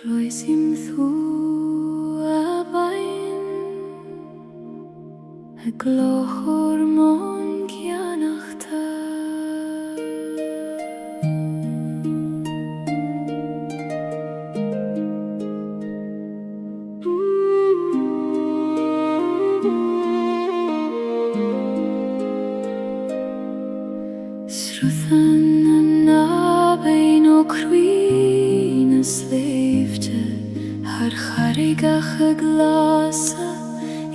Cloisim thu a bain a glochor mon gianachta Sruthan na bain o cruin a slavte har charigach a glasa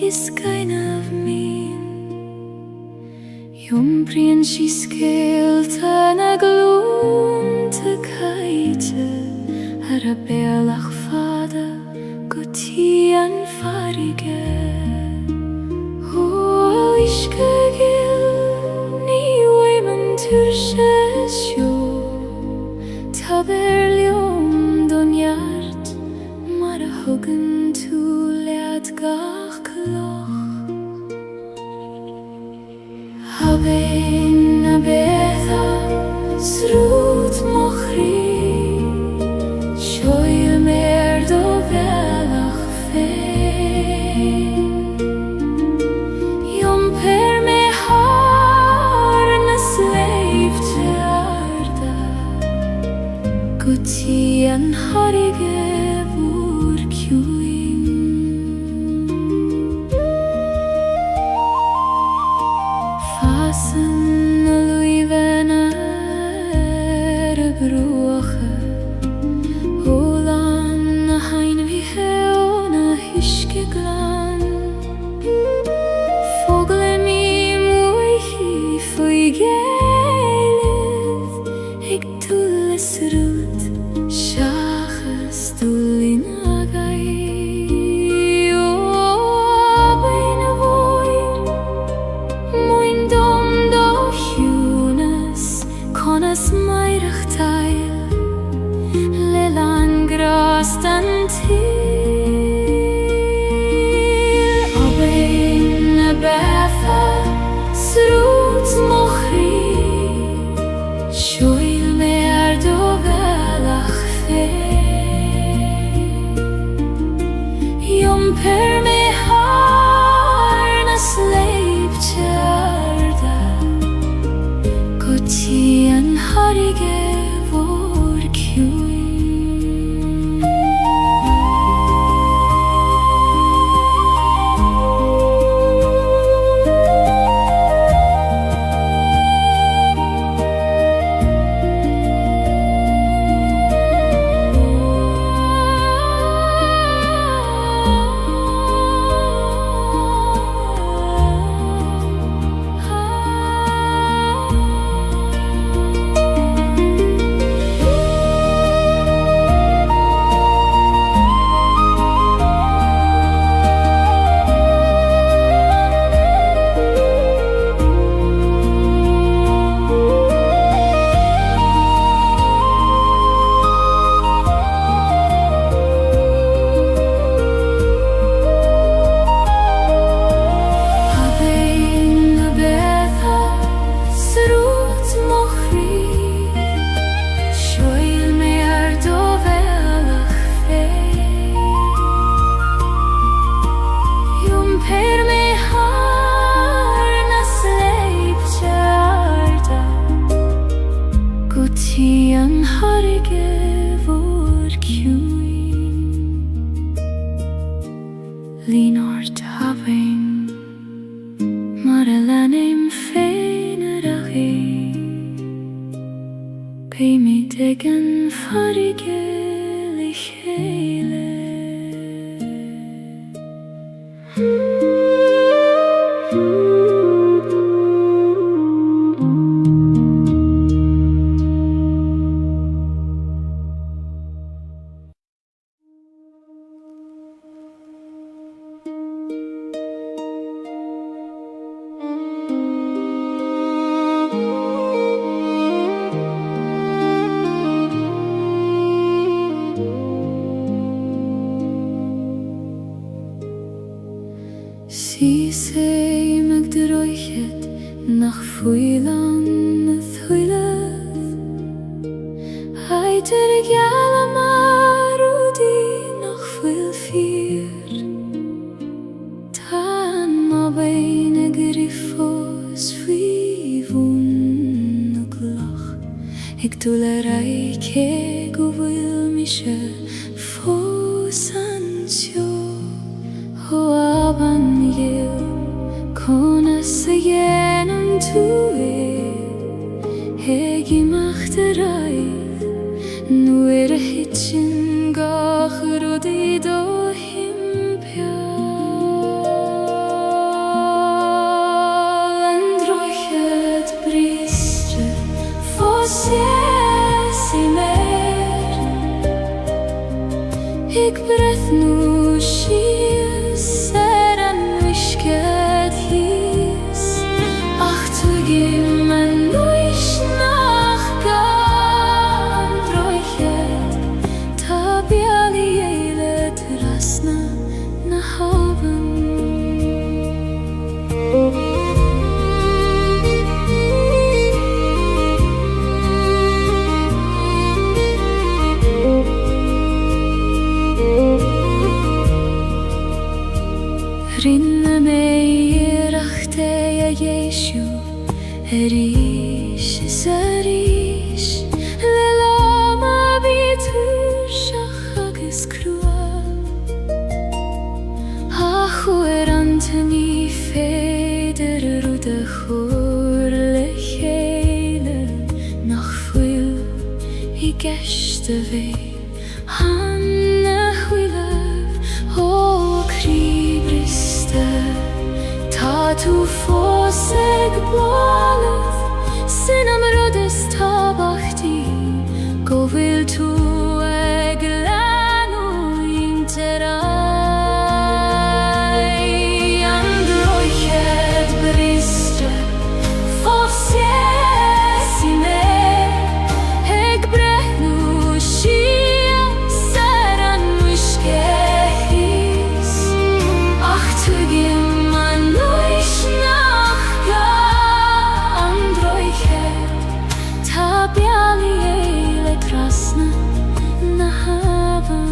is kind of mean Jumbrien si skeelte na gloon te kaite har a bealach fada guti an farige O iske gil ni weiman tursesjo Taberlium don hjart mar a huggen tu leat gach kloch Habein a betha srut mochri Shoil mer do velach fein Jom per me har na slave te arda Guti an harige vur kjuin Fasen a luiven a bruache Olan a hain vi heon a hiske glan Fogle mi muichi foi Gaeilge Ik tulles rut Shachas tullin agai O abein a voir Moin dom do hjunes Konas mairach tail Lelan grastan til Abein a betha Srut mochri Shoil mer do velach fein Jom per me har na sleip tjarda Guti an harige vor kjuin An harige vor kjuin Linort havein Mar a lanim fein a rachi Pei mi degen farige lichele Si sei meg droichet nach fuilan a thuileth Haiter gyala maru di Ik tulerai che guvil mishe fosansio ho aban yil kona seyenam tue hegi machterai nuere hitchin gachrodi do himpia androchet bristre fosse mer ik breth nu shies seran wishket his ach tu gimmen nuish nach gandrochet tabiali eile trasna na haven Rinne mei rachte ja Jeshu Erish zarish Lelama bitur shachagis krua Achu antoni feder rude chur lechele Nach fuil I geshte vei Hanne huilev O kribriste Ta tu foseg blalef Sinam rodes tabachti Govil tu eglanu interai Androchet briste Fossiesi me Eg brehnu shia Seran wishkehis Ach tu gimman nuish nachga Androchet tabiali eile krasna na haven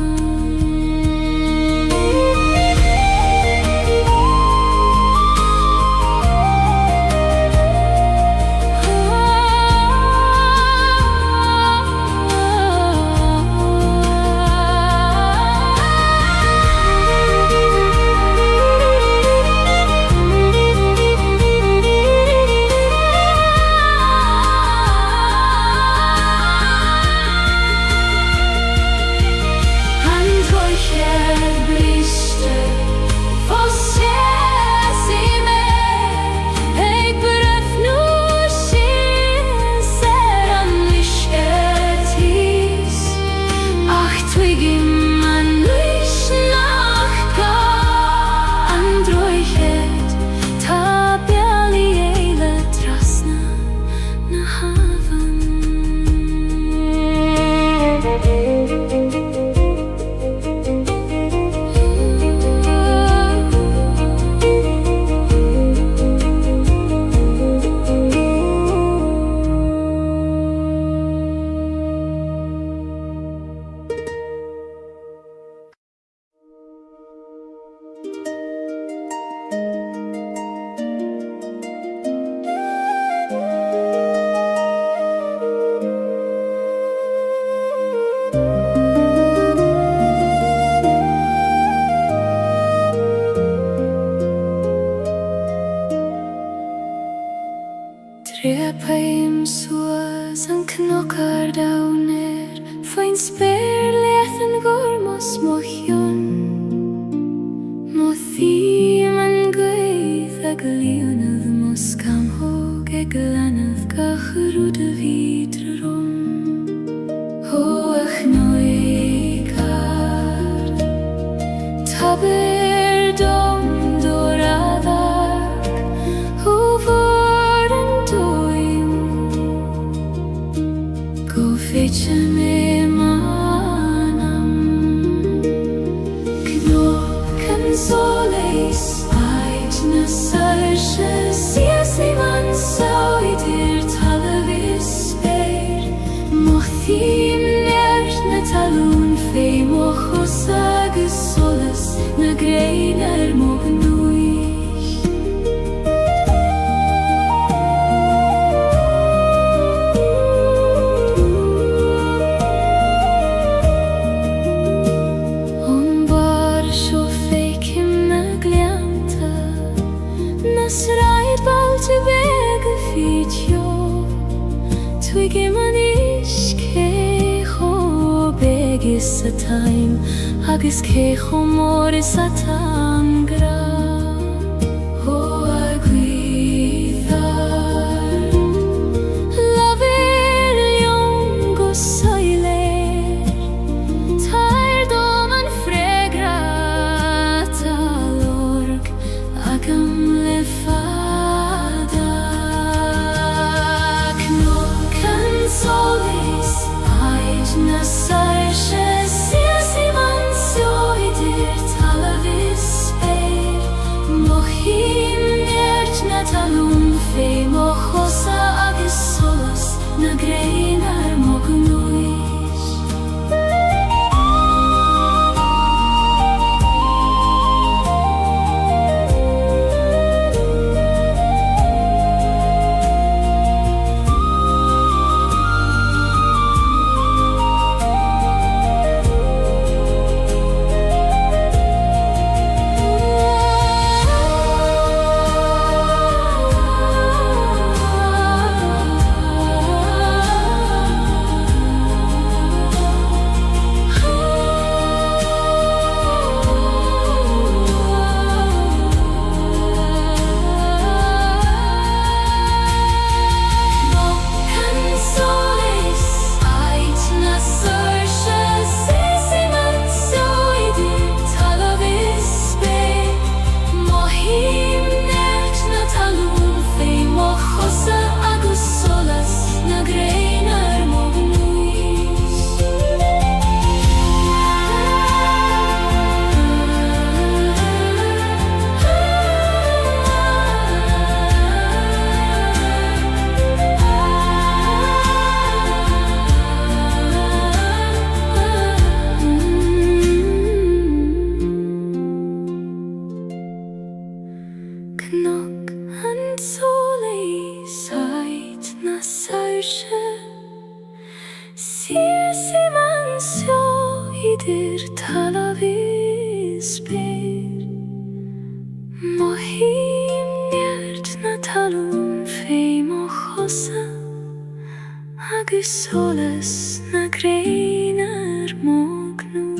Trepaim suas an knockar downer Fain spare lethen gormos mochion Mothim an gweith ag leonav moskam hog ag lanav gachrud a vidre rom Hoach noikar Taber dom doradag Huvor an doim Go fetche me manam Knocken soleis Ait na sarche Sias ni man sauidir talavis speir Mothim nert na talun fei mochos agus solas Na greiner mogen nuich sa time agus cé chomór is a tangra ó a gwyddar Lafir lion go soiler Tair dom an fregrat al org agam le fada Cnog an solis aid na sarche Sias I mansio idir talavis speir Mochim nert na talun fe mochosa agus solas na greinar mognuis Cnog an solis aid na sarche Sias I mansio idir talavis speir Mohim nert na talun fe mochosa agus solas na greinar mognuis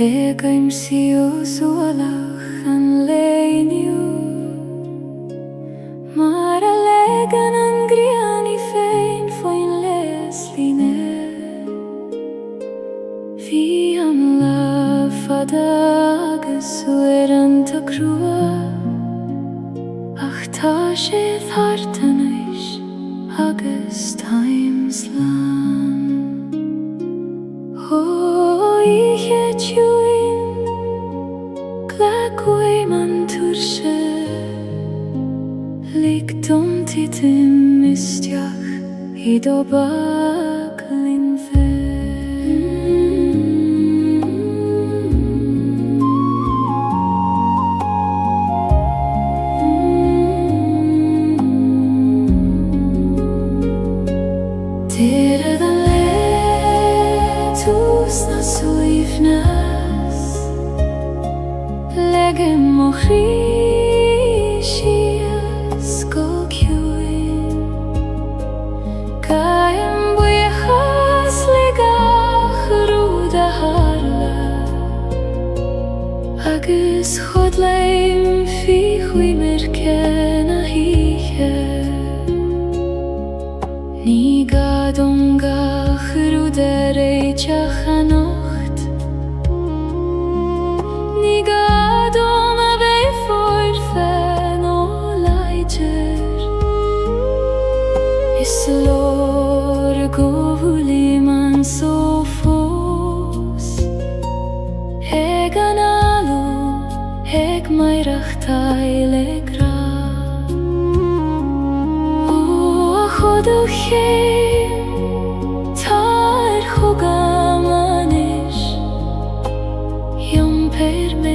Legaim siu zualach an leiniu Mar a legan an griani fein foin les line Fi am lafada agus uerant a crua Ach ta sé thartanais agus times lan I hechuin glacui man tursche Lig dom titim mistiach I do baglin fe Tira da letus na suifnas Legem mochrishias go cuin Kaim buichas ligach ruda harla Agus chodleim fi chui merken a hiche Ni gadongach ruda reichach a nocht Ni gadom a bei forfen o leiger Is lor govuli man so fos Eg an alu, eg mairach taile gra O a choduch Tar chugam anish Yom per me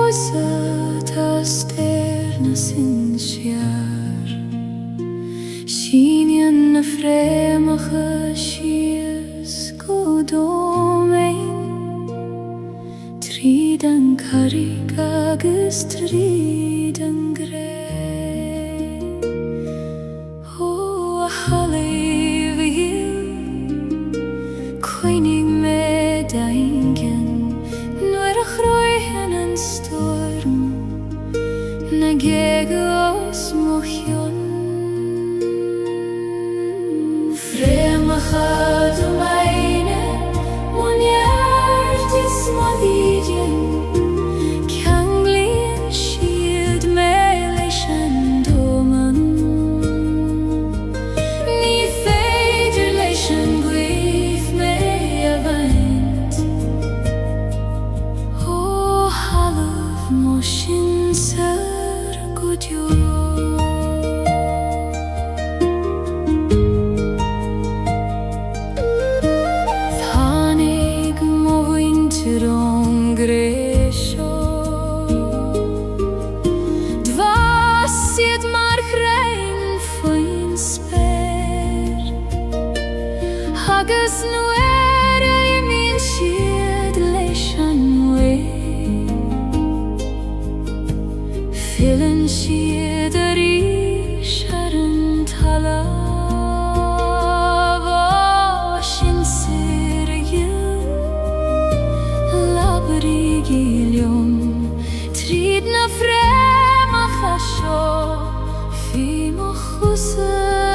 tas sin sjar Shinjan na fremige shies godomein Triden karig agus triden grey O halleviel Koinig med daingen Nuer a chroihen en storm Na gegos mochion Fremachad o meine Mon hjertis modidjen Kjanglien shield med leisjendomen Ni feider leisjen gwyf med avant O halv moshin ser godjo Agus nuere I min shield leishan we Fillen shield ari sharan talav Shin sirgil labri gilium Tridna frema chasho Fi mochusen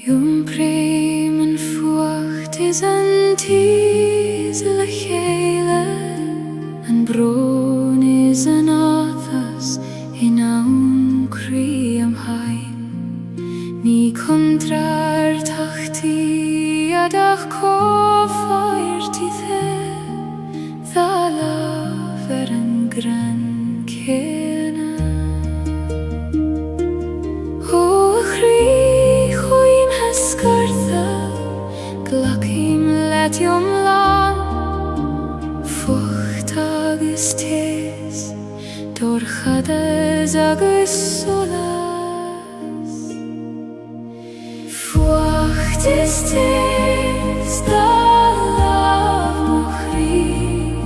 Jum bremen fucht is an tis le Gaeilge An bron is an athas in aun cri am hain Ni kontrar tachti adach kofair tithe Thala ver an gran kena O chri Glachim letium lan Fucht agus tes Dorchades agus solas is the love mochri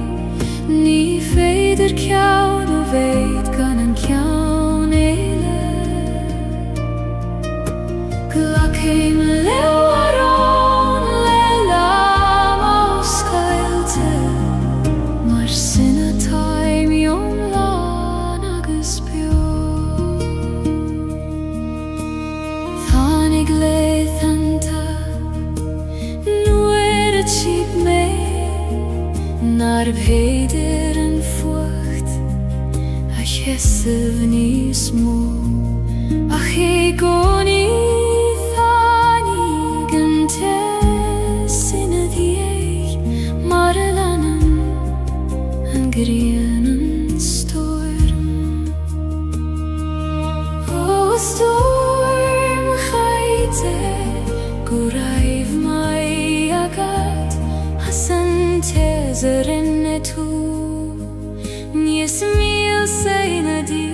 Ni feder kjaun og veit kan en kjaun eile Glakim lewaron lelam auskailte Mar sinna taim jom lan agus bjó Thanig leith cheap me Nar bheder en fucht Ach hessev ni små Ach egon I thanig en tessinne dieg Marelanen en grenen storm O storm chaite Guraiv mai agat Hasan tezerin tu Nies mil seina di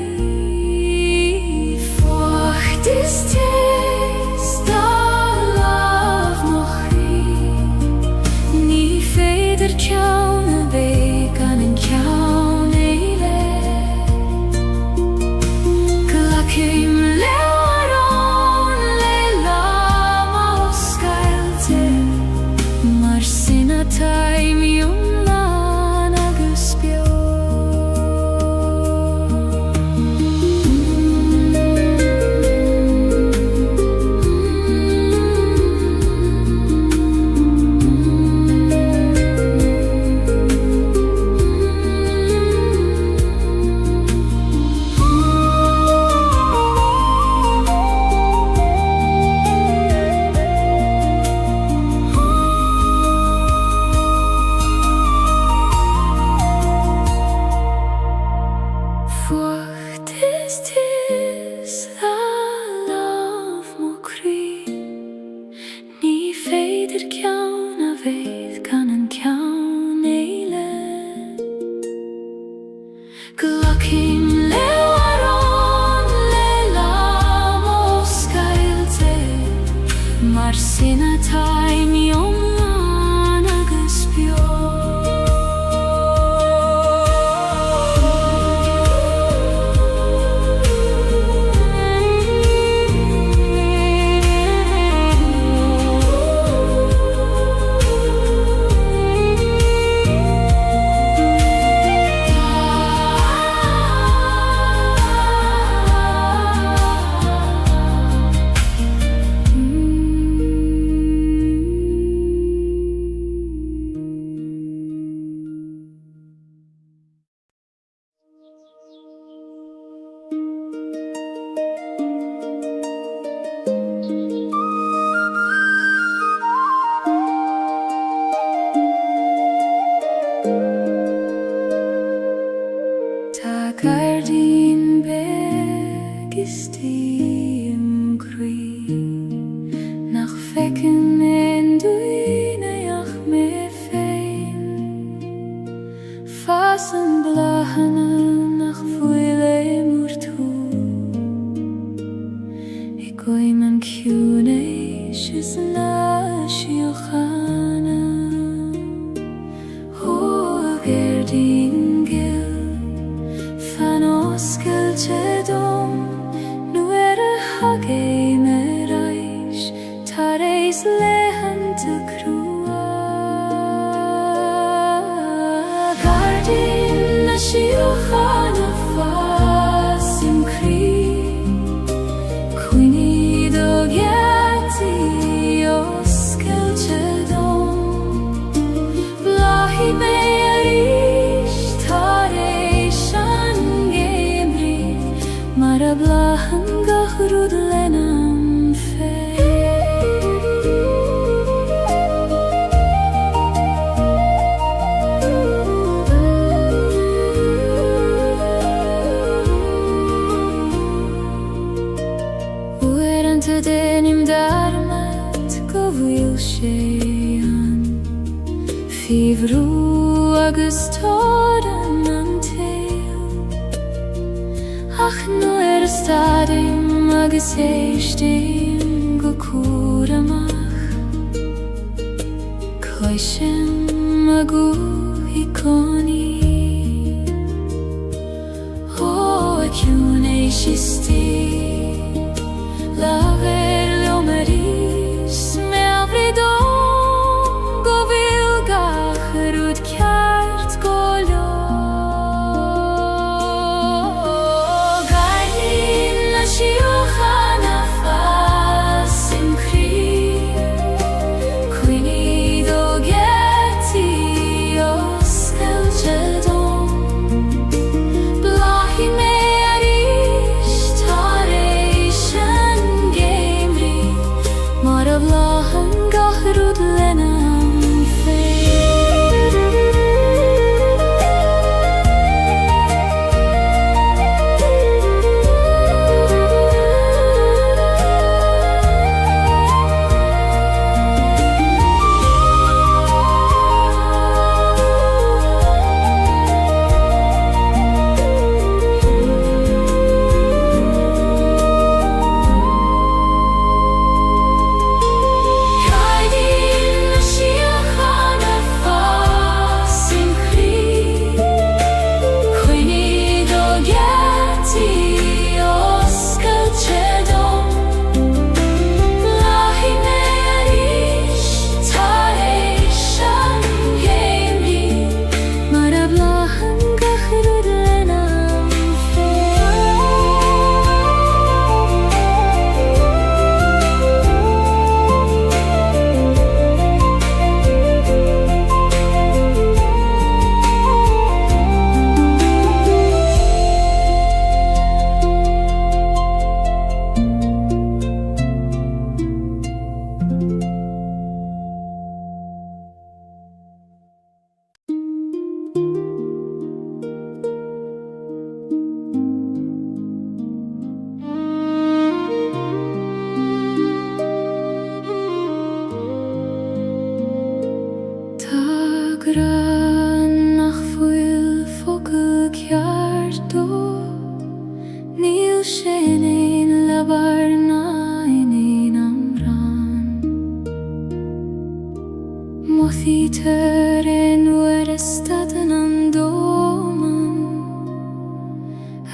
Fucht ist da lav mochri Ni feder kjaun vegan en kjaun eile Glakim lewaron lelam auskailte Mar sinna taim jom lan agus bjó Fucht ist the love mochri Ni feder kjaun a veith kan en kjaun eile Glakim lewaron lelam auskailte Mar sinna taim jom lan agus bjó Gardin beg ist im Kri Nach fekken en duine ach me fein Fasen blahane nach fuile murtu Ik oi man kjune shis na shiochana Ho gardin Skeltedom nu hage me reich Tareis lehente krua Gardin na shiochana fasim kri Quini dogyati o skeltedom Blahi me Mara blahan gahrud lenam fe Uerante denim darmat govil shean Fivru agus toran Ach nu stadim agus eistim go kuramach Gaeilge magu ikoni O akune shisti La ver lo maris me avridon Gaeilge gerud kert goljo Gailin la shiuchana fasim kri Quini do geti os eljedon Blahi me arish tareishan gemri Maravlahan gahrud lenam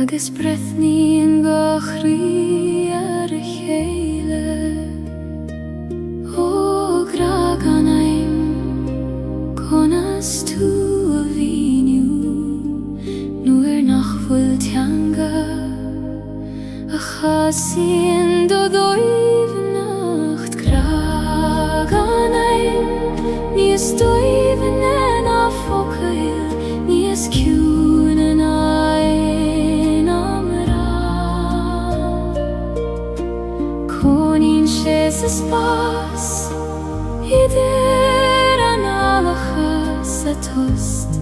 Agus brethni yn gochri ar y cheile O graganaim Conas tu a viniu Nu'r nachfwyl tianga A chasin do doifnacht Graganaim Nies doifnen a focail Nies ciwnen Jezus pas Ieder an alachas a tost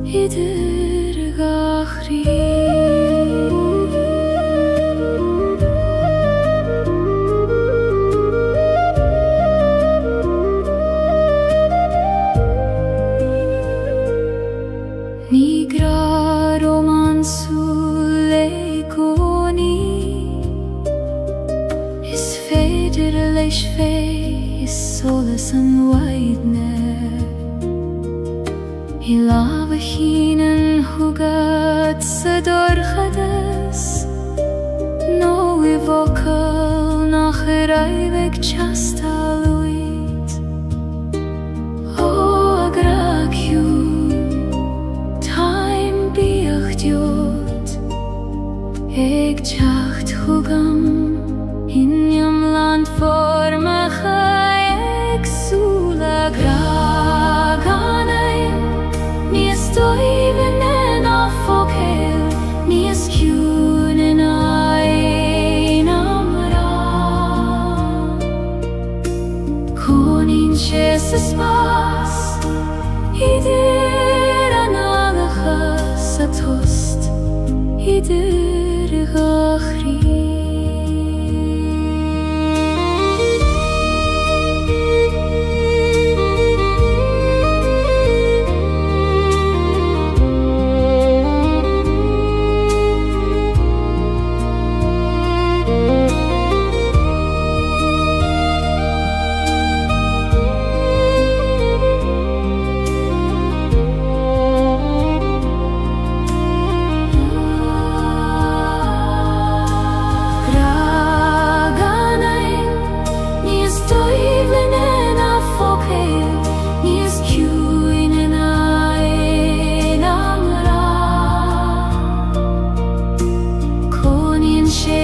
Ieder gachri Ni gra romansu leikoni Leis fé is solas an waidne I lava hínan hugad sa dorchadas No I vocal nach raibeg chastaluit O agraciu Time biach diod Eg chacht hugam Inyam land formacha exula graganaim Nies doivenen a focail Nies ciwnen ein amra Conin Jesus pas Idir an alachas a tost Idir gachri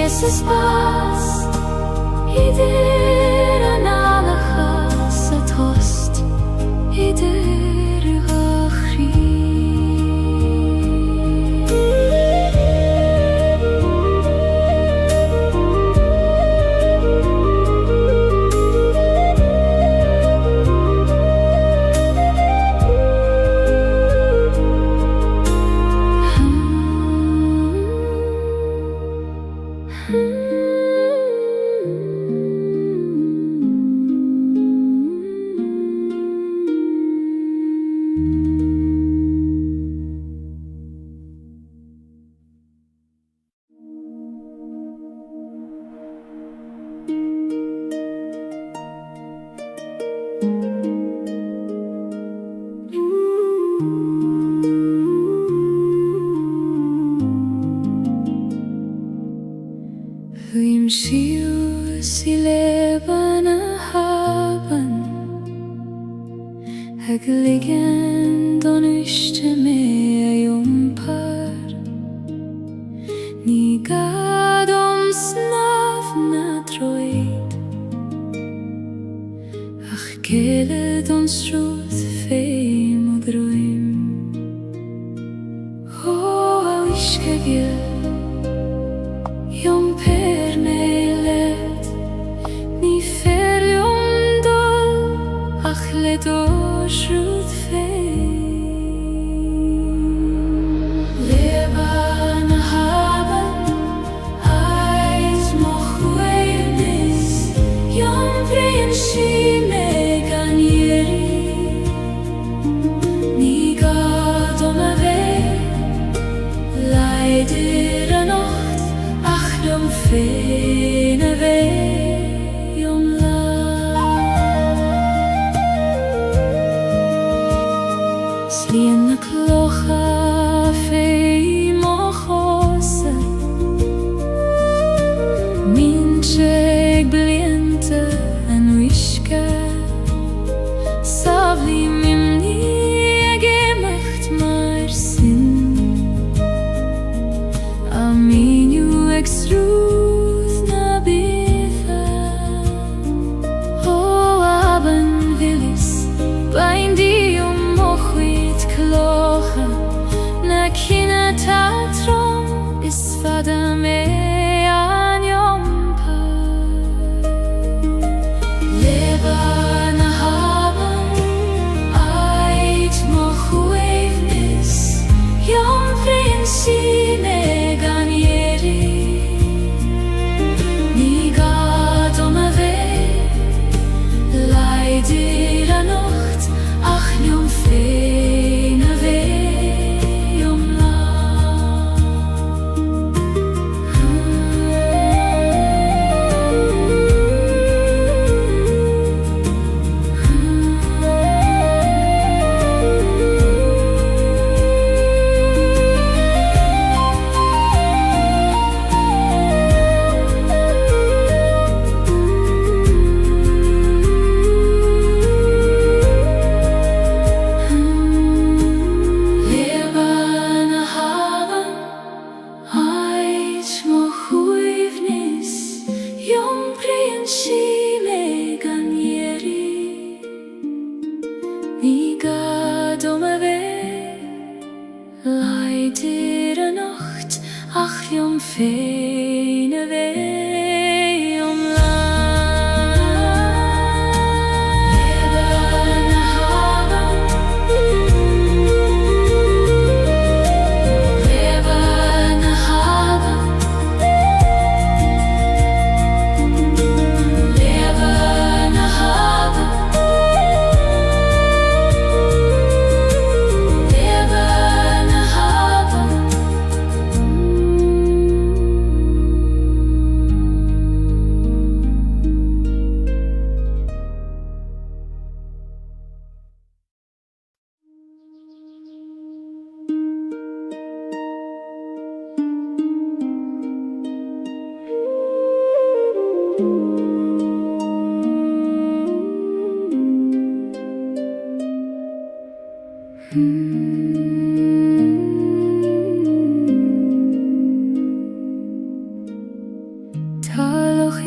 Jesus pas idir analacha satost idir gachri Huim shiu si leban a haben Hegeligen don ishte me jumpar Ni gadom snav na droid Ach gele don struth feim og droim Ho au ishke gil Jom per nelet Ni fer jom dol Ach let osh rut fein Leban haben Ait moch weirnis Jom prein shi me ganieri Ni gadom ave Leider anoch Jom fene ve jom la Slien na klocha fei mochose Mincheg bliente en wishke Savli mimni gemacht mar sin Aminu extruth na bifa Ho aben willis Baindi mochwit klocha Na kina tatrom Is fada me an jompar Leban haben Ait mochwevnis Jom prinsi me ganieri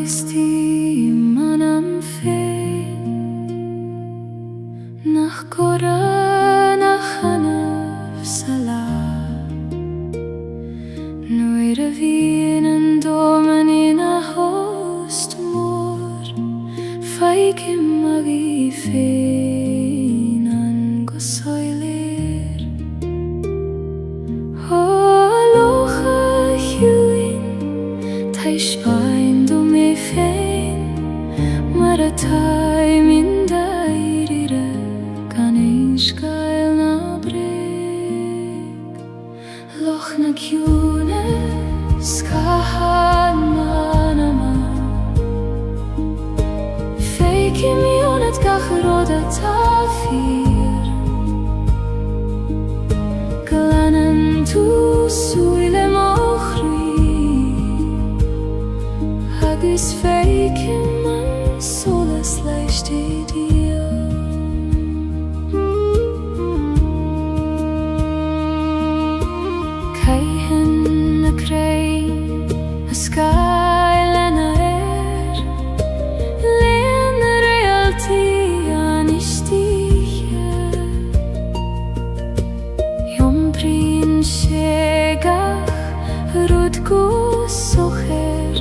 Misty manam fein nach Gora nach Hanaf Salah Nuir a Wien domen in a host mor Feike magi fein an gosoilir Holocha huin Taish bain do me fein Maratai min dairire Gaeilge gael na breg Loch na kiune skahan manama Feike mi onet gachroda tafir Glanan tu suile mochri Hagis feike man solas leicht dir Keihen na krei a skylen a Len realty a Misty Jom prin shegach rudgu socher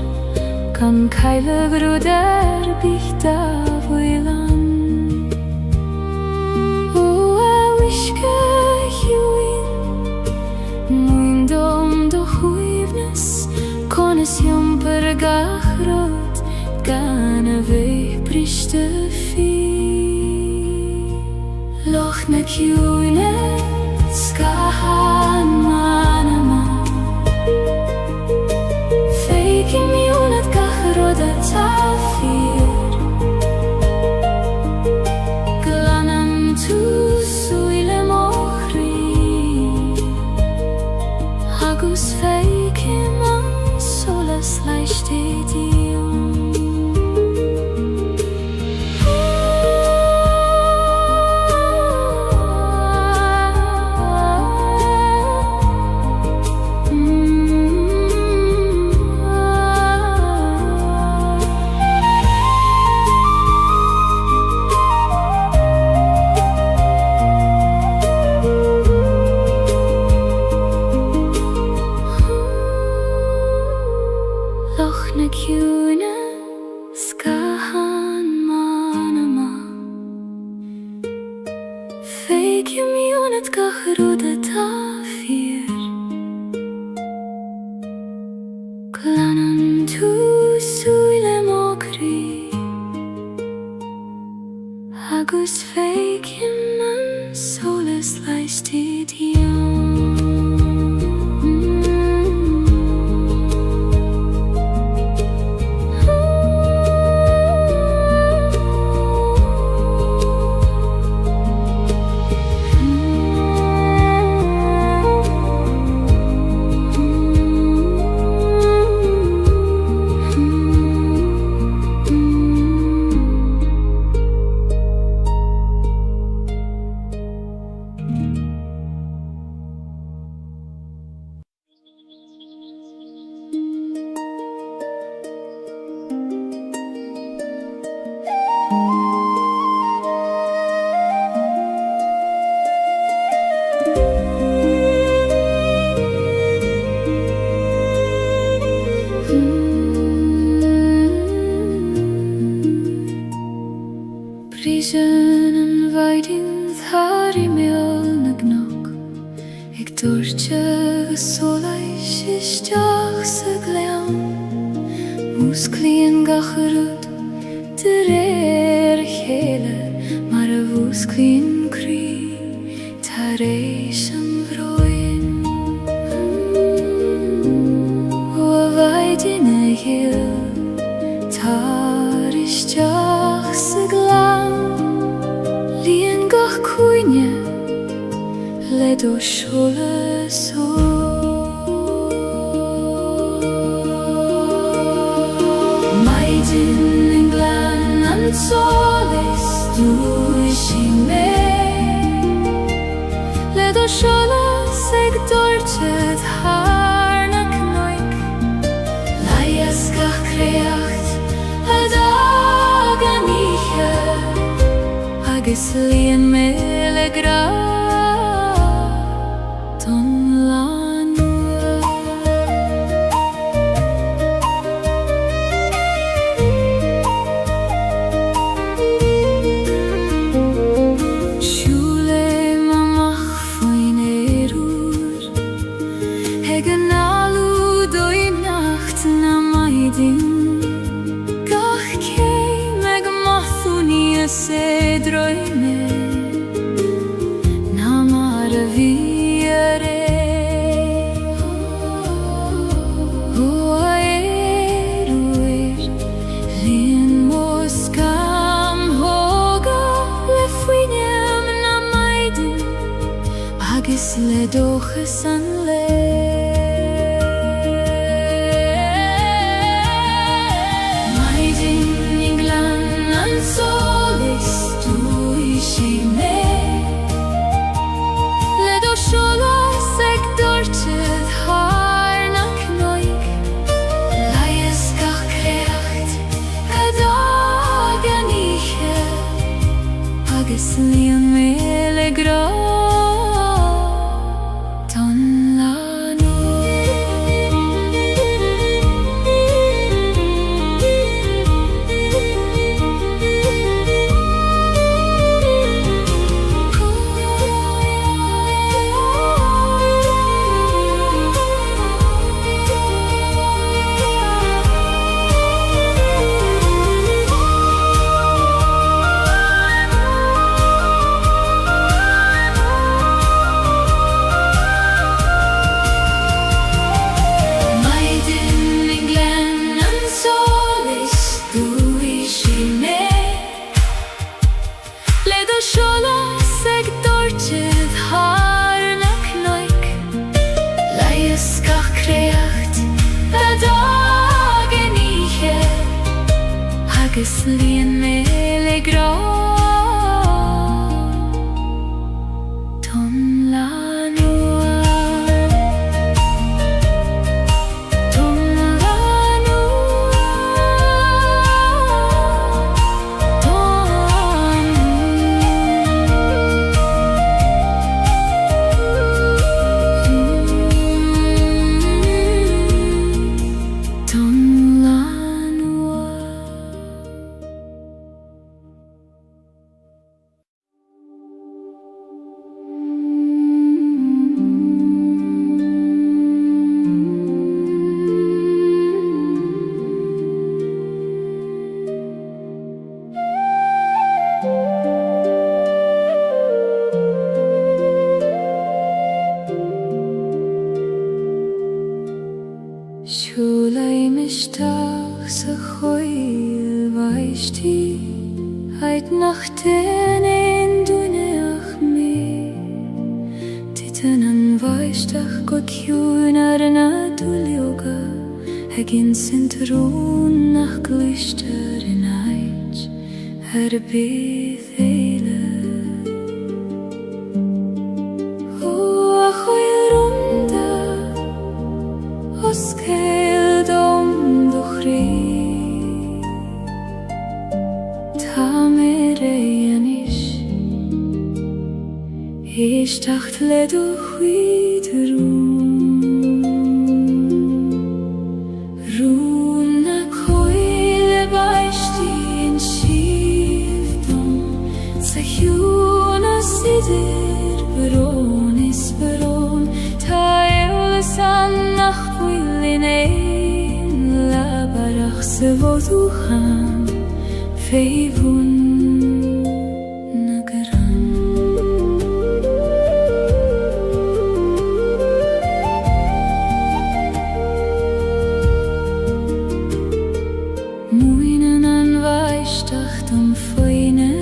Kan Gaeilge bruder bichta voilan O a wishke huin Muindom do huivnes Kones jom per gachrot Gana veich briste fi Loch na kiune skahan manama Feike mi onet gachroda tafir Glanan tu suile mochri Agus feike man solas leicht dir Loch na kiune skahan manama Feike mi onet gachroda tafir Glanan tu suile mokri Agus feike man solas leicht dir Brisen en weiding thar I meol na gnok Ik dúirte solas isteach sa glean Mús clian gachrod de chéile Mar a bhús clian crí tar éis an bhróin O a weiding a hill tar isteach sa glean Líon gach cúine le do solas Maidin in glan an solas dúisi mé Le do solas ag dúirte thar na cnoic Laias gach creacht Hageslian melegra tonlanu Hageslian melegra tonlanua Shulay mishtach sa choil vaishti Heit nach tenen duneach me Titan an vaishtach god hjún na dulioga Hegin sintrún nach glyster in heit bydd eile O a choil runda Os cael dom duchri Ta mer anish Ish tacht ledu huid Rún na coil baishti in shivdom Sa hjún a sidir baron Ta eulis an nach in ein labarach se voduchan feivun nagaran Muinen an vaishtach dom foine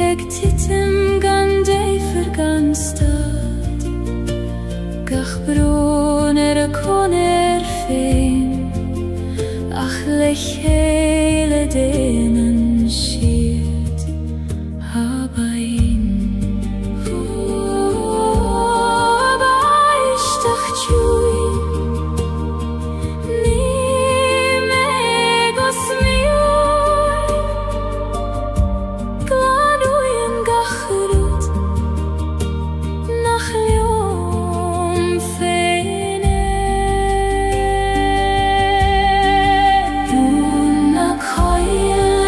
Eg titim gan dei verganstad Gach bron a koner fein Ach lech hele denen shiet habain O baishtach chui Ni megos mioi Glanuyen gachrut Nach liom feine Rún na coil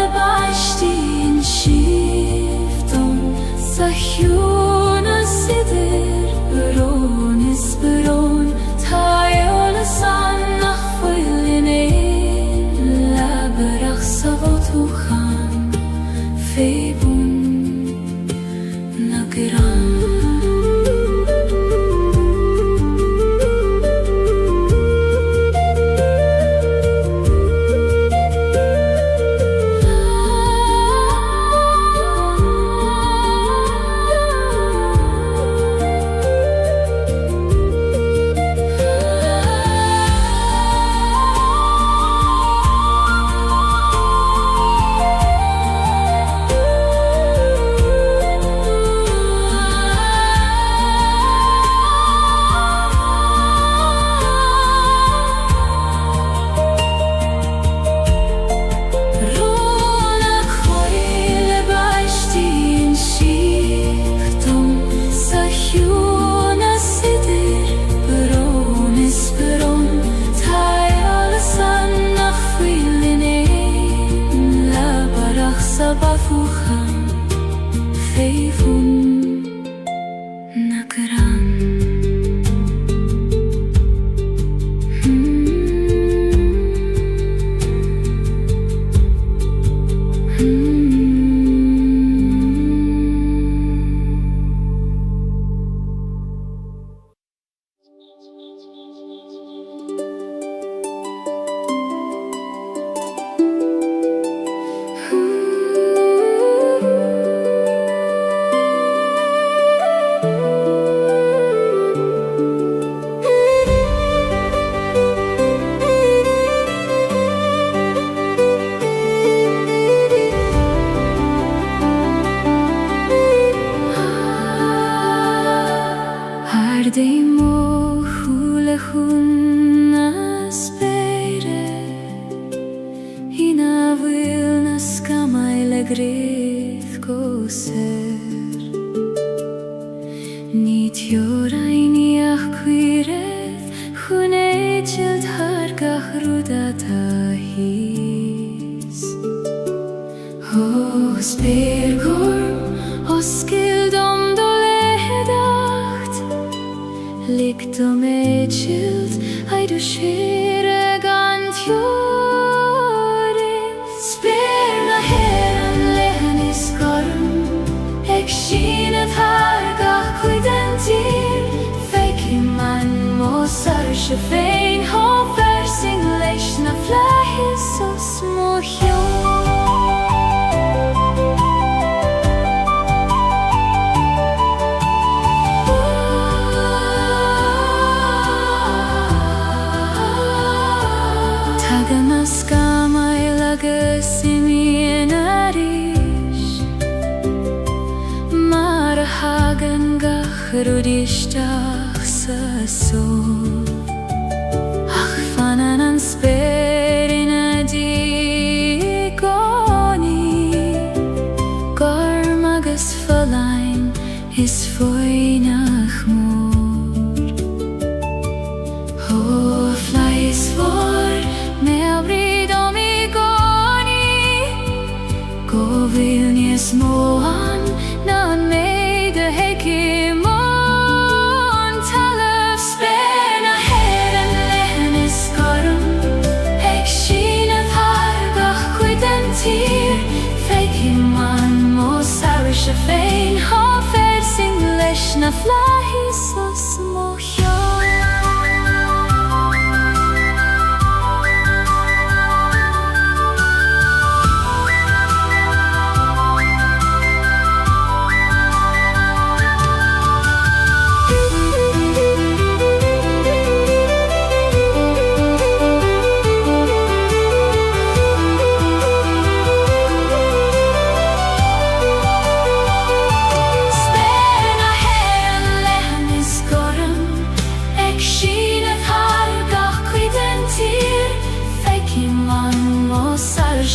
grith go ser Nid jorajni ach quireth Chwneud har gach rwdat a hys Os byr gorm os gild om do lehedacht Likt om edschild ai du skire gant joris Spyr na heran lehen is gorm Ek skynet har gach kwyden dyr Feik I man mosar sjefein Hofer sing leis na flahis og små hjå Rudistach sa sol Ach fanan an sperin a digoni Gorm agus falain is foinach mór Ho flais vor me abrid om I goni Go vilnies moan nan meide heki Sjefein hofer sing leis na flahis og små hjå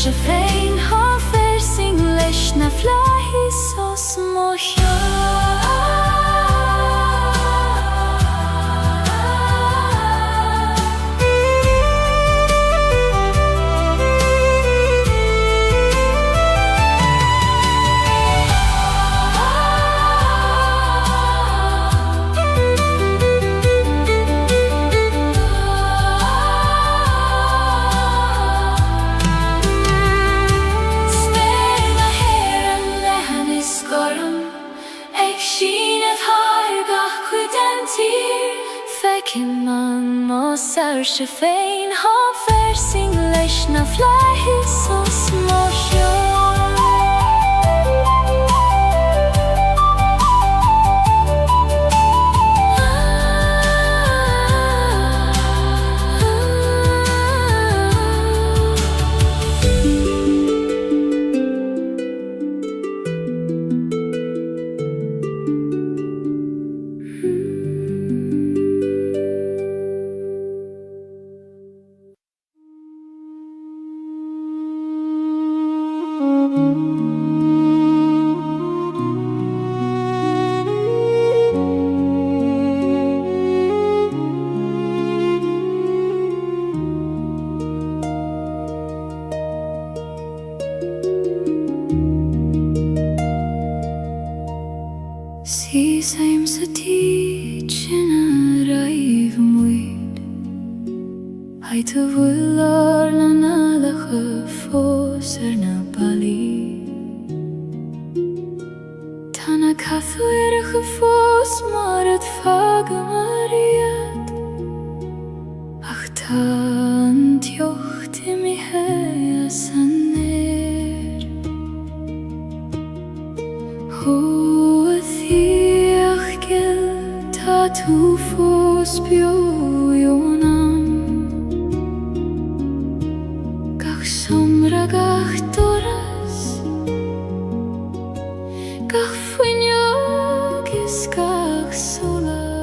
Sjefein hofer sing leis na flahis og små hjå Sjefein hofer sing leis na flahis og små hjå Same teach in a raiv muid I to vullar na nalach fos na bali Tana kathu fos marat fag mariat Ach tan tjocht I mi hea saner Tu fos bjójónam Gach somra gach doras Gach fuinjogis gach solas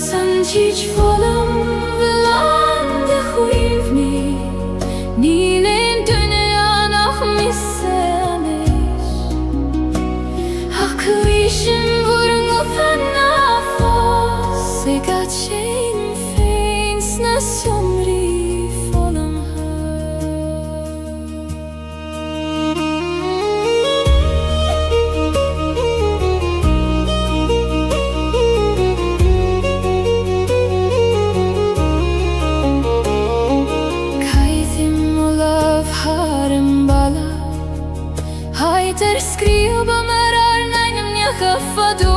Sanjich volam velande chuivni Ninen finns somri folom Kaitim olav harem bala Haiter skriva marar nainem njaha fado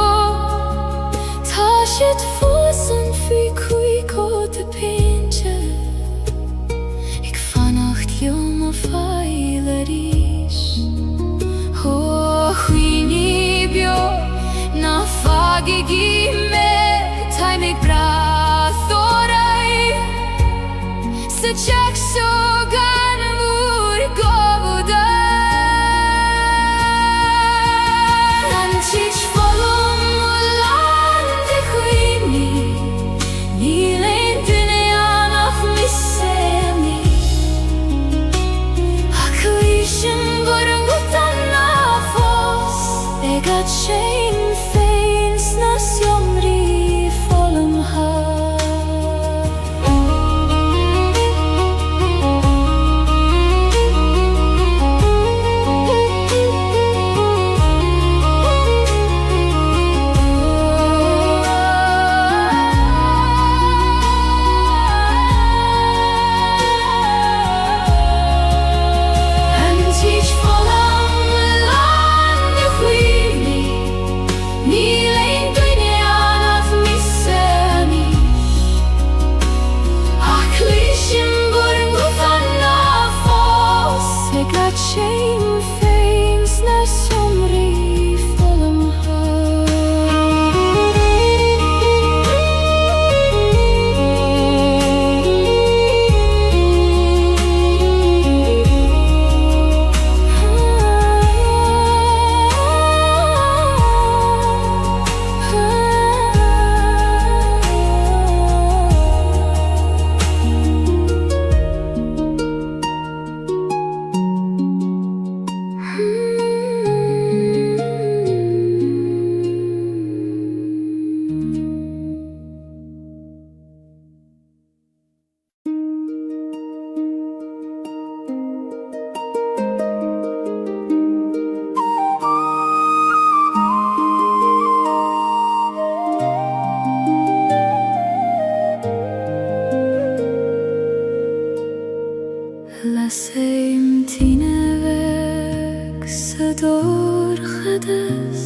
Tashit fosen fi kui kote pinche Ik vannacht joma feilerish Ho huini bio na foggy me Tai mig brathorai Se chak so gan mur govuda Antich folom ulande huini Nilein dünyan af misemi Akılışım burungutan nafos Egat şeyin feins nas yomri folom ha Shame feins na somri folom Laseim tinevek sador khadas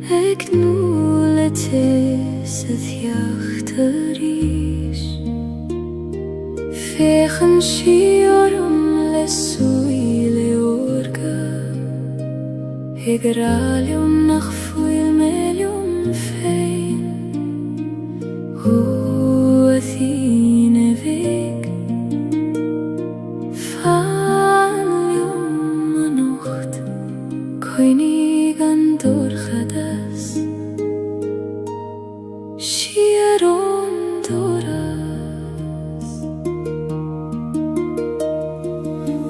Ek nuletes het jachterish Vechen shiorum lesuile orga Egralium nach fuil melium fein Athine vek Koinigan dorchadas Shiaron doras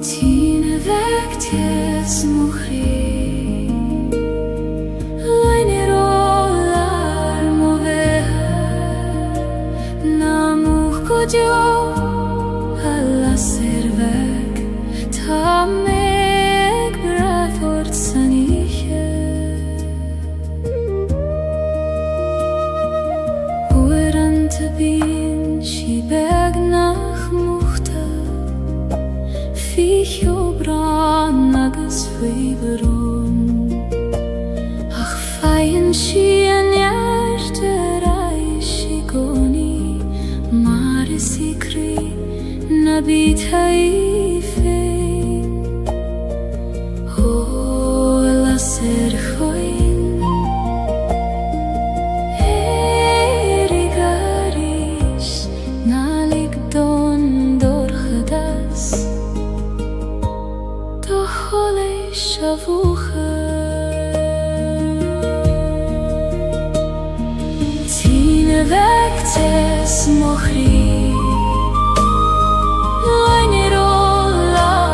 Tine vektes mukhri Lainer olar moveha Namuch kodjo Alla servek Tamek brathort saniche Oerante bin shibeg nach muchta Fich obran nagas fiberon Ach feien shien yarterai shigoni Mare sikri nabit haifein la ser khoin Erigarish nalik don dor khadas To hole shavucha Tine vektes mochri Lainer olar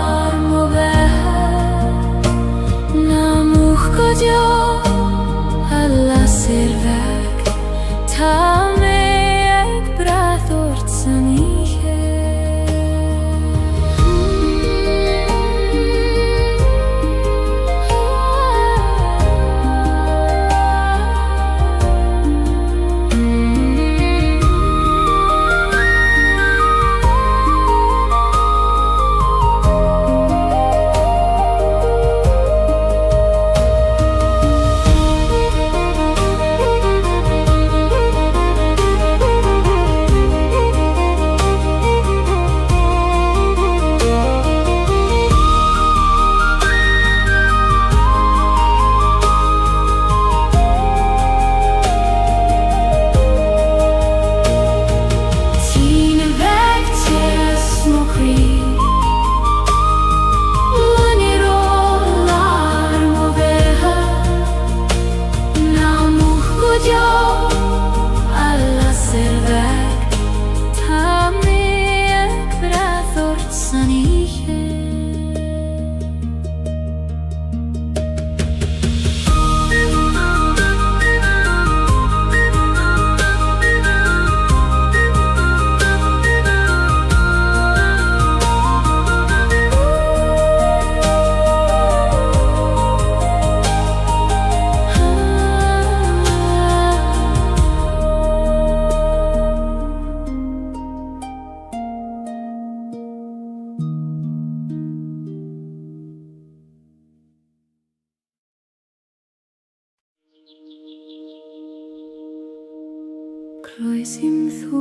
Roisim thu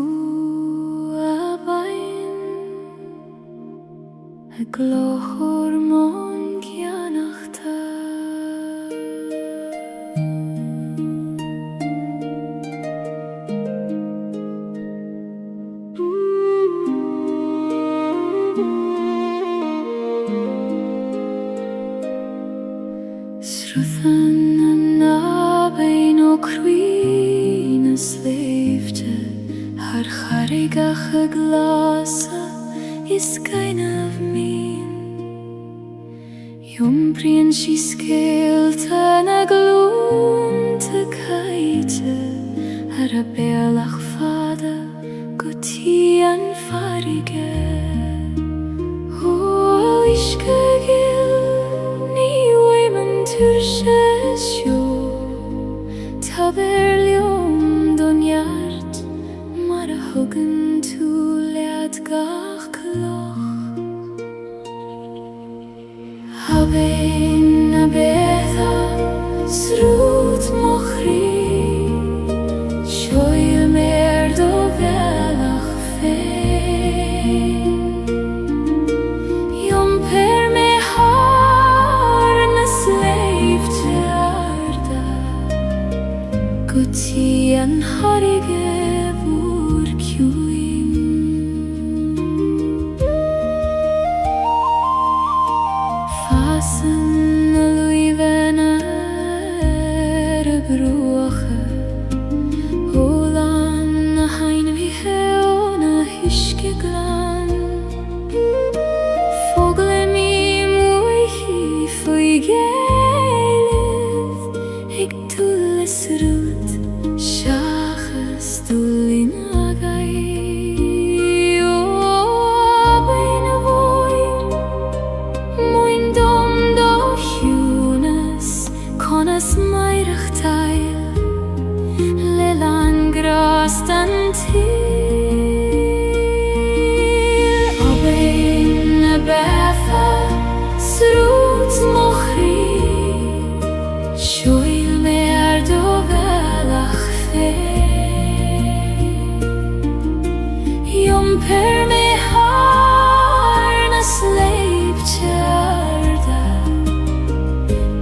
a bain a glochor mon gianachta Sruthan na bain o cruin a sleifte har charigach a glasa is kind of mean Jumprien si skeelte na gloon te kaite har a bealach fada guti an farige O iske gil ni weiman turshes jo Taberlium don hjart maar a huggen to lead gach kloch Habein a betha srut mochri Shoil mer do velach fein Jom per me har na slave te arda Guti an harige vur kjuin Fasen a luiven er a bruache Olan a hain vi heon a hyske glan Fogle mi muichi foi Gaeilge Ik tulles rut Shachas tullin agai O abein a voin Moin dom do hjunes Konas meirach teil Lelan grastan til Abein a betha Srut mochri Shoil mer do velach fein Jom per me har na sleip tjarda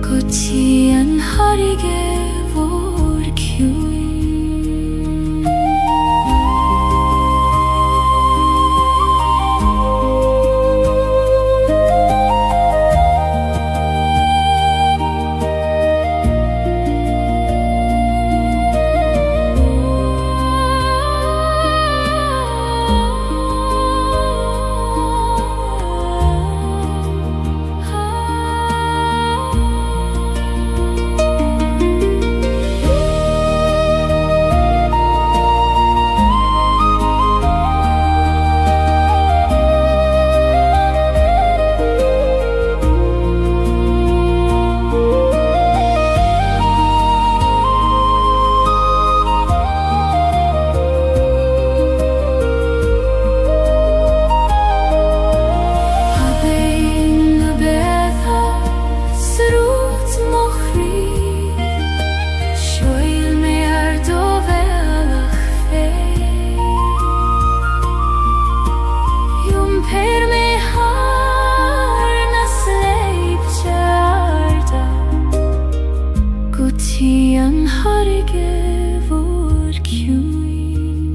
Guti an harige vor kjuin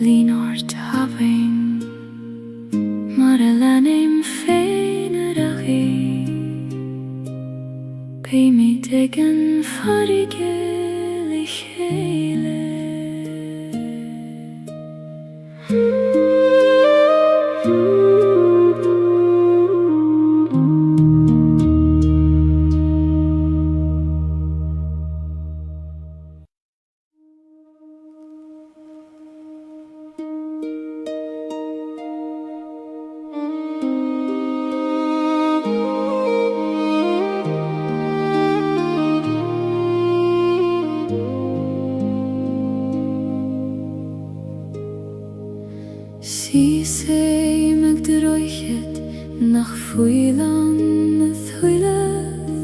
Linort habein Mar elanim fein aragi Pei mi degen farige lichele Si sei meg droichet nach fuilan a thuileth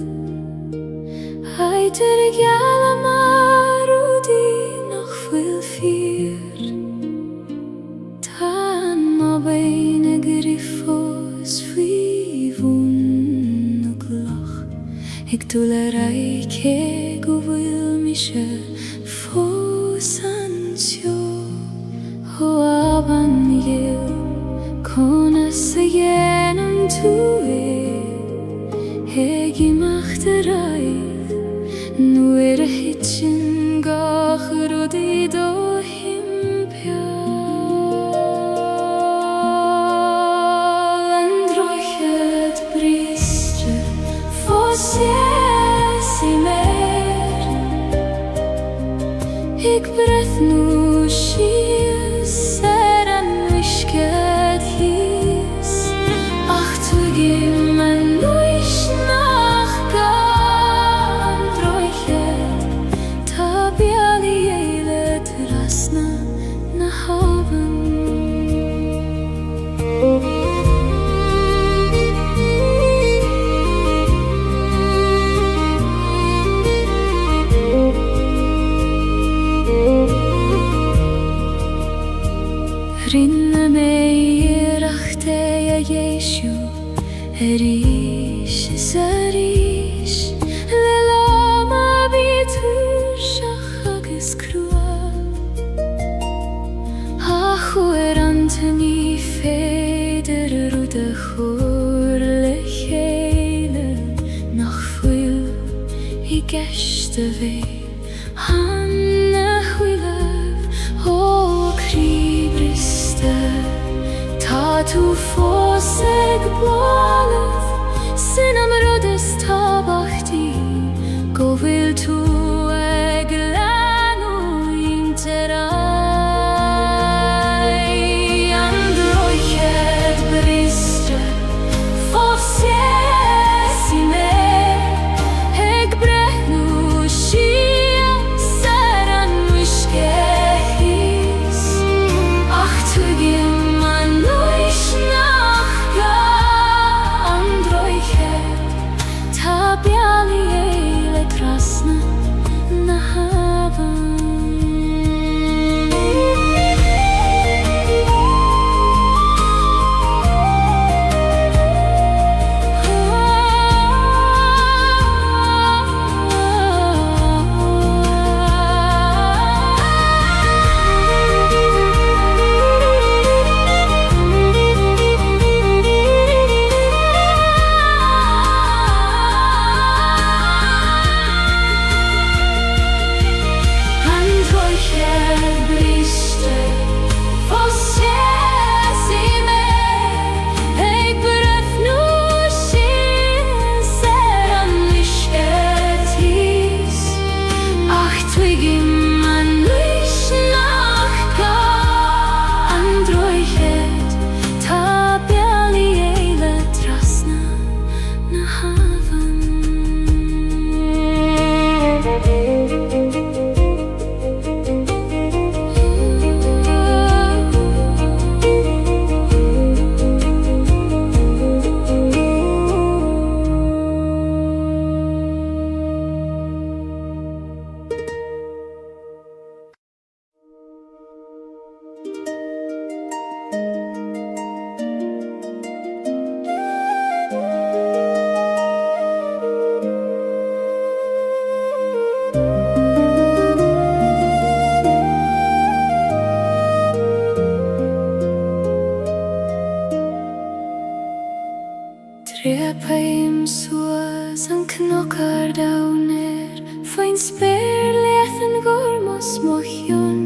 Haiter gyala marudi fear Tan ma bhain a grifos fríomhún na glach Ag dul a raike go bhfuil mi se fós an teo Ho aban gil Cona sa dhéanam tú Ag imacht a raig Nuair a hitsin gach rudaí do himpeall An droichead bríste fós i mér Ag brethnú síos an uiscead híos Ach tuigim an uis nach gan droichead Tá bealaí éile trasna na havan Rinne mé iarach a dhéisiú Arís is arís Le lám a bítur seach agus cruúil A chuair antaní féidir a rud a chóir le chéile Nach fuil I gceist a bhé Hanna chuileh ó críbriste Tá tú fós ag bláalah Sin am rud is tábhachtí Go bhfuil tú ag leanú intar An droichead bríste fós i mér Ag brethnú síos an uiscead híos Ach tuigim an uis nach gan droichead Tá bealaí éile trasna na havan An droichead bríste fós i mér Ag brethnú síos an uiscead híos Ach tuigim an uis nach gan droichead Tá bealaí éile trasna na havan Trepaim suas an knockar downer Fain spéir leathan gormos mochion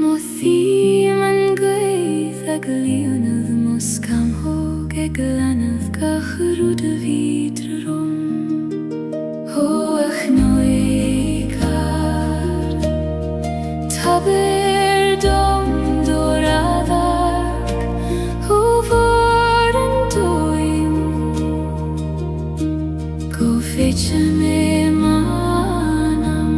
Mo thím an gwaith ag líonad mo scamhog ag lanad gach rúd a vídra rom Ho ach noigard Taber dom doradag Ho vor an doim Go fetcha me manam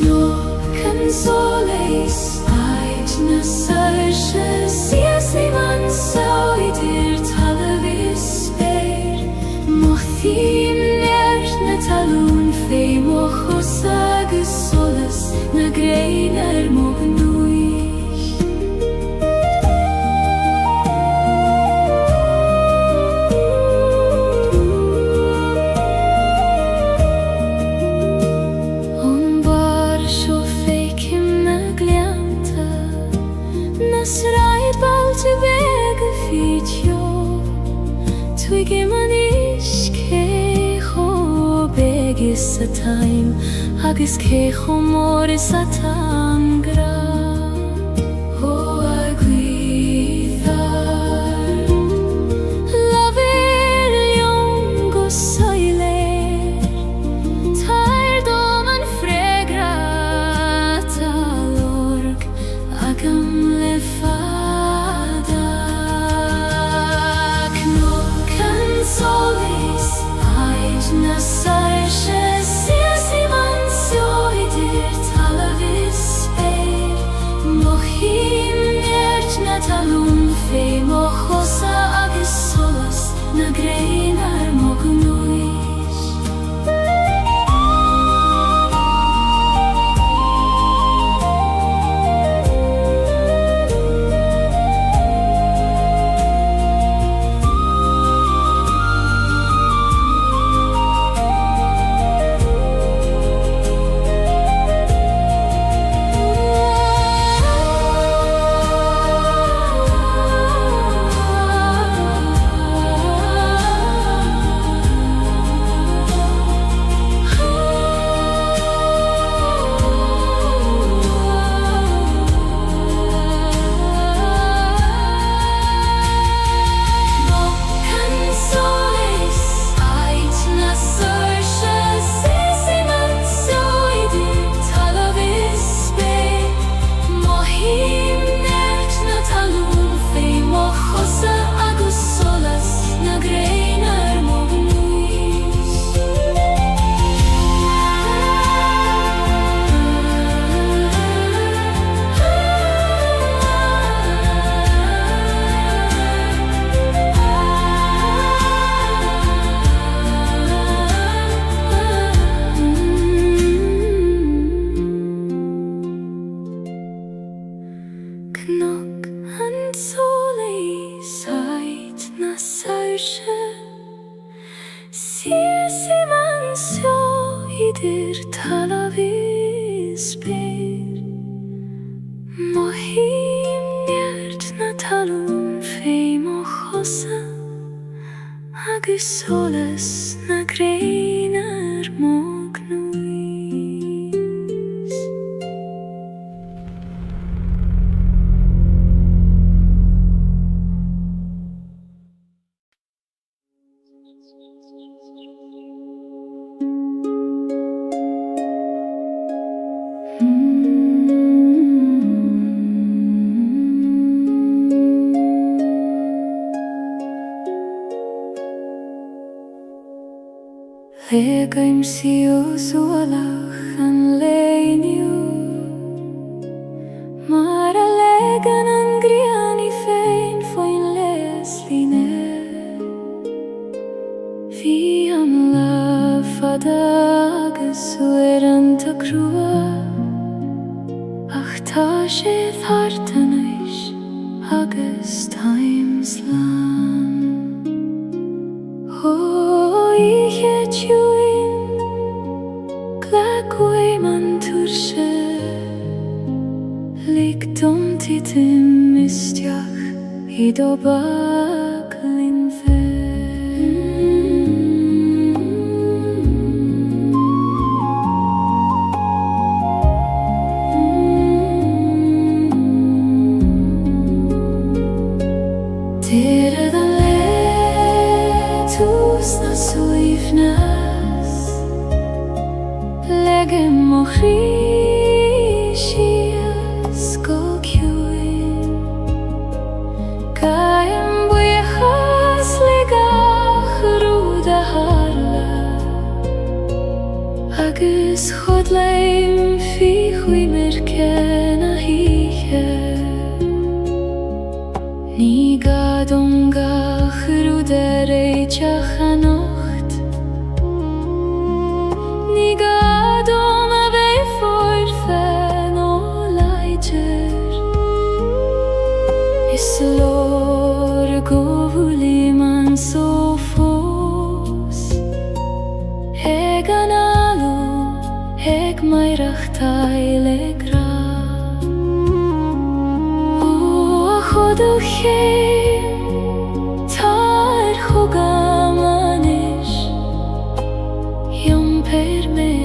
Knob can soleis Ait na sarsha Sias ei man sauidir talavis speir Mothim nert na talún fei mochos agus sol a time agus cé chomór is a tangra ó a gluithar Lavir lion go soilir Tair dom an fregrata lorg agam le fada Knocan solis aid na sarshe Siasi man sioidir talavis speir Mohim ert na talun fei mochosa agus solas na greinar mognuis Idir talavis speir Mohim njert na talun fei mochosa agus solas na greinar mognuis Legaim siu zualach an leiniu Mar a legan an griani fein foin les line Fi an lafada agus ueranta crua Ach ta sé thartanais agus times lan I hechuin glagway man turshe Lik dom titim mistiach Ido baglin fe Tira da letus na suifnas Legem mochrishias go kjuin Kaim buyachas ligach ruda harla Agus chodleim fi chui merken a hiche Ni gadongach ruda reichach a nocht Ni gadom a vei forfen o leiger Is lor govuli man so fos Eg an alu, eg mairach taile gra O a chodu cheim Tar chugam anish Yom per me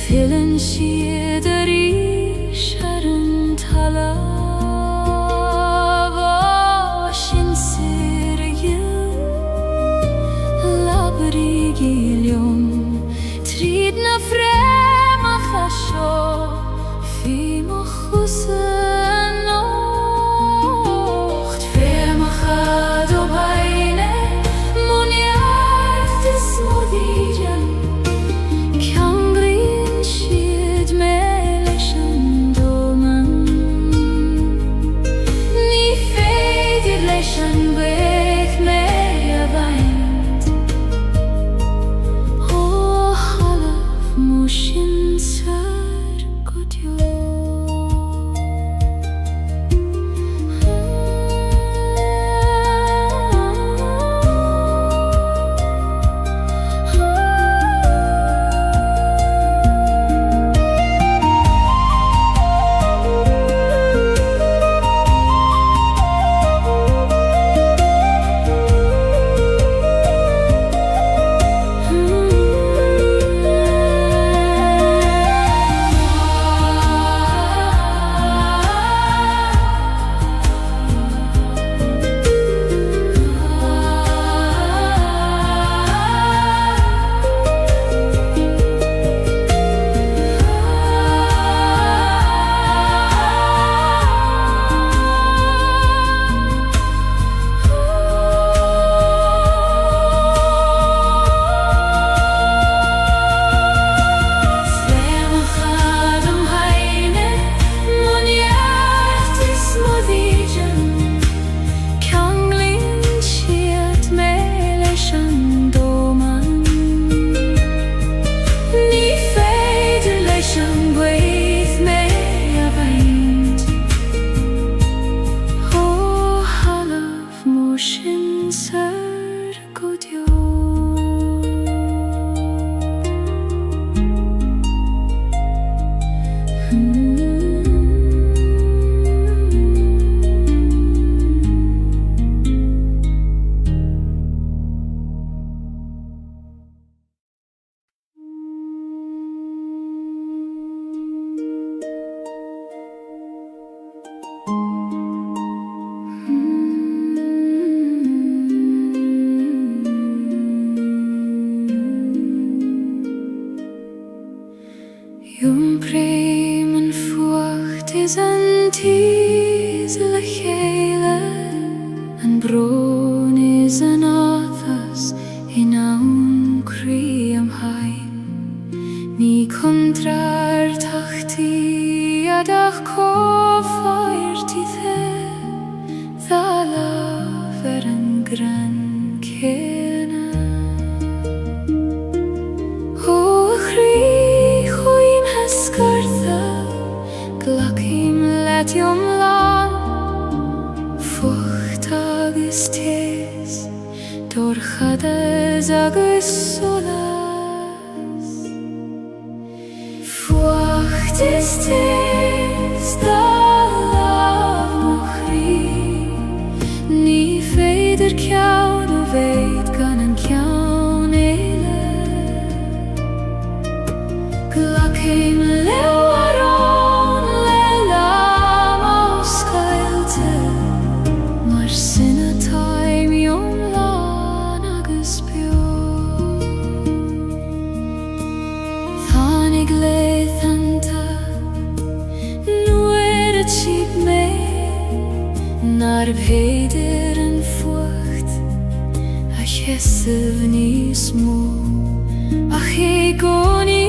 Feeling she céim an fuacht is an tíos le chéile, an brón is an áthas in ann crí am hain. Ní contrar tachtaí adach cófáirtí the, dá láf an gran céna. Ó a chrí chuoin hescartha, glacim letiom lán, fucht agus tés, dorchadas agus solas. Fuacht is tés, dá láf mo chrí, ní féidir ceann ó bhéid gan an ceann éile. Glacim leabharán le lam ó scailte, mar sinna taimíom lán agus beo. Tháinig léithanta nuair a tíb mé, nar bhéidir an fuacht a cheisibh níos mó, ach é gcónaí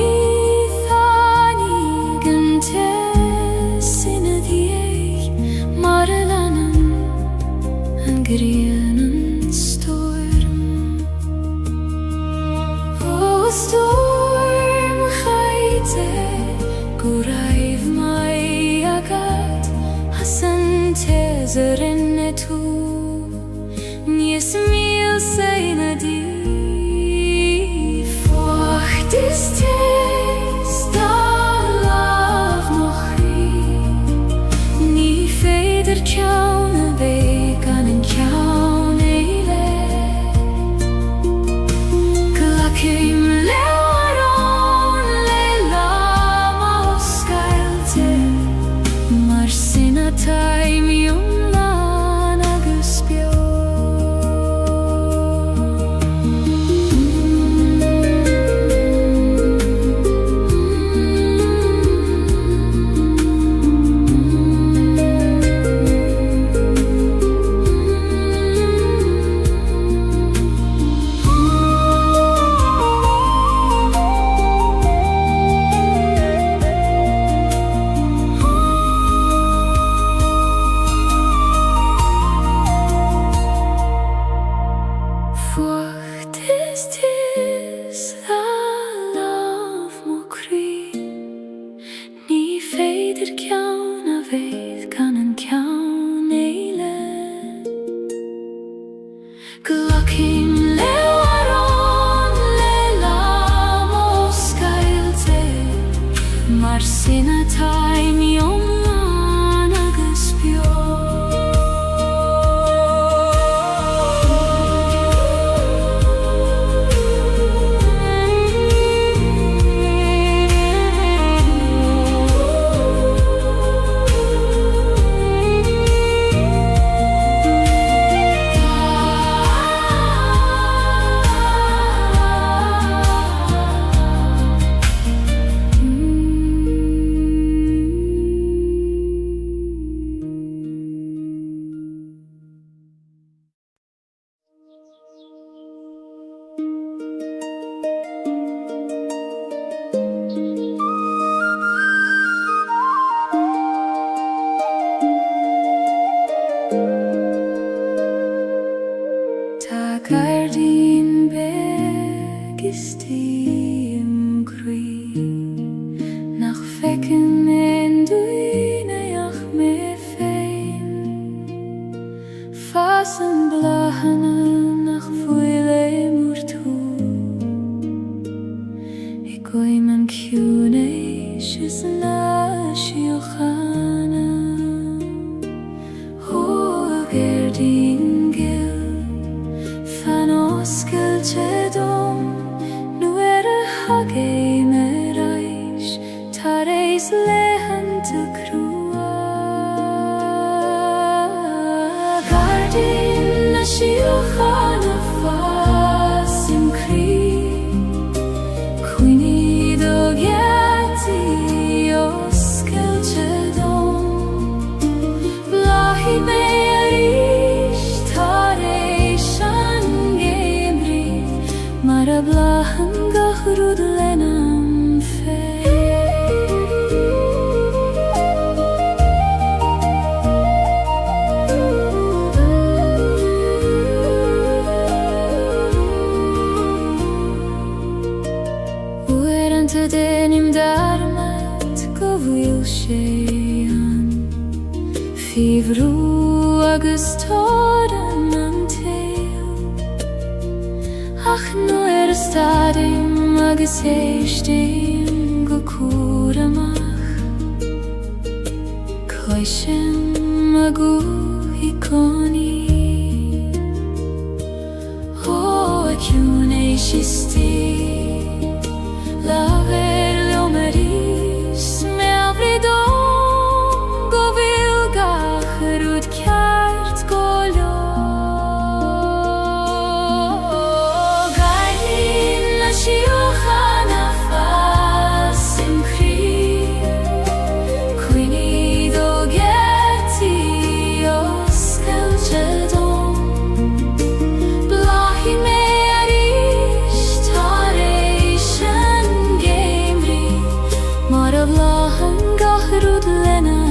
tháinig an tes ina dhiaidh, mar a leanann an ghrian an storm. Ó a storm chaite, go raibh mai agad, as an tes a rinne tú, níos míl sa ina dí. Fuacht is tés, dá láf mo chrí, ní féidir ceann a bhéidh gan an ceann éile. Glacim leabharán le lam ó scailte, mar sinna taimíom lán agus beo. Fuacht is tés, dá láf mo chrí, ní féidir ceann a bhéidh gan an ceann éile. Glacim leabharán le lam ó scailte, mar sinna taimíom lán agus beo. Tá gardín beg is tíim crí, nach fecinn en dúineach mé féin. Fas an blachanna nach bhuaile múr tú, I goim an ciúnéis is na siochanna. Ó a gardín gil, fan oscailte dom, nuair a hagé me rais, tar éis leitheanta crua. Gardín na siochanna fas im crí, cuoine do gheartaí ó séan Fihvrú agus tádan an tail Ach nuair a stadim agus éistim go cúr amach Coisim a gúthaí coní Ó a ciún é Misty Laver leomarís me avridon go bhfuil gacharúd ceart go leor Gailín na siochan a fas im chrír Cuoiníd ó gheartaí os Gaeilge dom Blahí mé Mar a bláhan gacharúd lena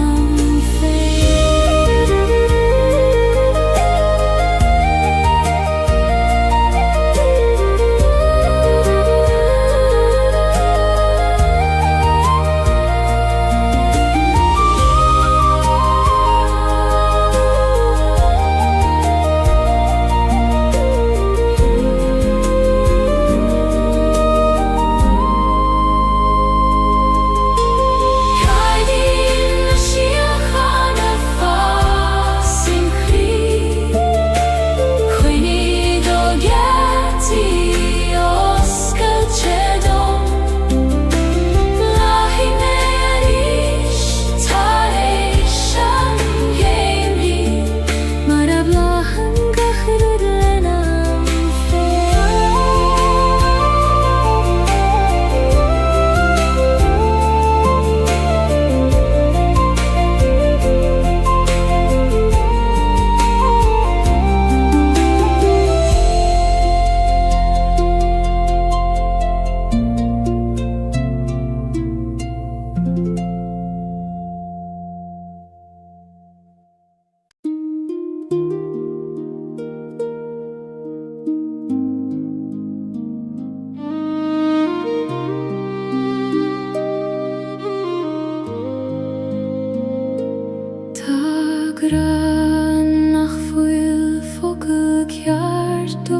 Nach bhfuil focal ceart dó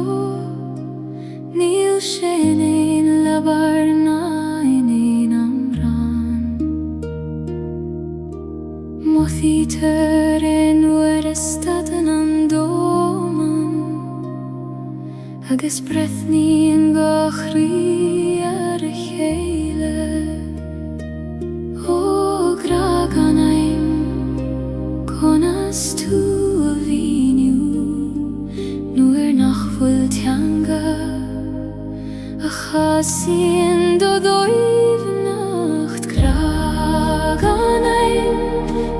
Níl sin éin lebar ná in éin amhrán Mothítar nuair a stadan an dóman Agus brethnín go chrí ar a chéile Ó grag an aim Conas tú a bhíniú Nuair nach bhfuil teanga A chasíonn do dóibhneacht Grag an aim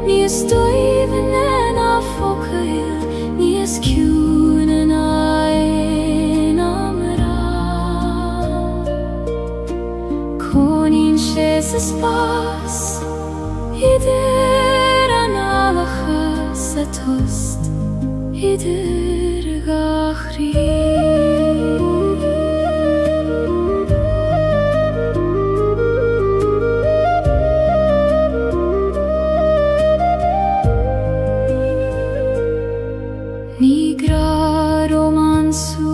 Níos dóibhne na focail Níos ciúin an ain amrá Coníonn sé sa spás Idir an alachas a tost Idir gachrí Ní gra romansú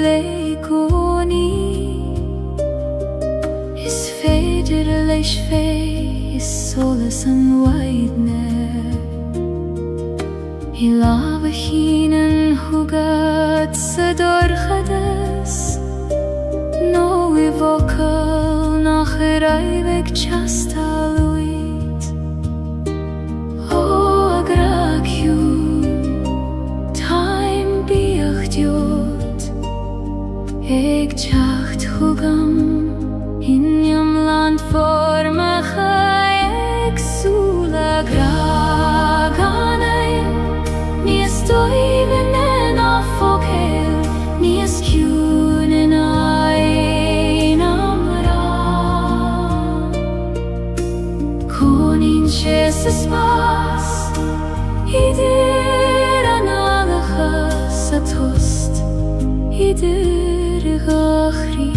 le gcónaí Is féidir leis fé Is solas an waidne I lába hínan thugad sa dorchadas nó I bhocail nach raibh teastal uid ó a graciú táim bíocht diod ag teacht thugam Inniam land formacha agsúla grag an aim Níos dóibhne na focail Níos ciúin an ain amrá Coníonn sé sa spás Idir an alachas a tost Idir gachrí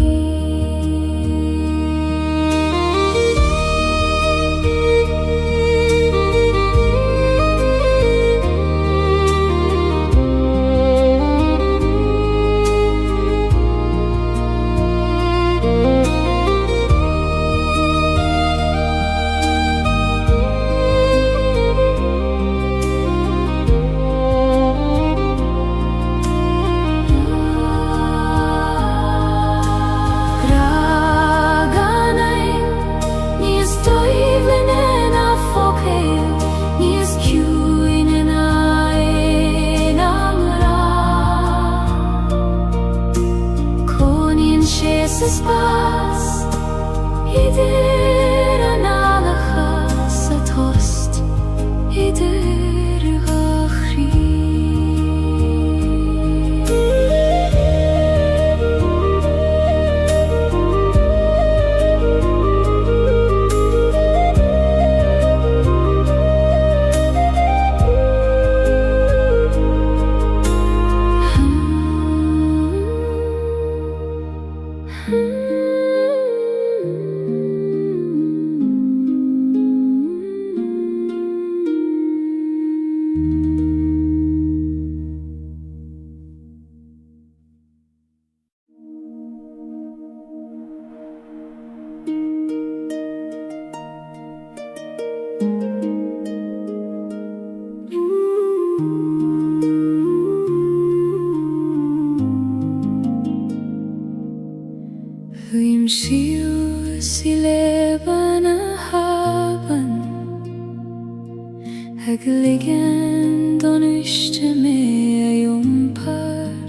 Egligen don iste me jumpar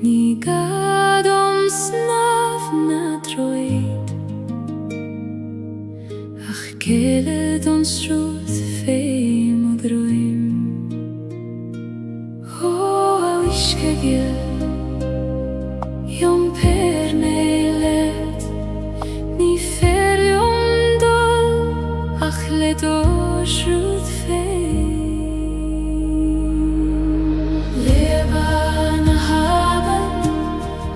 Ni gadom snav na droid Ach kele don struth feim og droim O a wiske gil Jumper nelet Ni fer jumdol Ach let Truth fame Leban haben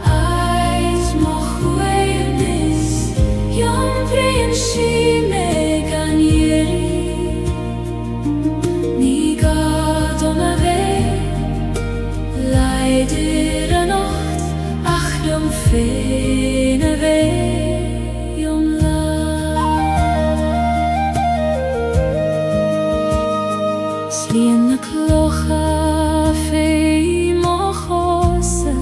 Eis moch weirnis Yom prinshi megan yeri Ni gadom ave Leider a nacht Ach dom fein ave Slien na klocha fei mochose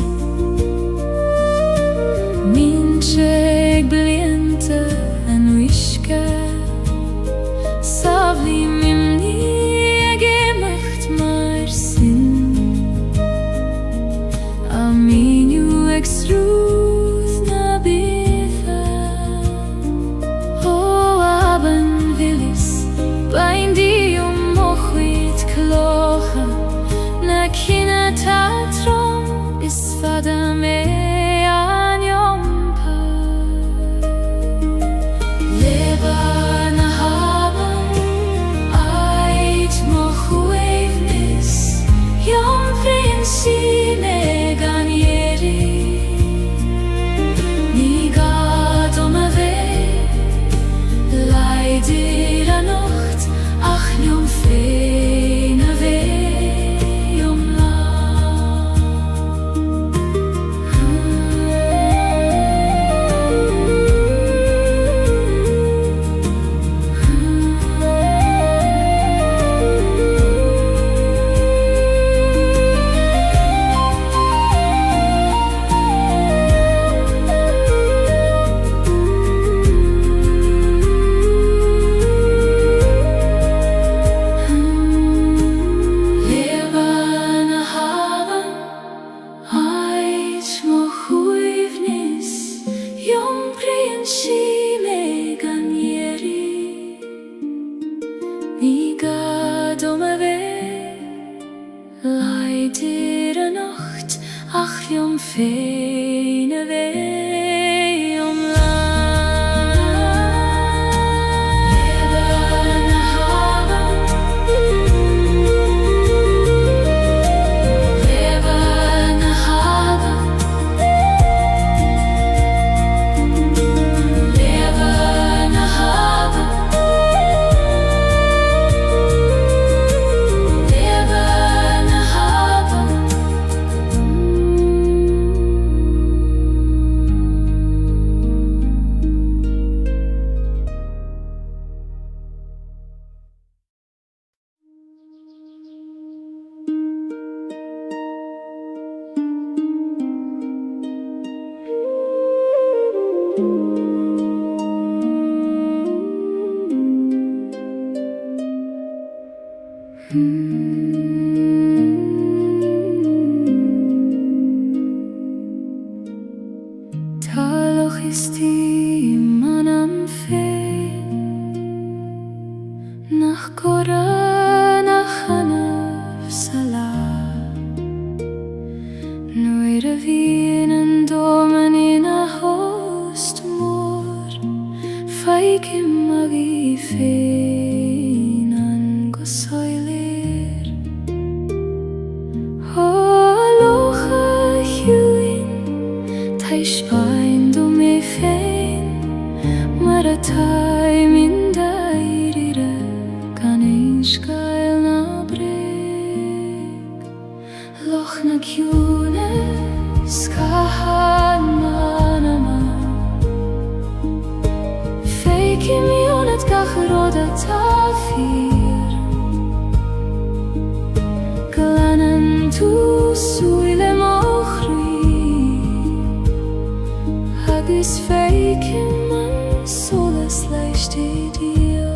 Mincheg bliente en wiske Savli mimni gemacht maar sin Aminu exruth na bitha O aben willis Bindi Klocha na kina tatrom is fada me an jompar Leban haben ait moch weivnis Jom prinsi megan yeri Ni gadom ave Leider a nacht ach jom fein Leider a nacht ach jom fein ave om Leban haben Leban haben Leban haben Taloch ist die manam fein Nach Koran nach Hanaf Salah Noire vienen domen in a host mor Feike magi fein an gosoiler Holocha huin Taish Maratai min dairire Kanesh gael na breg Loch na kjune skahan manama Feiki mionet gachroda tafir Glanen tu suile mochri Hagis feiki man solas leicht dir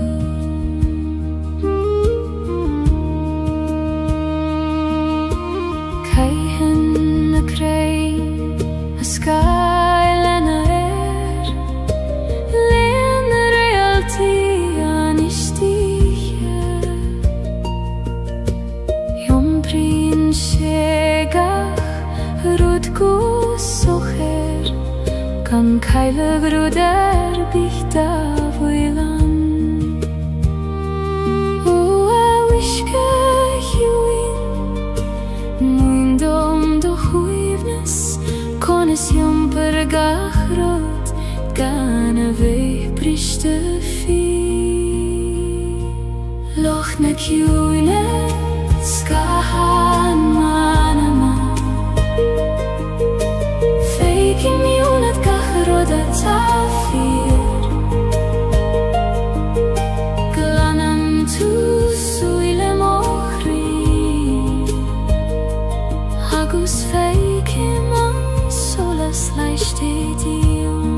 Gaeilge ruder bíta bhuilan ó a uisce hiúin muindom do chuimhnas conas iompar gachrod gan a bheith briste fi loch na ciúine scahan manama feicim miúnad gachrod a tafir glanam tú súile mochri agus feicim an solas leistédion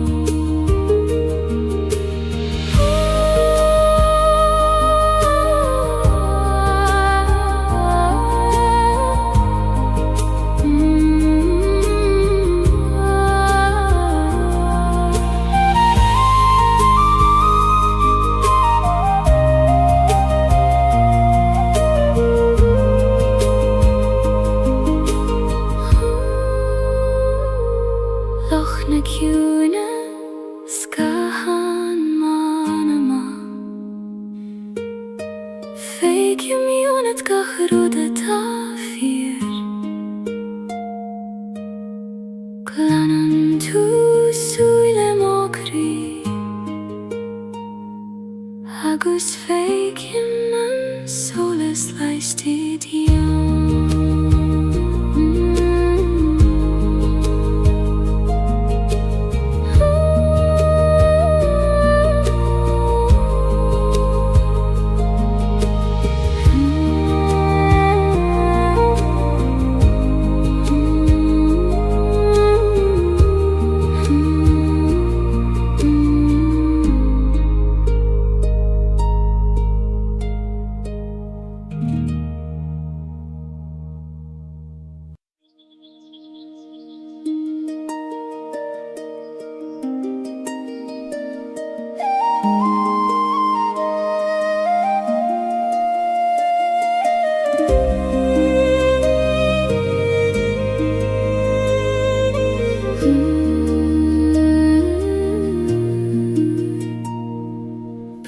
na ciúine scahan manama feicim miúnad gachrod a tafir glanam tú súile mochri agus feicim an solas leistédion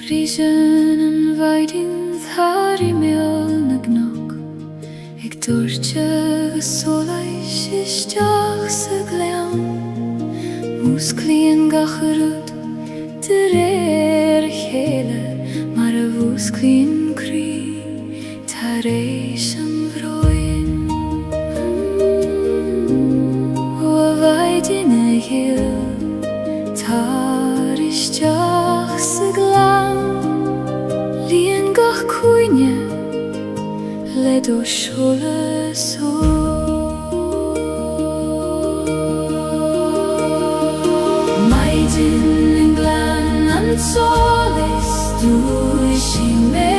Brísin an bhaidin thar I méal na gnach ag dúirte sólais isteach sa gleann mús cliain gachrod de réir chéile mar a bhús cliain crí tar éis an bhróin ó a bhaidin a ghéal tar isteach sa gleann líon gach cúine le do seolas ó maidin an gleann an solas dúis I mé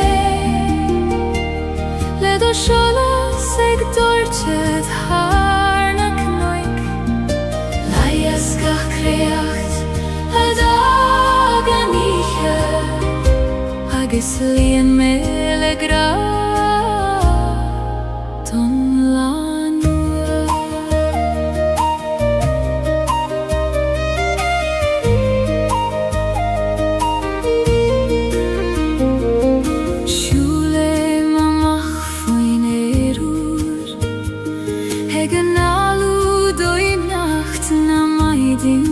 le do seolas ag dúirte thar na cnoic laias gach creacht a dag an ihe agus líon mé le gra don lanua siúle mamach faoin éirúr ag an alú dói nacht na maidin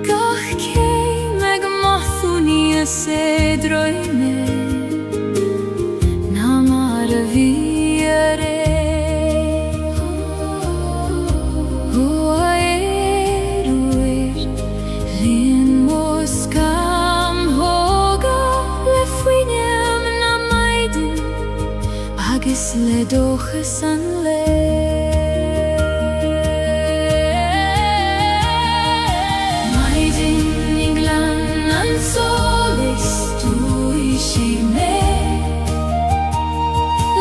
gach céim ag mathúní a sé droime na mar a bhí a ré ó a éirúir líon mós cam thóga le faoinem na maidin agus le dóchas an le maidin I gleann an solas dúis I mé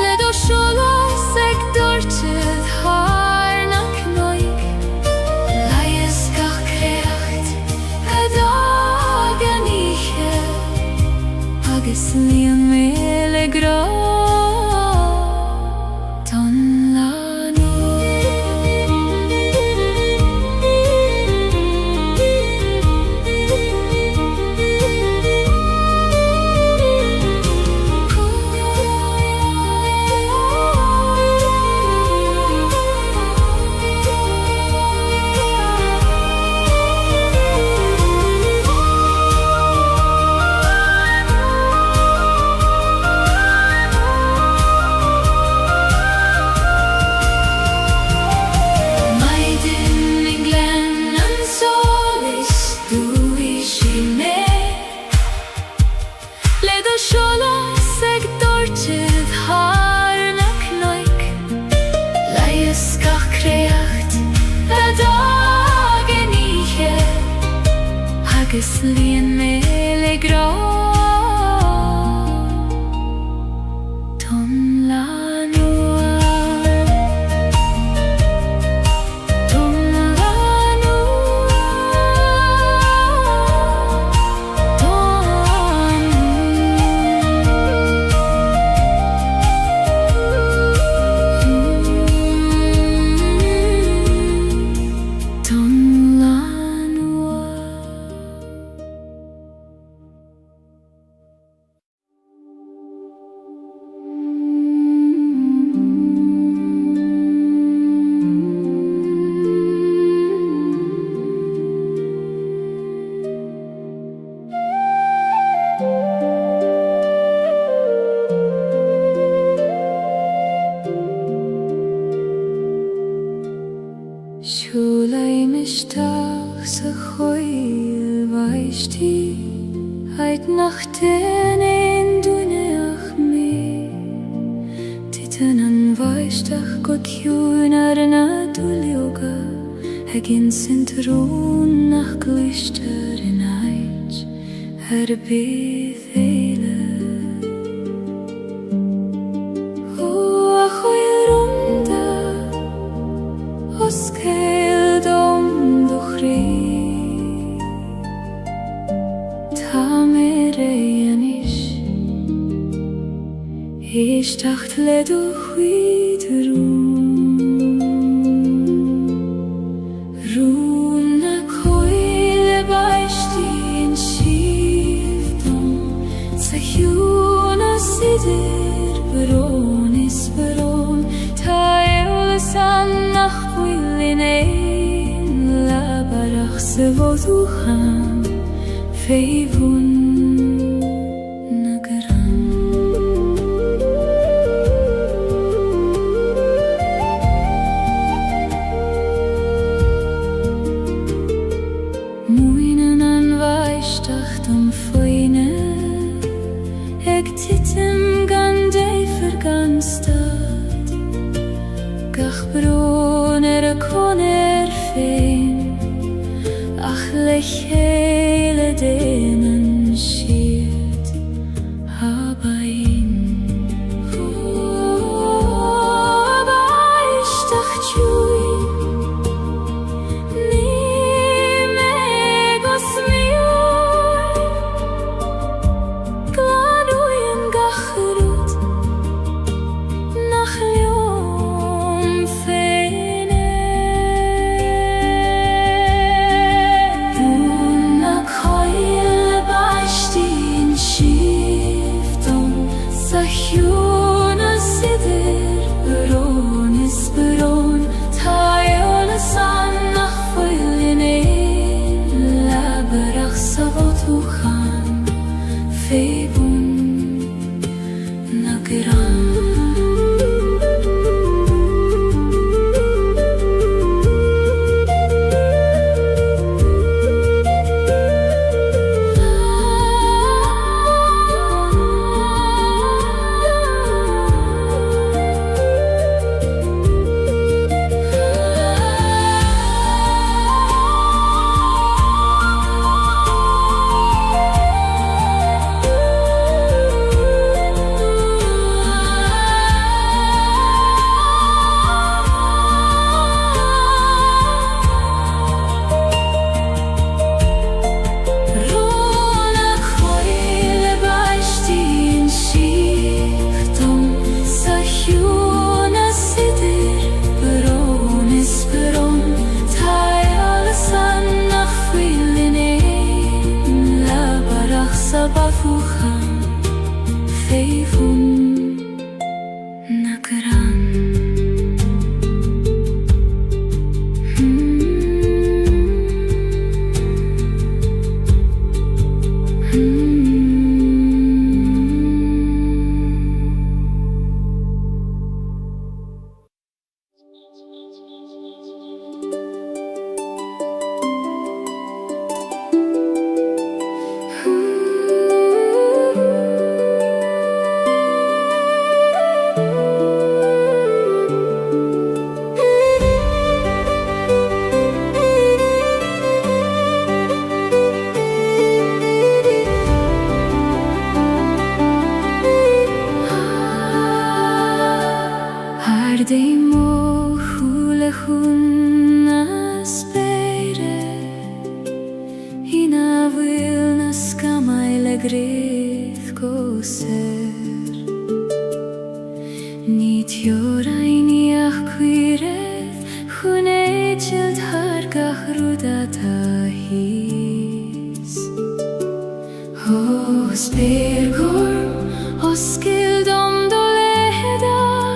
le do seolas ag dúirte thar na cnoic laias gach creacht a dag an ihe agus líon mé le gra don lanua Slien mele gra Ton la noa Ton la noa Ton la Shulay mishtach sa choil vaishti Heit nach den ein duneach me Titan an vaishtach got hjun na dulioga Hegin sintron nach glister in heit Her byth eile Oskeil dom do chri Ta mere janish Ish tacht le do chwyd Rún na coile baishti in shivdom Sa hjún a sidir Baron is baron Ta eolas annach in ein labarach se voducham feivun nagaram Muinen an vaishtach dom foine Eg titim gan dei verganstad Gach bron a koner fein Ach lech hele denen schiert Habain Baishtach tjui Ni megos mioi Glanuyen gachrut Nach liom feine Una coil baishti in shivdom Sa hjun a sidir Baron is baron Ta eolas annach foil in ein labarach sa voducham feibun nagaram dei mo hule hunna spere Hina vilna skamaile grith koser Nit joraini achquireth Hune child hargach rudata his O spirgorm, o skildom doledacht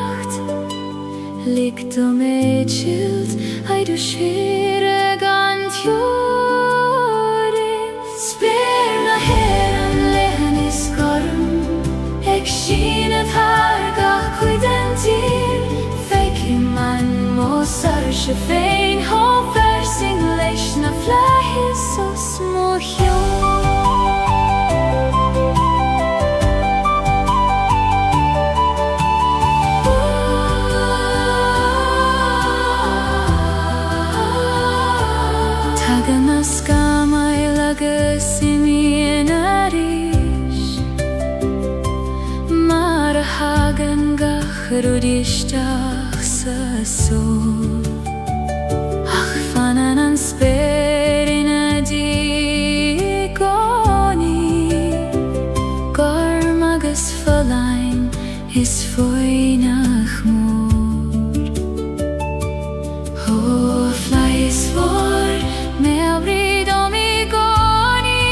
Likdom e child, ai du shire gant jore Spirna heran lehen is gorm Ek shinet hargach kuidentir Feik man mo sarsche fein Ho versing leishna flahis o smohjon Rudistach sa sol Ach fanan an sperina di goni Gormagus verlein is foinach mor Ho fly is for me domi goni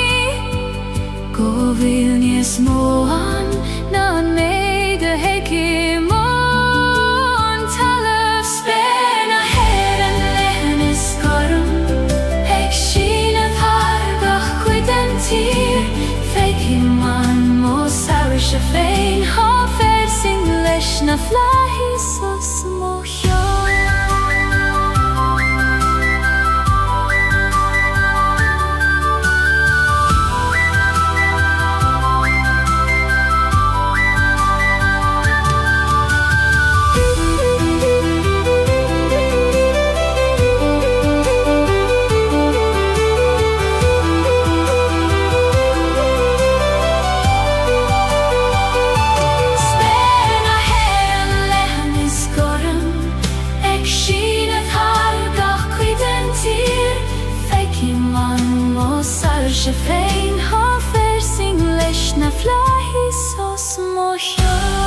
Go vilnies moan nan me de hekim Fein ha versing leishna flahis o smohjon Fein ha versing leishna flahis o smohjon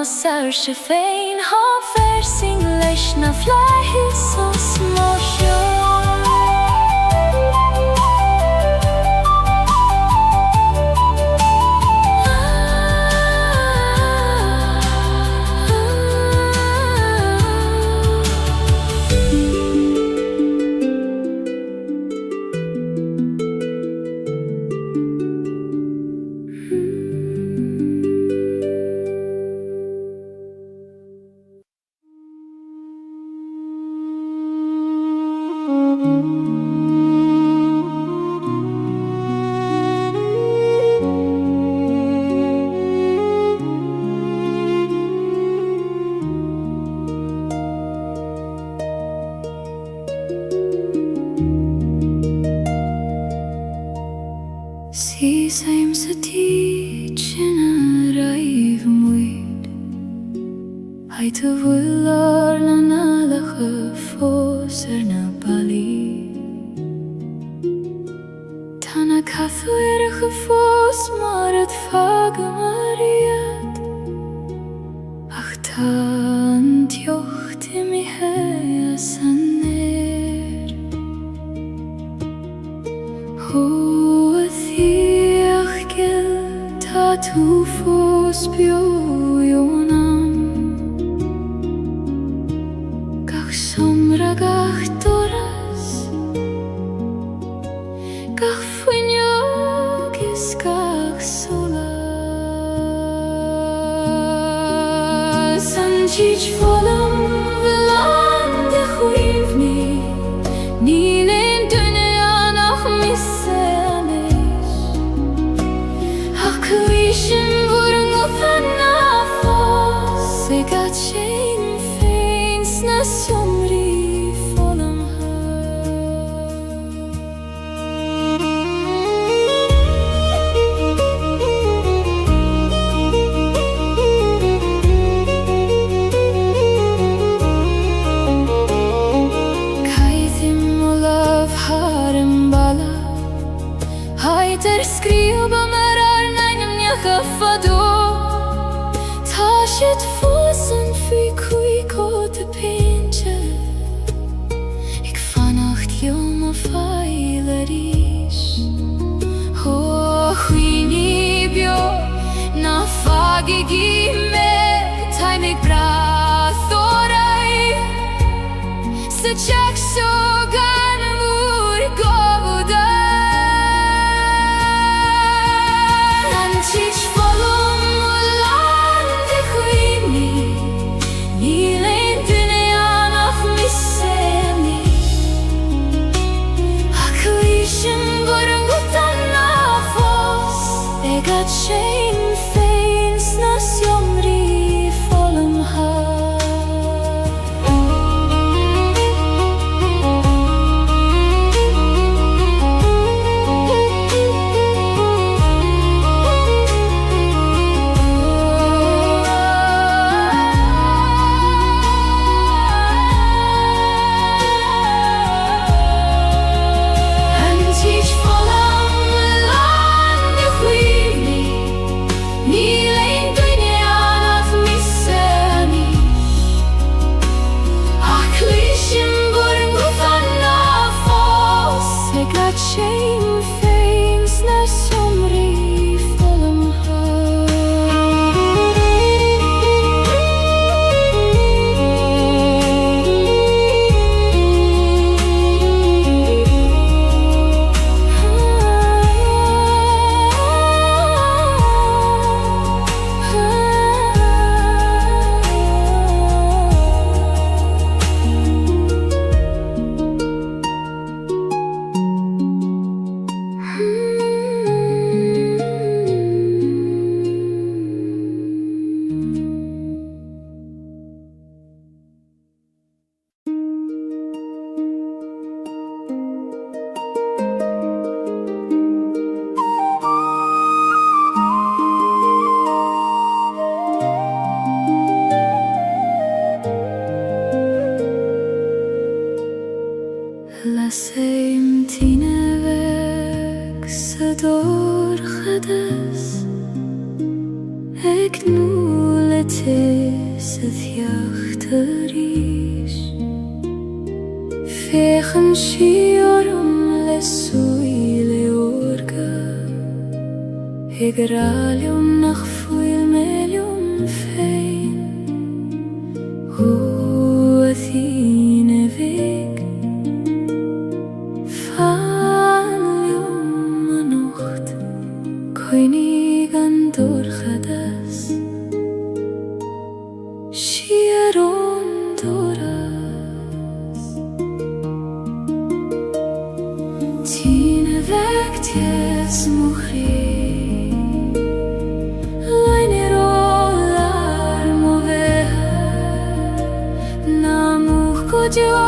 Sarsche fein ha versing leishna flahis o smohjon Si same sa teaching arrive muid Hai te willar na nalache fos na bali Tana kathu erige fos maar het vage mariet Ach tan tjocht i mi hea saner Tu fos biojonam Gach somra gach doras Gach fuinjogis gach sola teach volum velande huivni Nilin dünyan ah missemiş Hakkıyşın vurun ufanna fos Segaçin feins nasjomri volum Hajter skriva merar nejnëm një hëfado Ta shit fosën fy kuj kote pinche Ik vanacht jonge feilerish Ho huini bjo Na foggy gime Taj mig bra thorai Se qak shogan mur govuda Teach volum ulande huini Nilin dünyan ah missemiş Hakkıyşın vurun utanna fos Egaçin feins nasjomri volum ha Chain things na somri volum Lasem tinevek sador khadas Ek nuletes het jachterish Vechen shiorum lesuile orga Egralium nach fuil melium fein Hu athine veg Koinig an dorchadas Shieron doras Tine vekt jes muchri Leine rolar moveha Namuch kodjo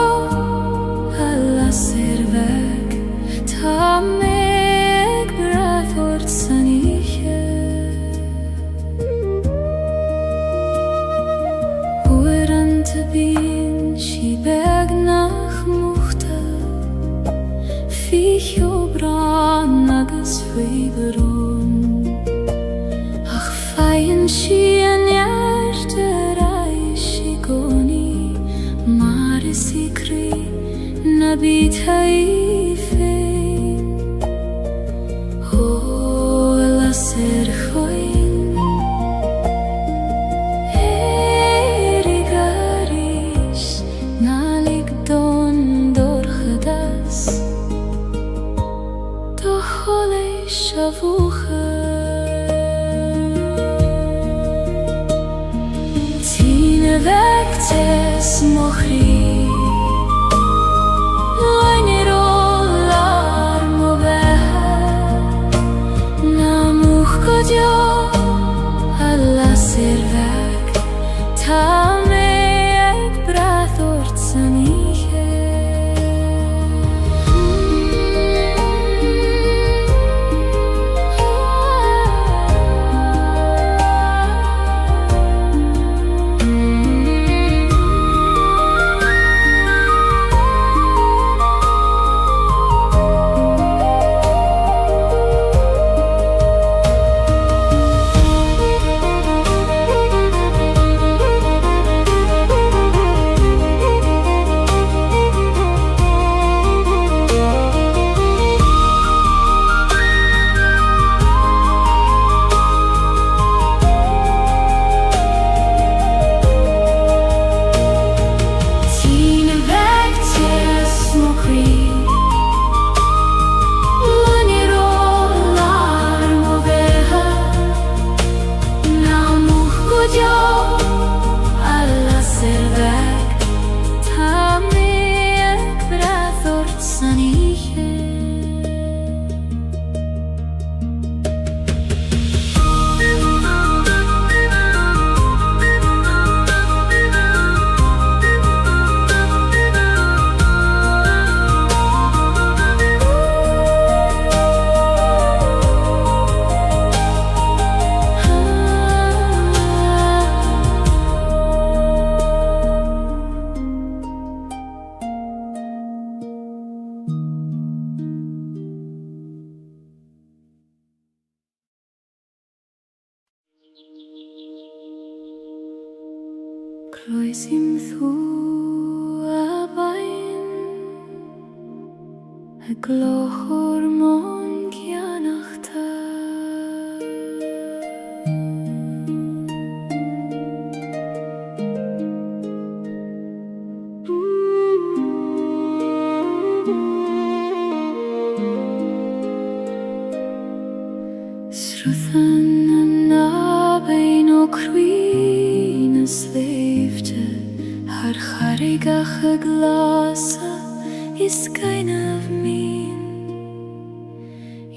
Alla servek Ta meg brathort saniche Oeran te bin Shi beg nach muchta Fich obran agus fwyberon Ach feien shi an jarte reishi goni Mare sikri nabit haifein Ho la ser choin Erigarish nalik don dorchadas Dochole shavucha Tine vektes mochri Lainer olar mover Namuch kodyo alla servek Ta me ek brathort saniche Cloisim thu abain A glochor mon kianachta Sruthan an abain o cruin Sleefte har charigach a glasa is kind of mean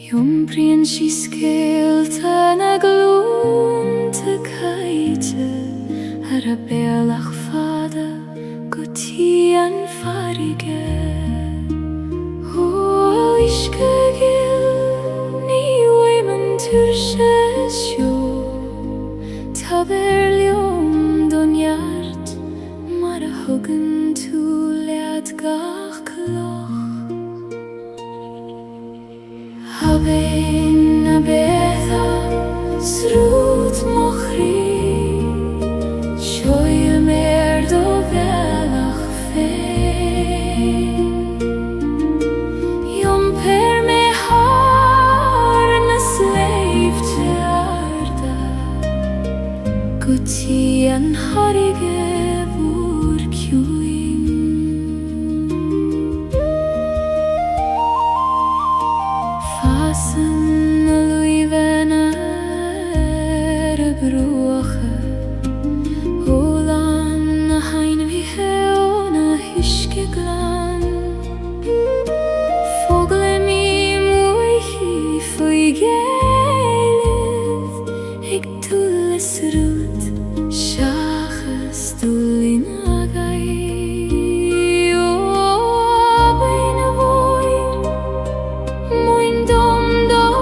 Jumprien she skeelte na gloon te kaite Har a bealach fada guti an farige O iske gil ni weiman turshes jo Taberlium donjart maar huggen toe leat gach kloch Habein a betha srut mochri Shoye mer do velach fein Jom per me har na slave te arda Guti an harige vur kjuin Fasen a luiven er broche Olan a hein vi heon a hyske glan Fogle mi moichi foi Gaeilge Ik tulles rut Shachas tulin agai O abein a voir Moin dom dom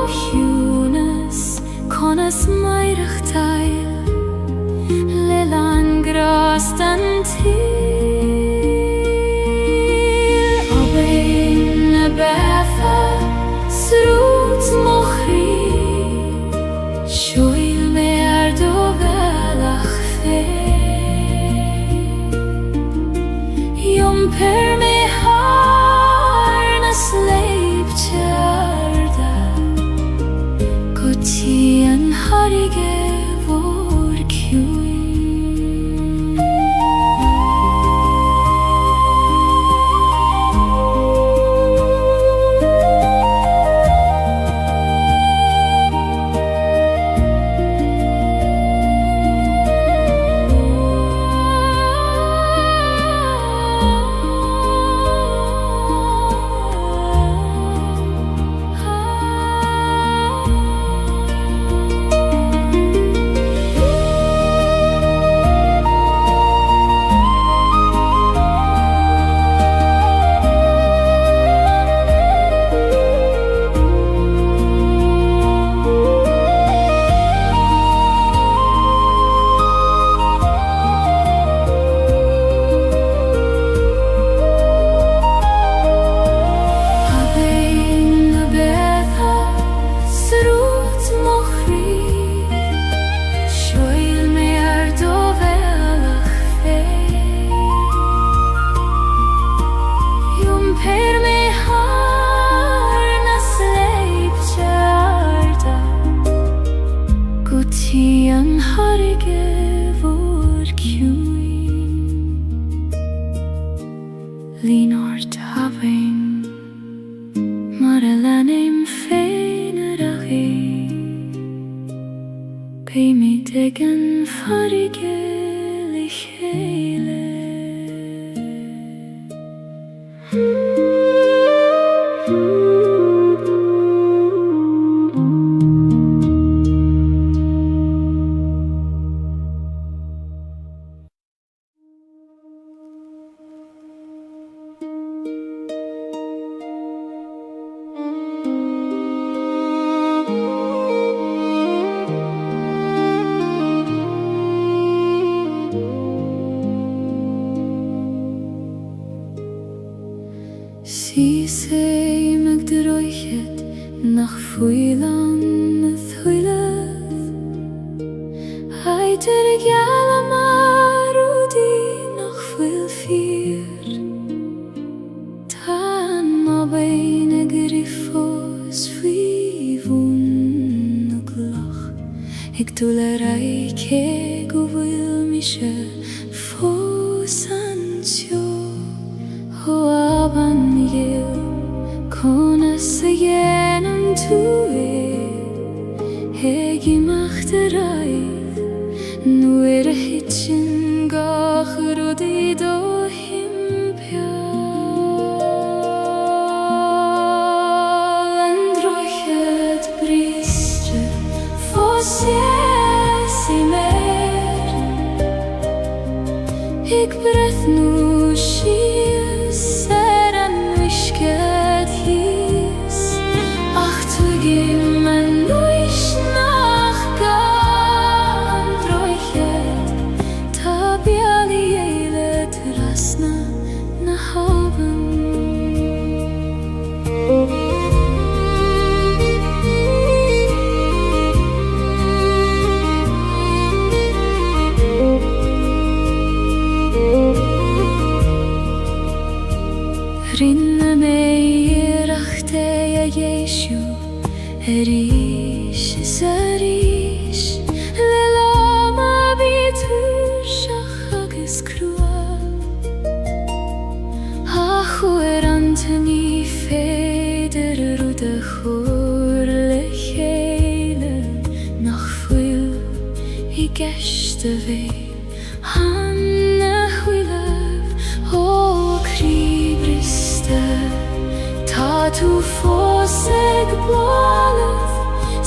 heim feiner agi Pei mi degen farige lichele Si sei meg de roichet nach fuilan thuileth Heiter gala marudi nach fuil fier Tan ma beine griffos fivun og lach Ik dule reike go vil mische fosansio Ho aban eu konesse genom tue Hegi machterai Nu hitchen gach rodi do himpia Androchet bristre fosies i mer Ik breth nu skies seran wishket his Ach tu gimmen nuish nach gandrochet Tabiali eile trasna na haven Rinne mei rachte ja Jeshu Erish zarish Lelama bitur shachagis krua Achu antoni feder rude churle chele Nach fuil I geshte veil Hanne huilev O kribriste Ta tu foseg boleth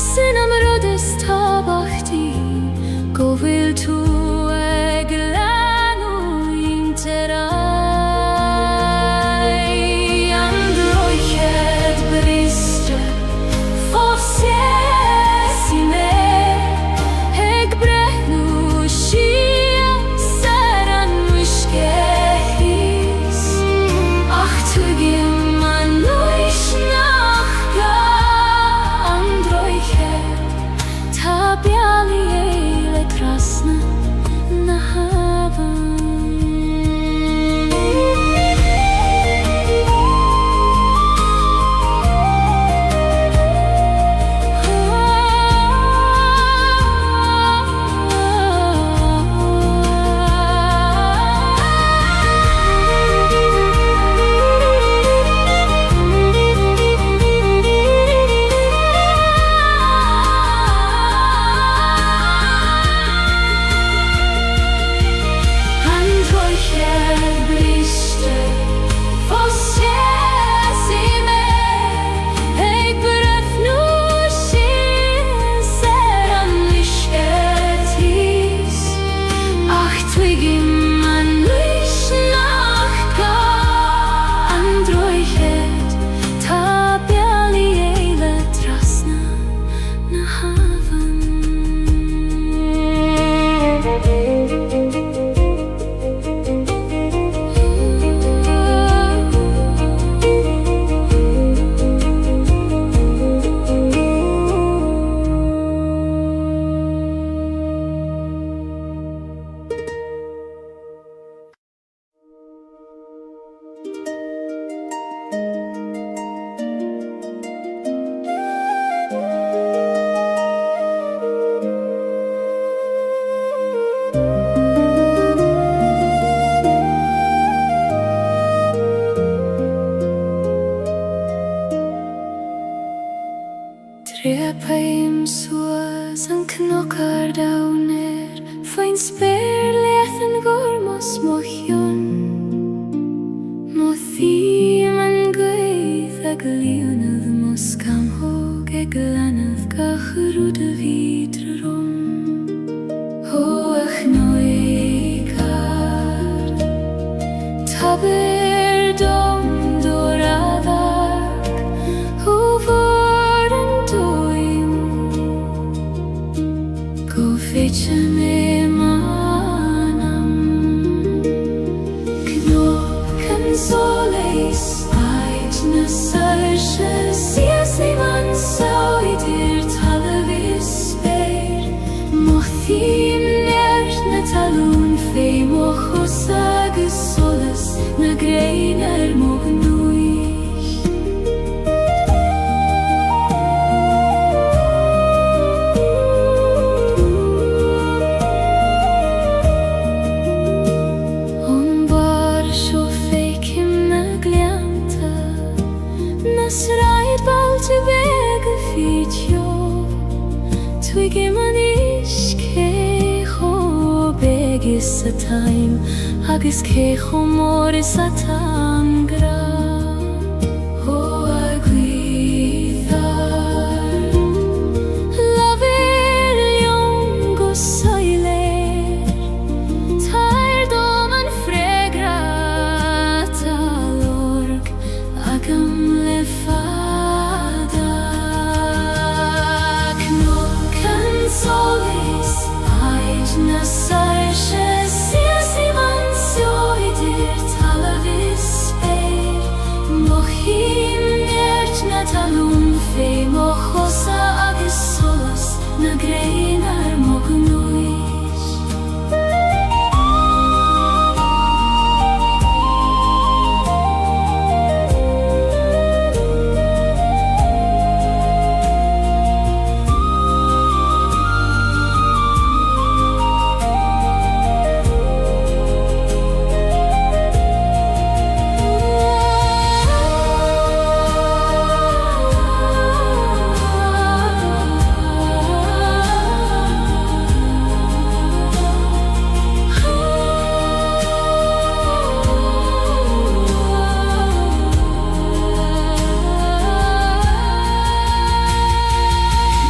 Sinam rodes tabachti Go vil tu eglanu interai Androchet bristre fosies i mer Eg brehnu shia seran wishkehis Ach tu gimman nuish nach Repaim suas an knockar downer Fain spare lethan gormos mochion Mo thím an gwaith ag leonad mos cam hog ag lanad gachrwd y fydr rom Ho ach noegar Taber dom doradag Ho vor an doim Go fetcha me manam Knokan soleis Ait na sarsha Sias ei man sauidir talavis speir Mothim nert na talun fei mochos agus solas Na greiner mognuich On bar sjo feikim na glianta Nas raid balte bega fitjo Twigge man iske cho begis a time Agus cecho moris a tangra Ho agwithar Laver liong o soiler Tair dom an fregrata lorg Agam le fada Knokan solis Ait na sarsha Sias ei man sioidir talavis speir Mochim nert na talun fei mochosa agus solas Na greinar mognuich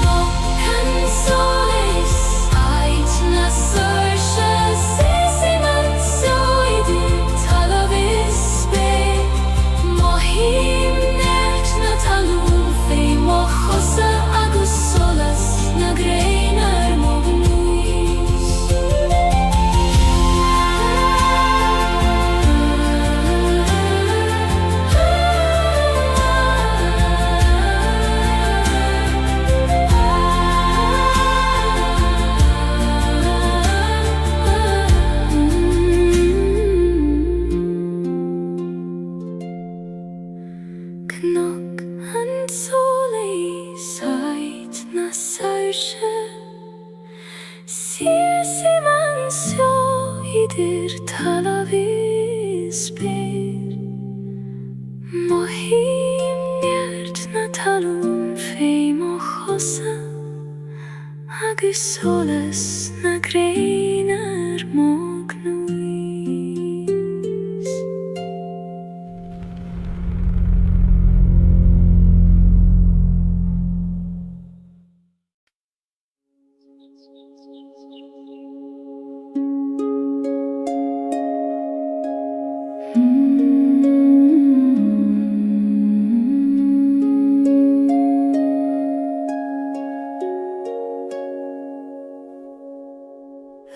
Knokan solis Ait na sarsha Sias ei man sioidir talavis speir Mochim nert na talun fei mochosa agus solas Na greinar mognuich Knock an soleis Ait na sarsha Sias ei man sioidir talavis speir Mochim nert na talun fei mochosa Agus solas na greinar mognuich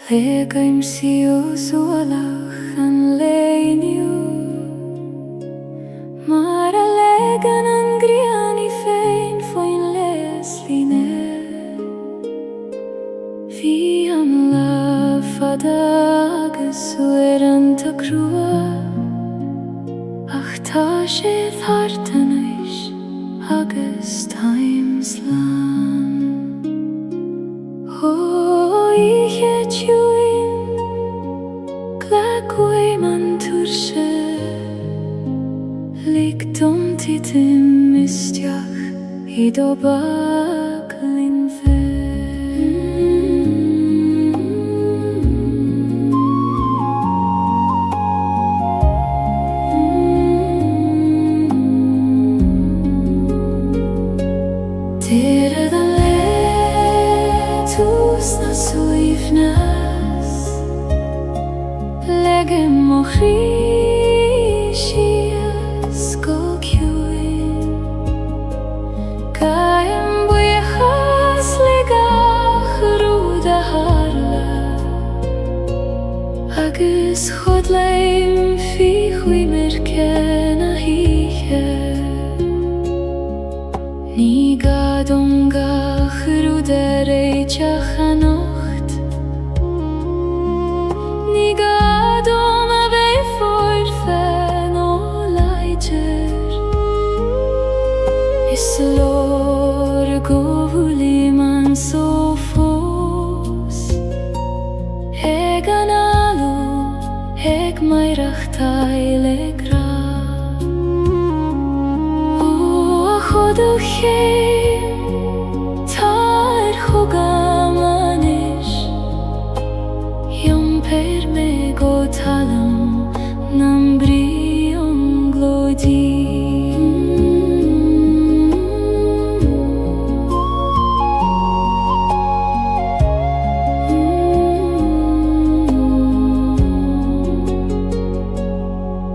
Legaim sios olach an leiniu Mar a legan an griani fein foin les line Fi an lafada agus ueran ta crua Ach ta sé thartanais agus times lan Ho ich juin Glagway man turshe Lik dom titim mistiach I do bar Tere dan letus na suivnas Legem mochrishias go kjuin Kaim bujechas legach ruda harla Agus chodleim fi chui merkena hiche Ni gadonga chruderecha chanocht Ni gadom ave forfen o leider Is lor govuli man sofos Eganalu eg mairach tailegra Choduchim tar chogamanis Yom per me go talam nam brion glodi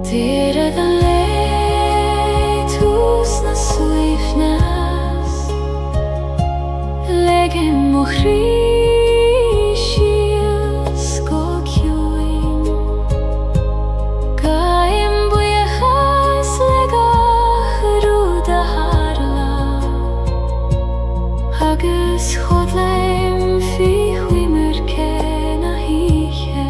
Tere dan letus na suivnas Legem mochrishias go kjuin Kaim bujechas legach ruda harla Agus chodleim fi chui merkena hiche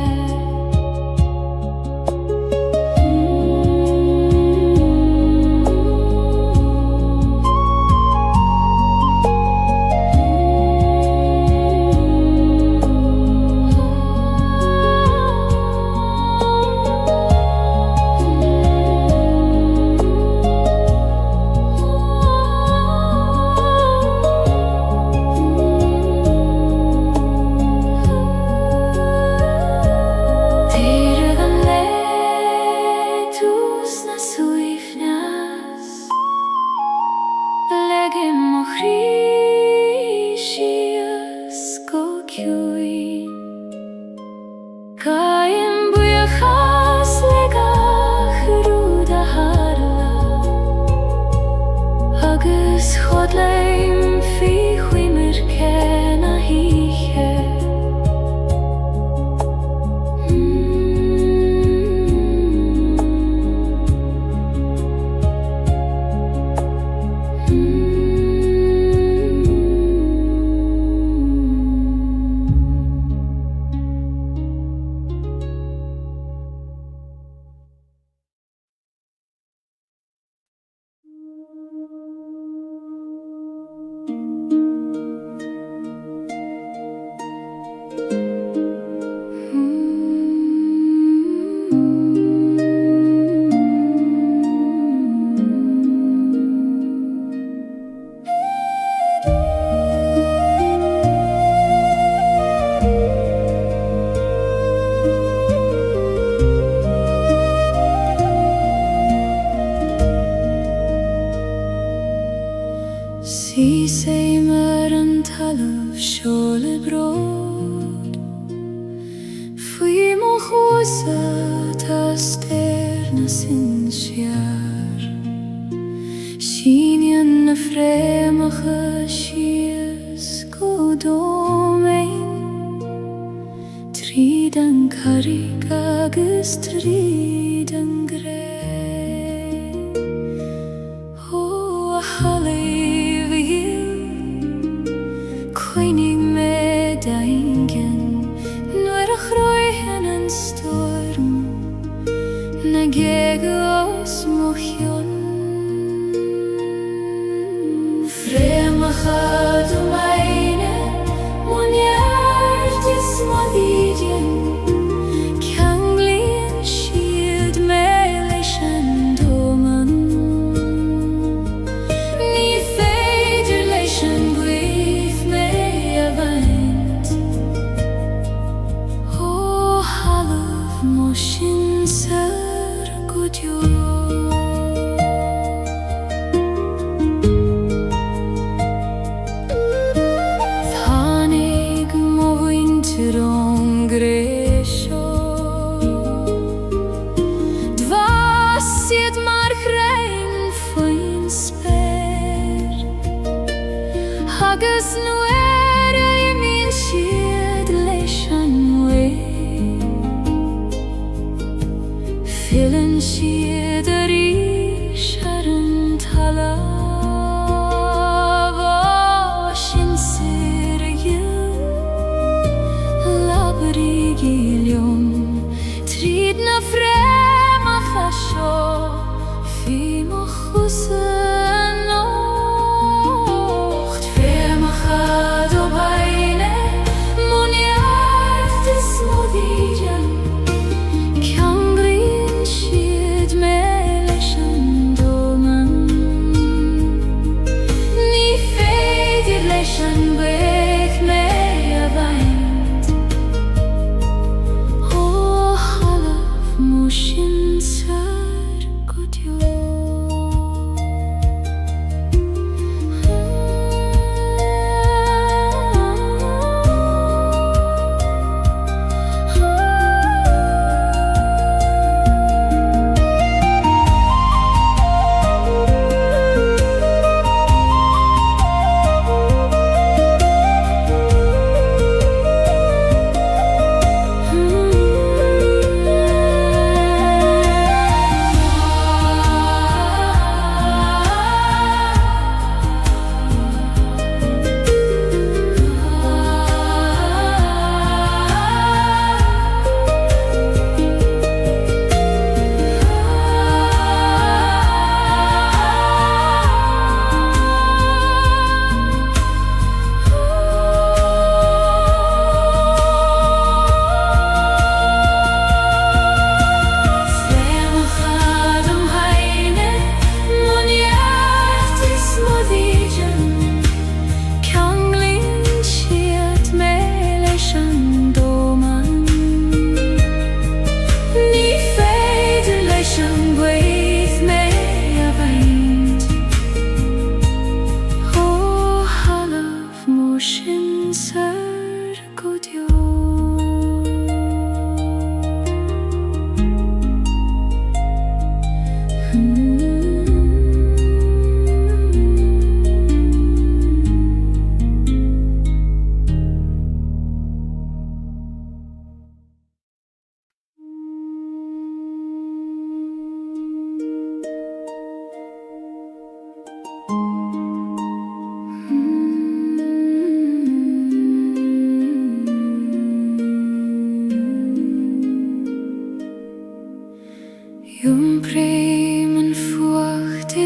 Tere dan letus na suivnas Legem mochrishias go kjuin Kaim bujechas legach ruda harla Agus chodleim fi chui merkena hiche Si seimer an talv shole brod Fui mo chosa ta sterna sin sjar Shinyan na fremacha shias go domein Tridan karig agus tridan grey Oh, hallelujah Koinig me daingen Nuer a chroihen an storm Na gegos mochion Fremacha du meine Monjert is modidien Kanglien shield mele agus nuair a imíonn siad leis an mhaoth. Filann siad arís ar an talamh sin siar a dhéann labhraí Gaeilge tríd na fréamacha seo fi mo chusa nocht. Fréamachad ó baile muneart is modídean ceanglíonn siad mé leis an dóman. Ní féidir leis an buíoch mé a bhaint ó chalamh mó sin sar go deo.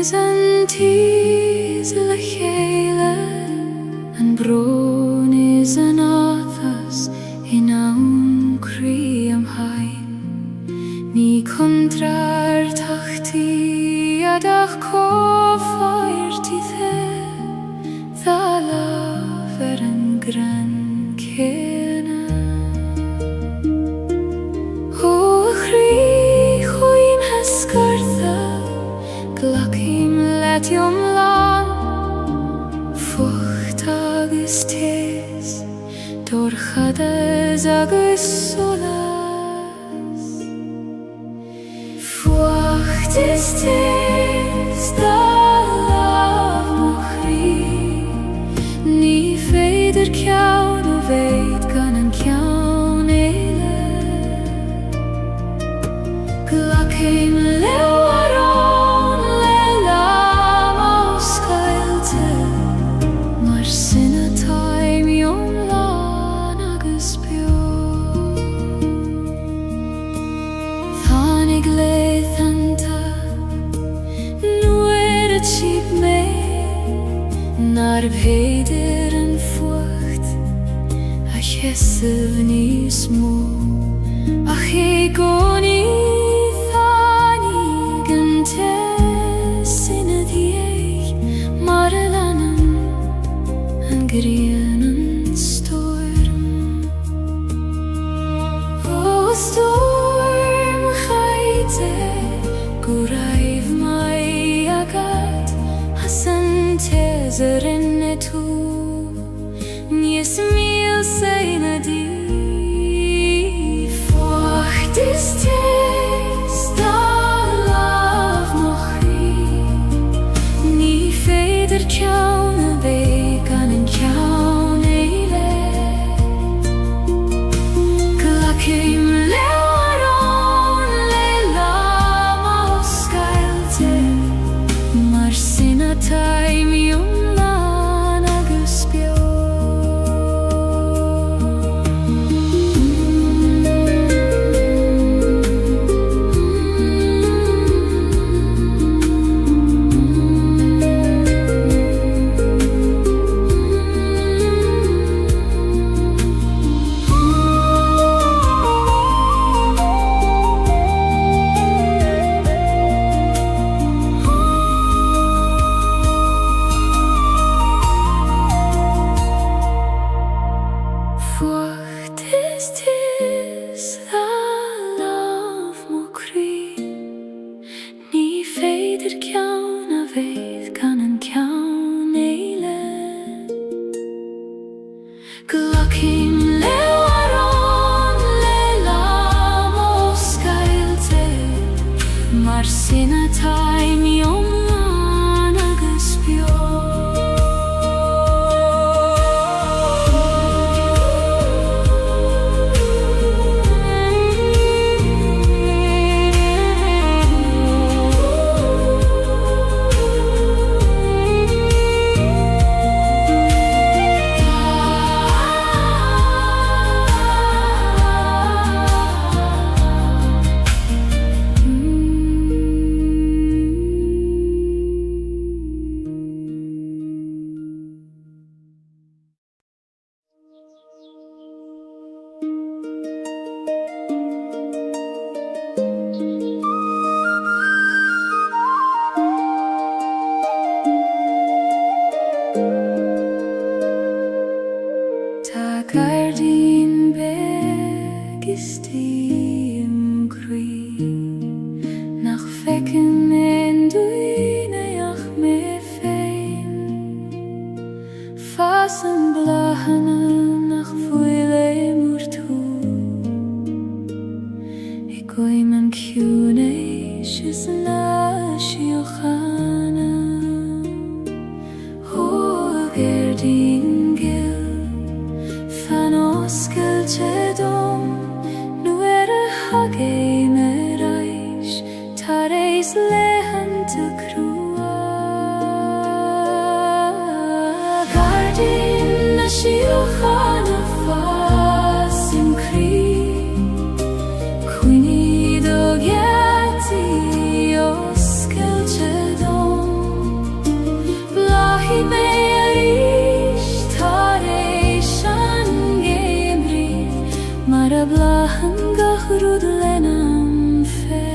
is an teas le chéile, an bron is an áthas in awn crí am hain. Ní contrar tachti adach cóffairtí dá laf an gran céna. Ó chrí chuoin hescartha glacim letiom lan, fucht agus tés dorchadas agus solas. Fucht is tés da laf mo chrí, ní féidir ceann ó bhéid gan an ceann éile. Glacim leabharán le lam ó scailte, mar sinna taimíom lán agus beo. Tháinig léithanta nuair a tíb mé, nar bhéidir an fucht a cheisibh níos mó, ach é gcónaí tháinig an tes ina dhiaidh mar a leanann an ghrian an storm. Ó storm chaite go raibh mai agad as an tes a rinne tú, níos míl sa ina dí. Fucht is tes da laf mo chrí, ní féidir ceann a bheidh gan an Glocking lewaron lelamos Gaeilge Mar sina time yomlan agus bio Gardin Misty im grün nach Fecken en duineach me fein fassen blahane nach fuile murtu ik gooi mijn kuneisjes na shiochana ho gardin Celtic nu hage me reis tareis lehen te crua Gardin na shiochana fas im cri Quini do gati os Celtic blahi me Mara blahan gachrud lenam fe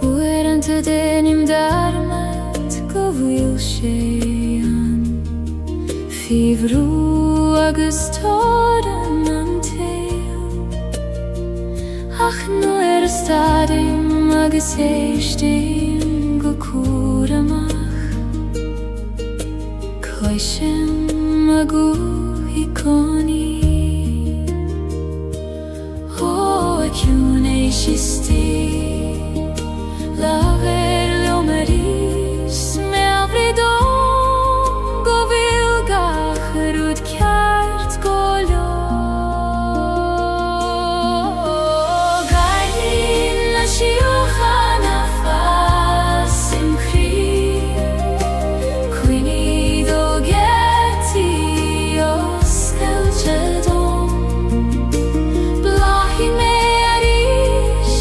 Uerante denim darmat govil shean Fivru agus toran Ach nu stadim agus eistim go curamach Coishem agu hiconi O acune shisti Laver leomeris me avridon Go vilgach rud kjart golo Shiochana fas im cri Quini do geti os Celtic blahi me arish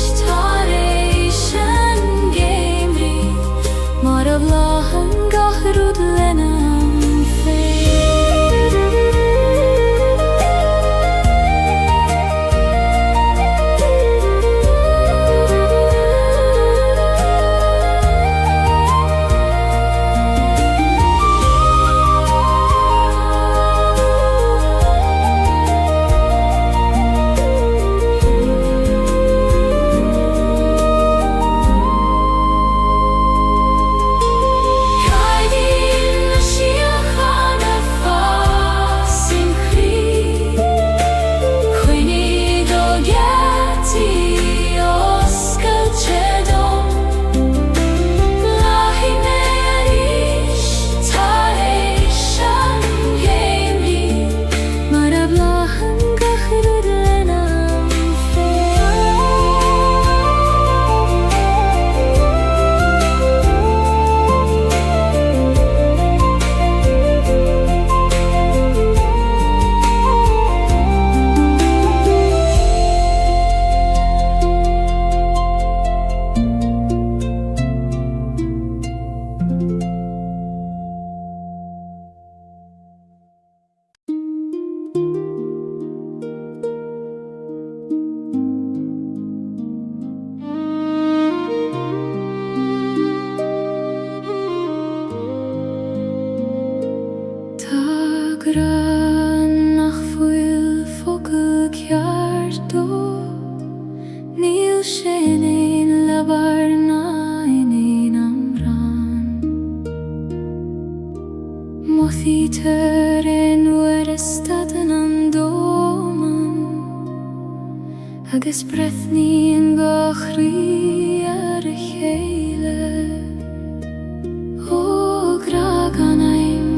agus brethníon go chrí ar a chéile ó graag an aim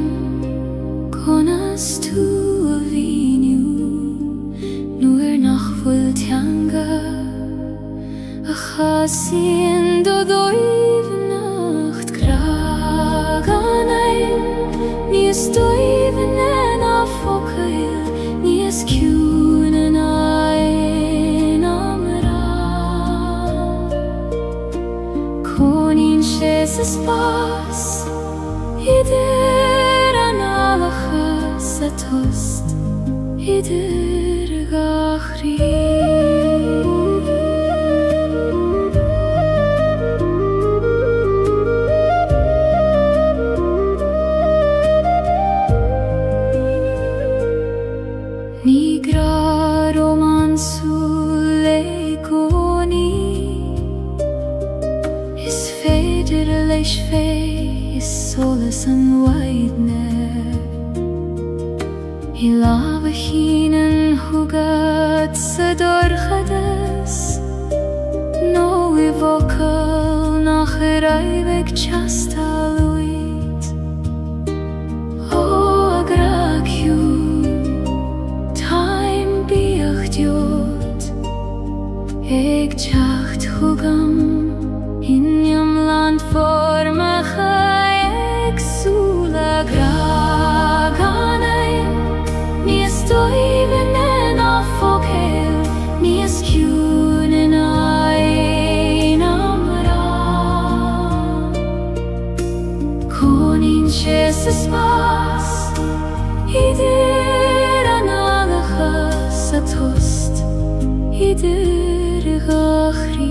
conas tú a bhíniú nuair nach bhfuil teanga a chasíonn do dóibh nacht graag an aim níos dóibh na focail níos ciún an ain amra coníonn sé sa spás idir an alachas a tost idir gachrí is solas an waidne I lava hínan hugad sa dorchadas nó I vocal nach raibh chastal uid ó agraciú taim bíoch diod ag teacht hugam Inniam land formacha exula graag an aim níos dóibh na focail níos ciún an ain amra coníonn sé sa spás idir an alachas a tost idir gachrí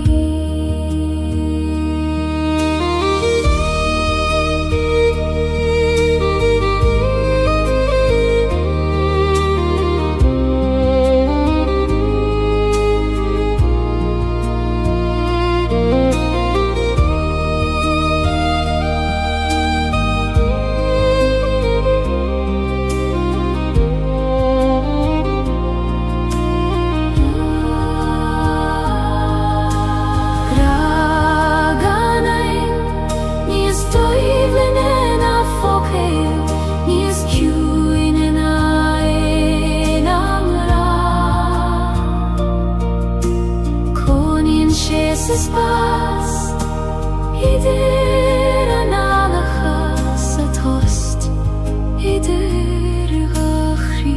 Spás idir an alachas a tost idir gachrí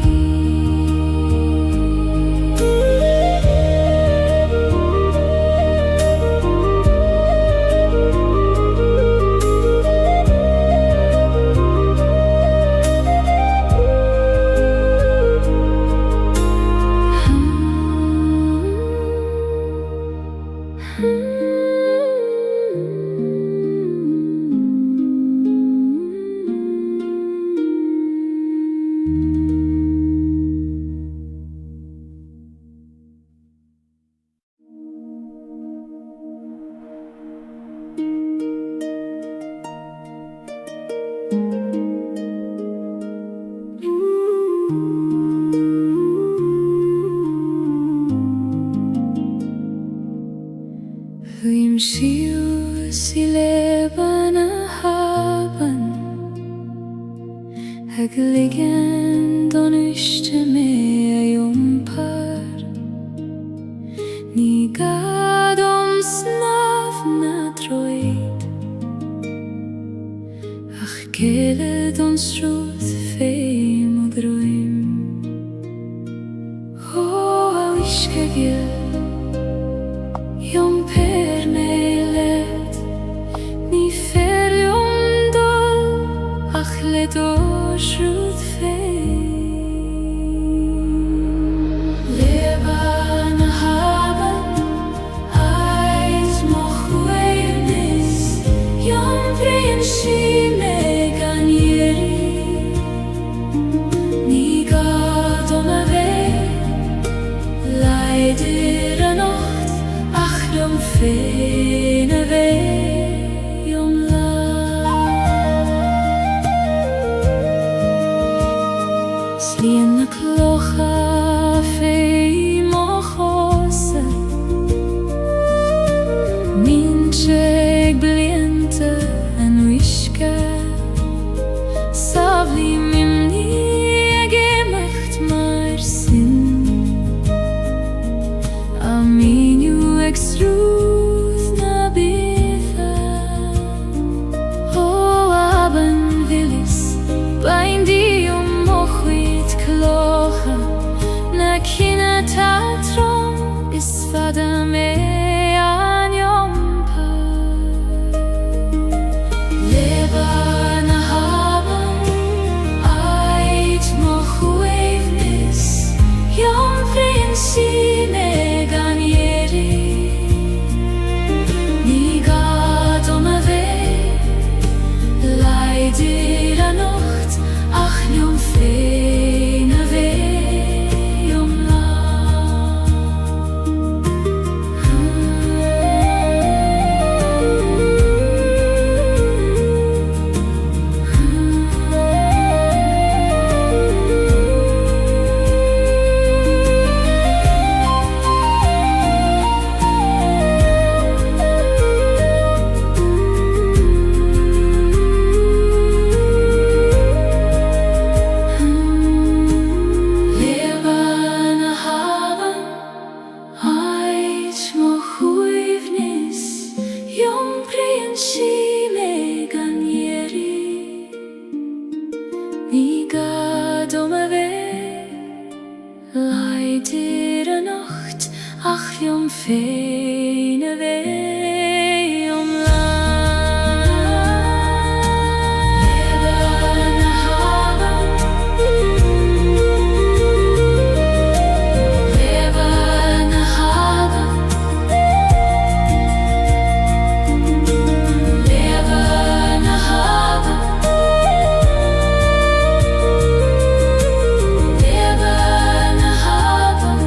Siw si leban a haban ag ligen don iste me a jompar Ní gadom snaf na droid ach gele don srúð féim og droim Ó a wiske gil Jomper neilet Ní ferjum dol ach le dórsrúð féim Leban a haban Ais moch weirnis Jomprin si me gan yeri Ní gadom a ve Leidir sruth na bitha O aben vilis Bain di mochwit klocha Na kina tatrom Is fada me an yompa Leba na haben Ait mochwevnis Yom prinsi megan yeri Niga domave Leider a nocht Ach yom feina ve Yom la Ach yom feine ve yom la Leba na haben Leba na haben Leba na haben Leba na haben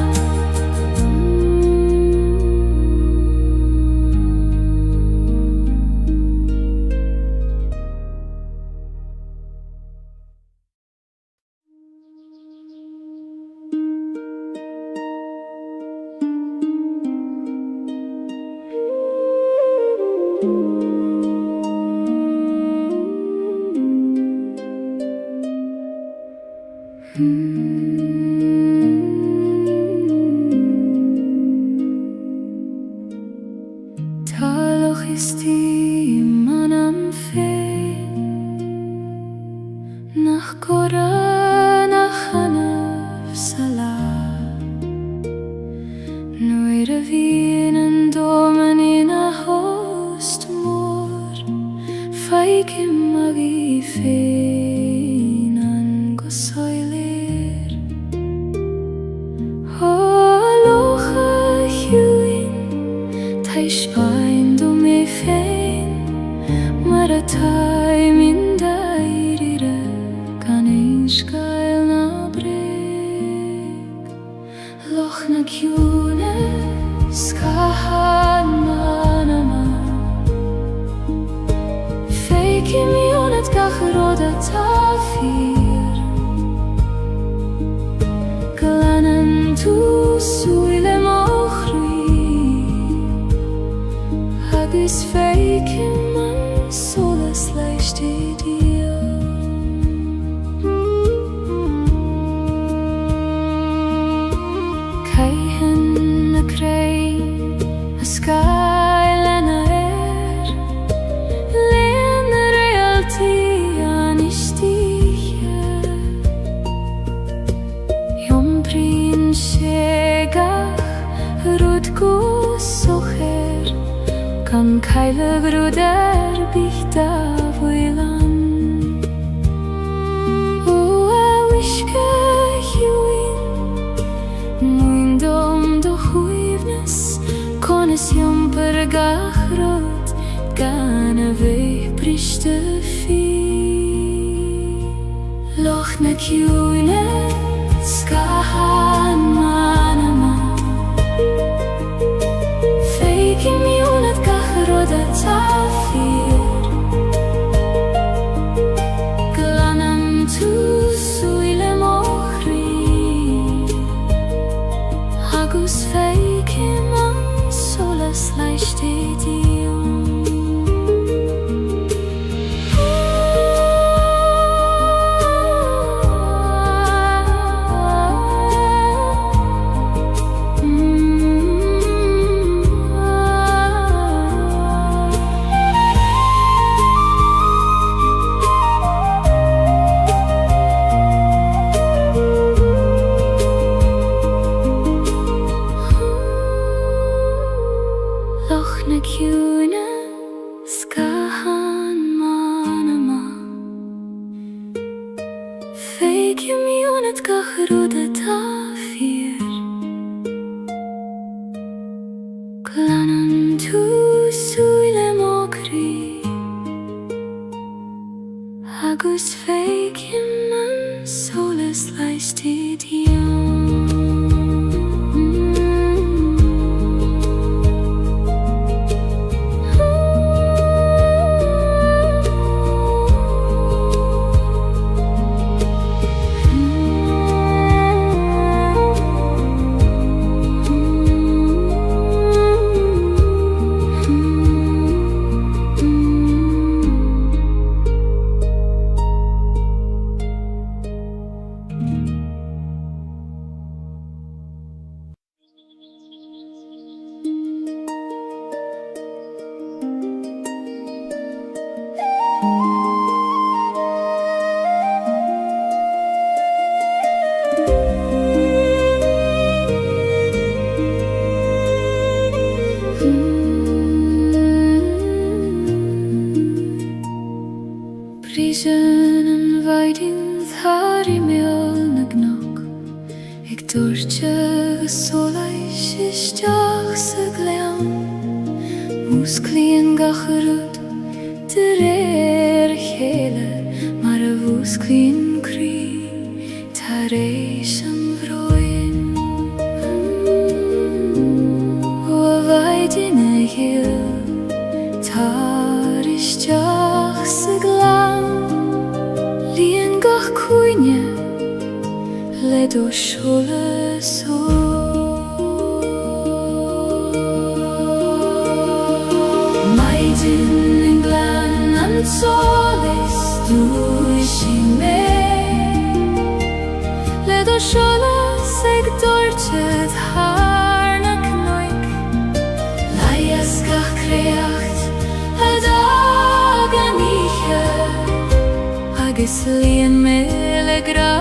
Taloch ist die manam fein Nach Korah, nach Hanaf Salah Noire vienen domen in a host mor Feike magi fein an gosoiler Holocha huin Taish bain do me fein Maratai min dairire Gaeilge gael na breg Loch na kiune Skahan manama Feike mi onet gach roda tafir Glanen tu suile mochri Hagis feike man solas leichte dir Keihen na krei a skylen a Len realty a Misty Yom prin shegach rutku socher Kan Gaeilge gruder bich da voilan O a wishke huin Muin dom do huivnes Konis yom per gachrot Gana veich prishte fi Loch na kiune Skahan manama Feike mi onet gachrot a tafir Glanam tu suile mochri Agus feike man solas leichte dir dorche solais isteach sa gleam Musclíon gacharút de chéile mar a bhúsclíon crí tar éis an bhróin ó a bhaidin a ghill tar isteach sa gleam líon gach cúine le do seola só Maidin in glan an solis dúis I mé le do seola ag dúirte thar na cnoig Laias gach créacht a dag an ihe agus líon mé le gra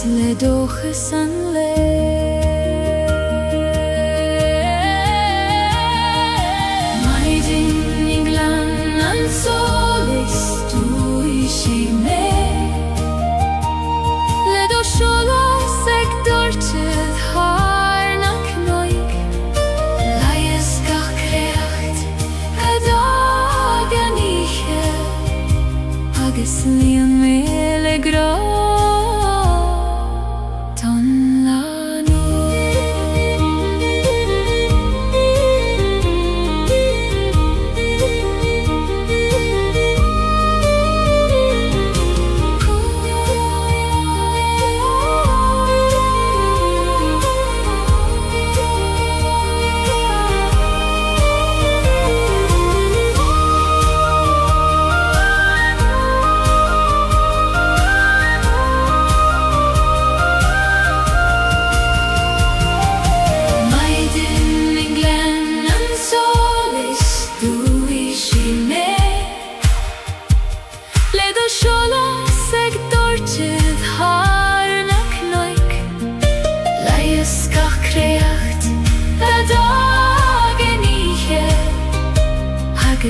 le dochas an le Maidin in glan an solis dúis I mé le do seola ag dúirte thar na cnoig Laias gach créacht a dag an ihe agus líon mé le gra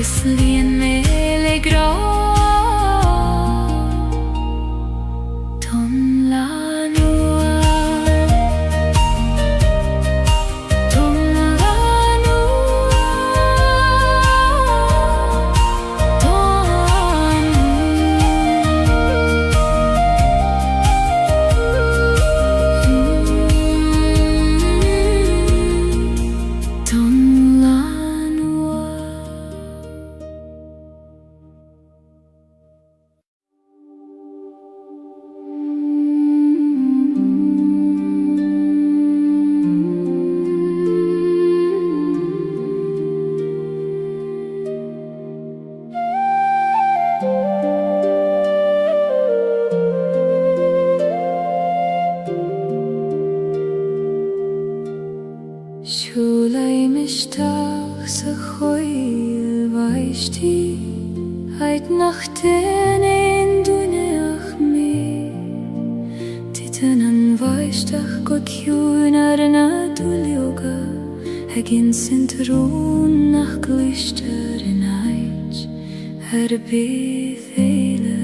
agus líon mé le gra Ton lanua Ton lanua Ton Siúlaim isteach sa chóil bhaistí Heid nach den ein dúineach mé Titan an bhaisteach go ciún ar an adúlioga Hagin sintrún nach gluistear in ait ar bith éile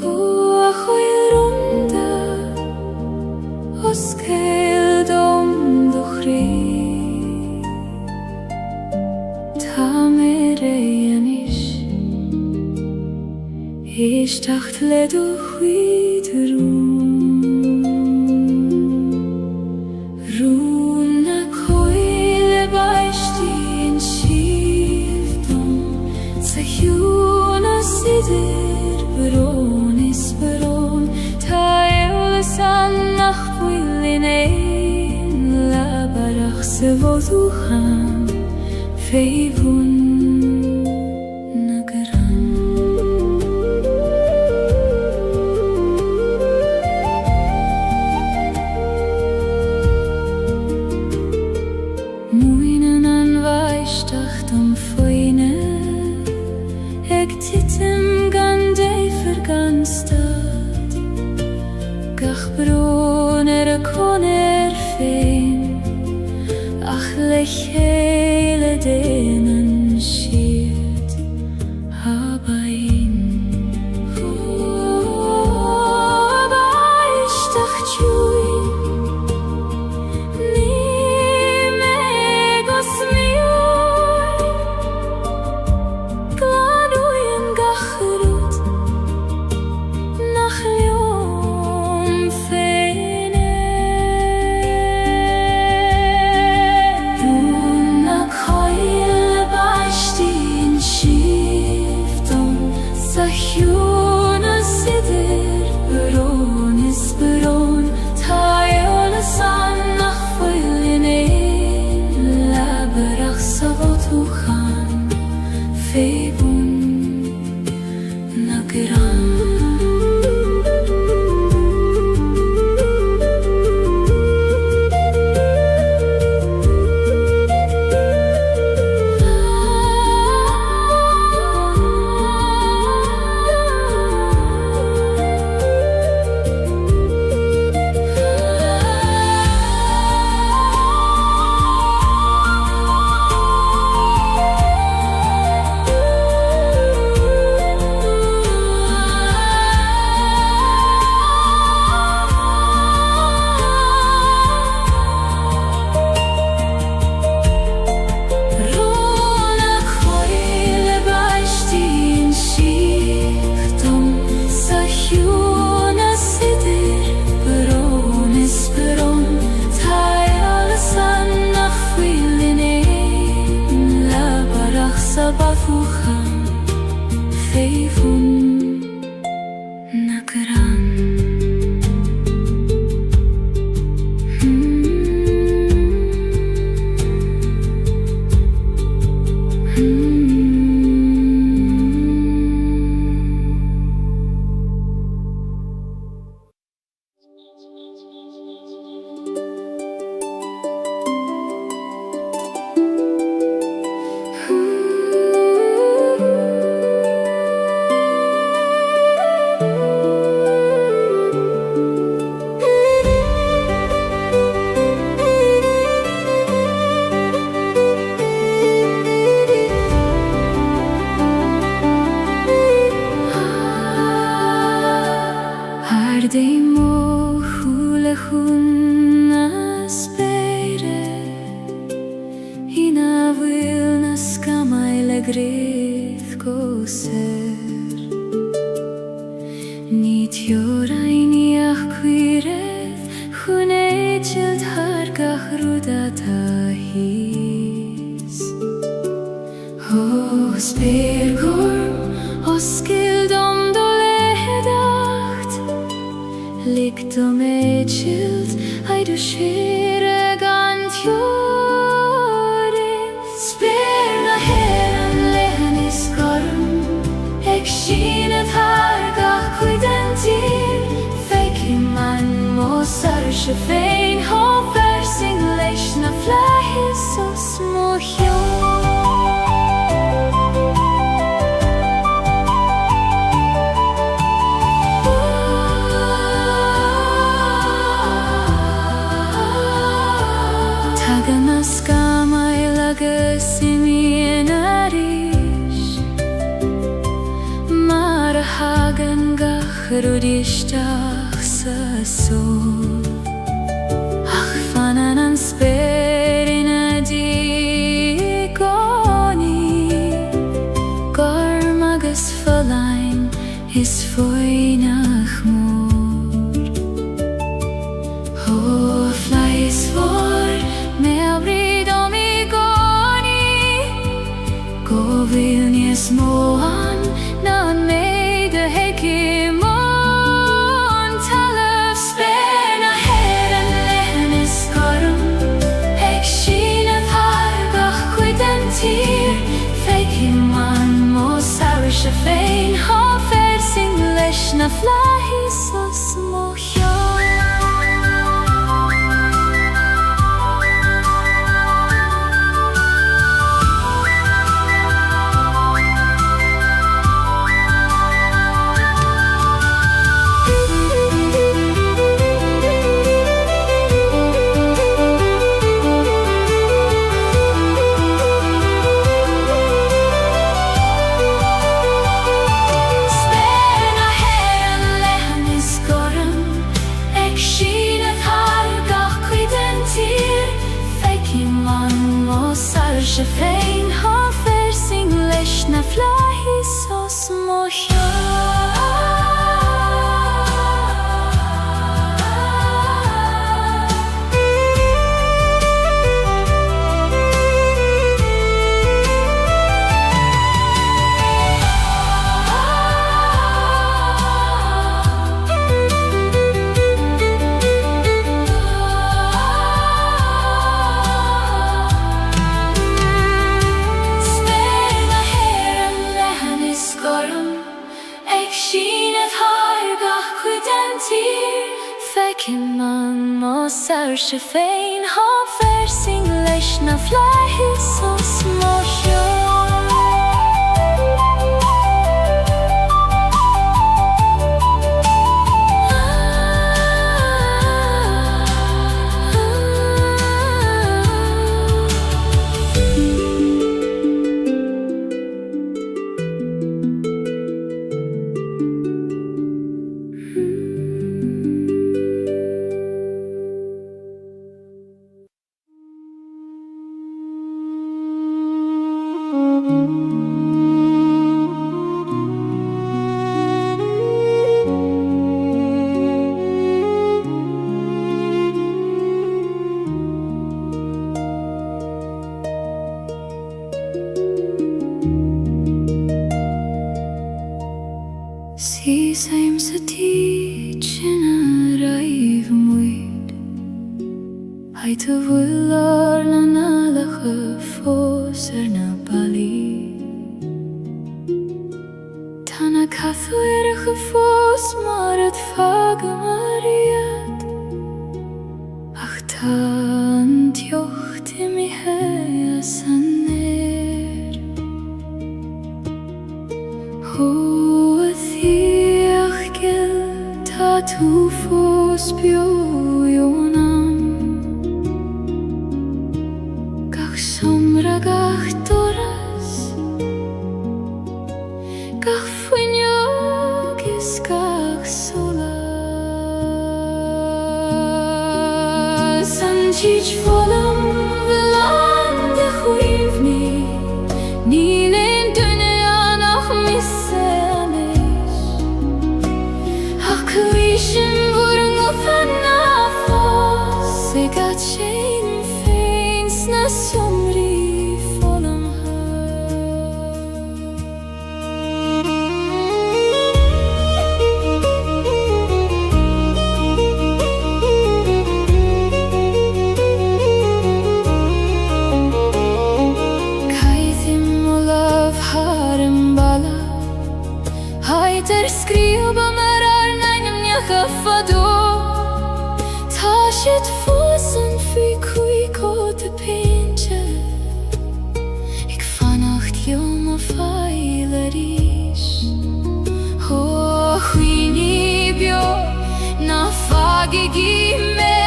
Ó a chóil rúnda Os céil dom do chré Tá mé ré anis Isteacht le do chuid Rún na chóil baistí in siomh dom Sa hiún a sidir barón is barón se voduhan feivun nagaran. Muinen an vaishtachtum foine eg titim gande verganstad gach bron koner fein ach lech hele denen schiert habain vaishtach chui Spare na flahi so smohjo. She fein har fersing leis na flahi so smohjo. Fekin man mosar she fein har fersing leis na flahi so smohjo. See same city china raiv muid Hai te willar na nalige foser na bali Tana kafuerige fos maar het vage mariet Ach tant jocht in mi hea saner Tu fos bjójónam Gach somra gach doras Gach fuinjogis gach sola Sanjic volam velande chuivni Nilen dunia nach misse Kuishin vurung ufanna fos Se gatsin feins na somri folam Kaithim olav harem bala Haiter skriuba Fado Tashet fossen fy kuiko te pinche Ik vannacht joma feileris Ho huini bio Na foggy me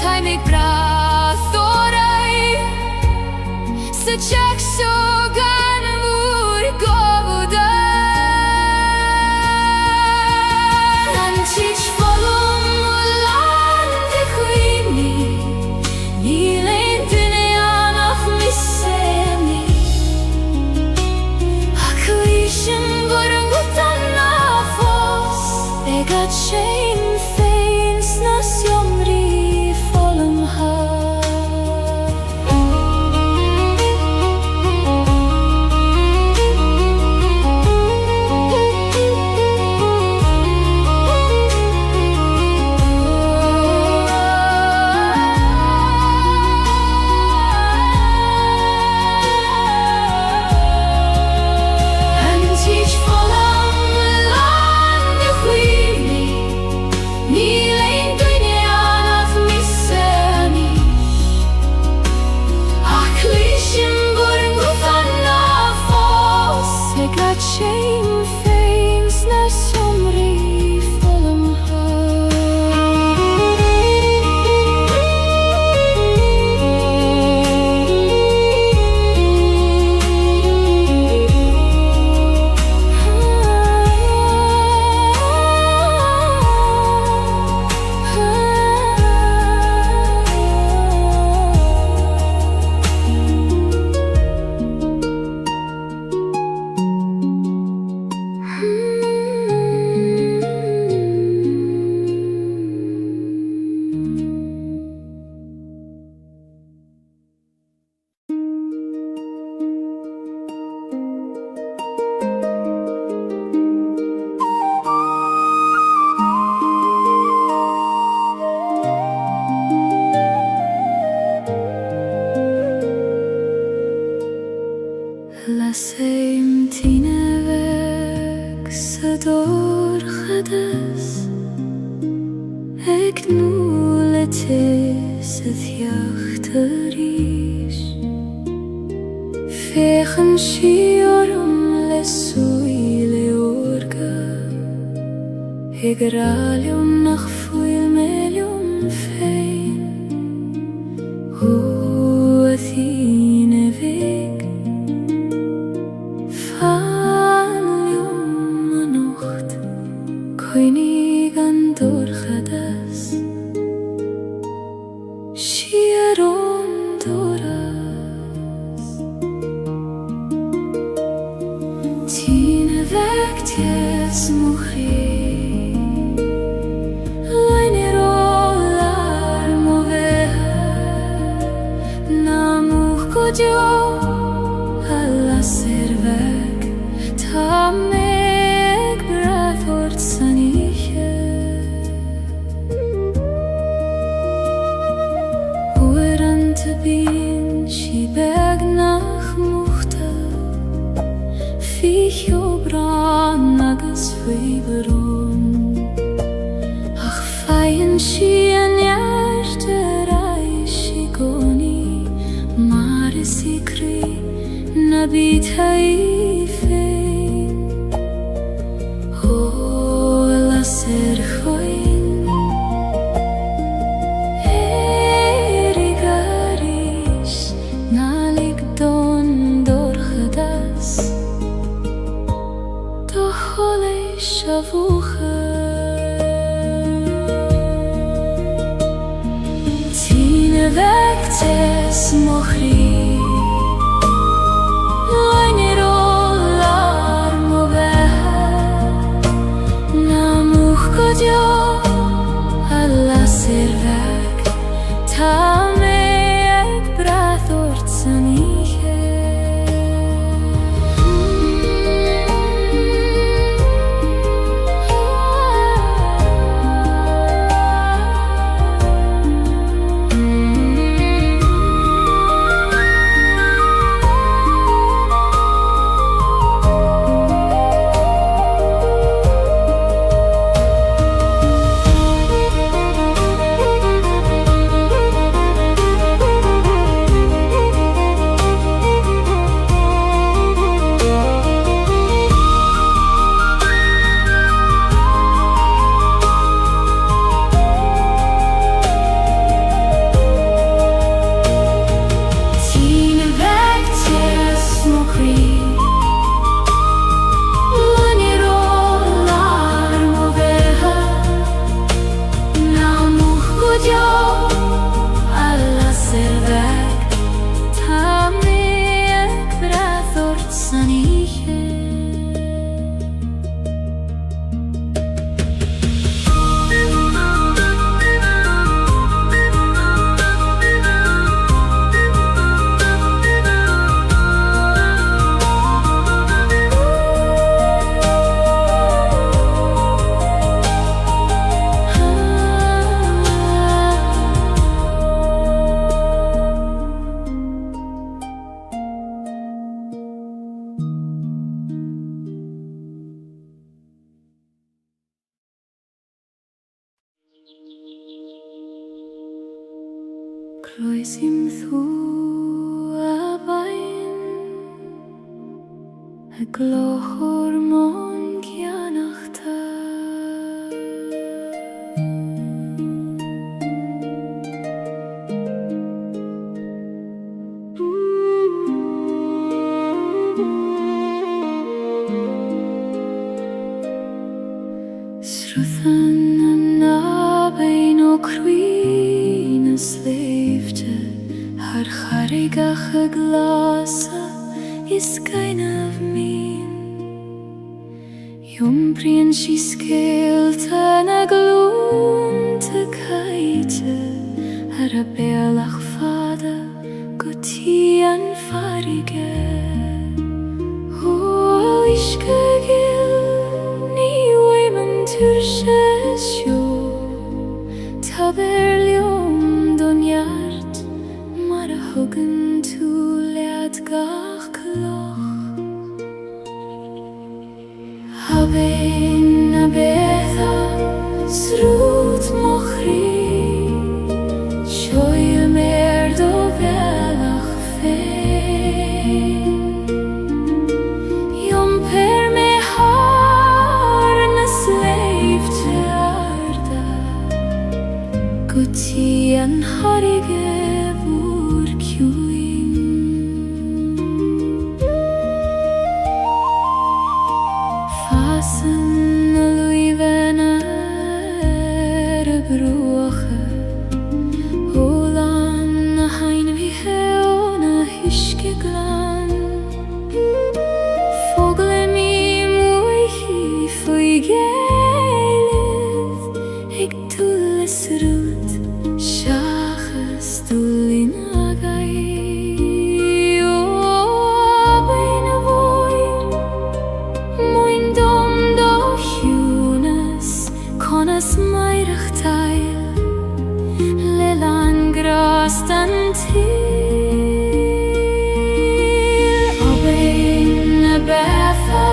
Time ik brathorai Se chak so gan vur govuda Teach volum ulande chuini Nilen dunia nach misseni Hakuishin vurung utanna fos Egat shein feins na sjomri volum ha nuletes het jachteries Fegen shiorum le suile orga Hegralium nach fuilmelium fein Athene weg Falium anocht Koinig andorchadas Shieron doras Tine weg ties mujer alla servek ta meg brafort saniche Oran te bin shi beg nach muhta Fich obran nagas fiberon Ach feien shi an jarterai shi goni Sikri nabit haifein O la serchoin Erigarish nalik don dorchadas Dochole shavucha Tine vektes mochri alla servek ta meg brathort saniche Cloisim thu abain A glochor mon gianachta Sruthan an abain o cruin a sleefte Har charigach a glasa is kind of mean Jumbrien she scaled an a gloon te kaite Har a bealach fada guti an farige O ishke gil ni women turshes yo Taberlium don yard mar a hugen tu lead gach kloch Habein a betha srut mochri Gutti an harige vor kjuin Fasen luivene bruche Olan hein vi heona hyske glan Fogle mi muihi fui Gaeilge Ik tulles rut Shachas tulin agai O beine voin Moin dom do hunes Konas meirach teil Lelan gras dan til O beine betha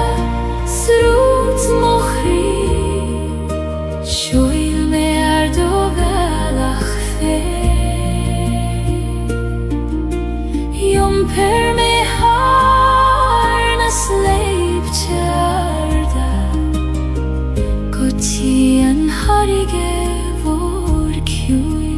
Srut mochri Shoil mer do velach fe Yom per me harnas leib tjarda Gutti an harige vor kjuin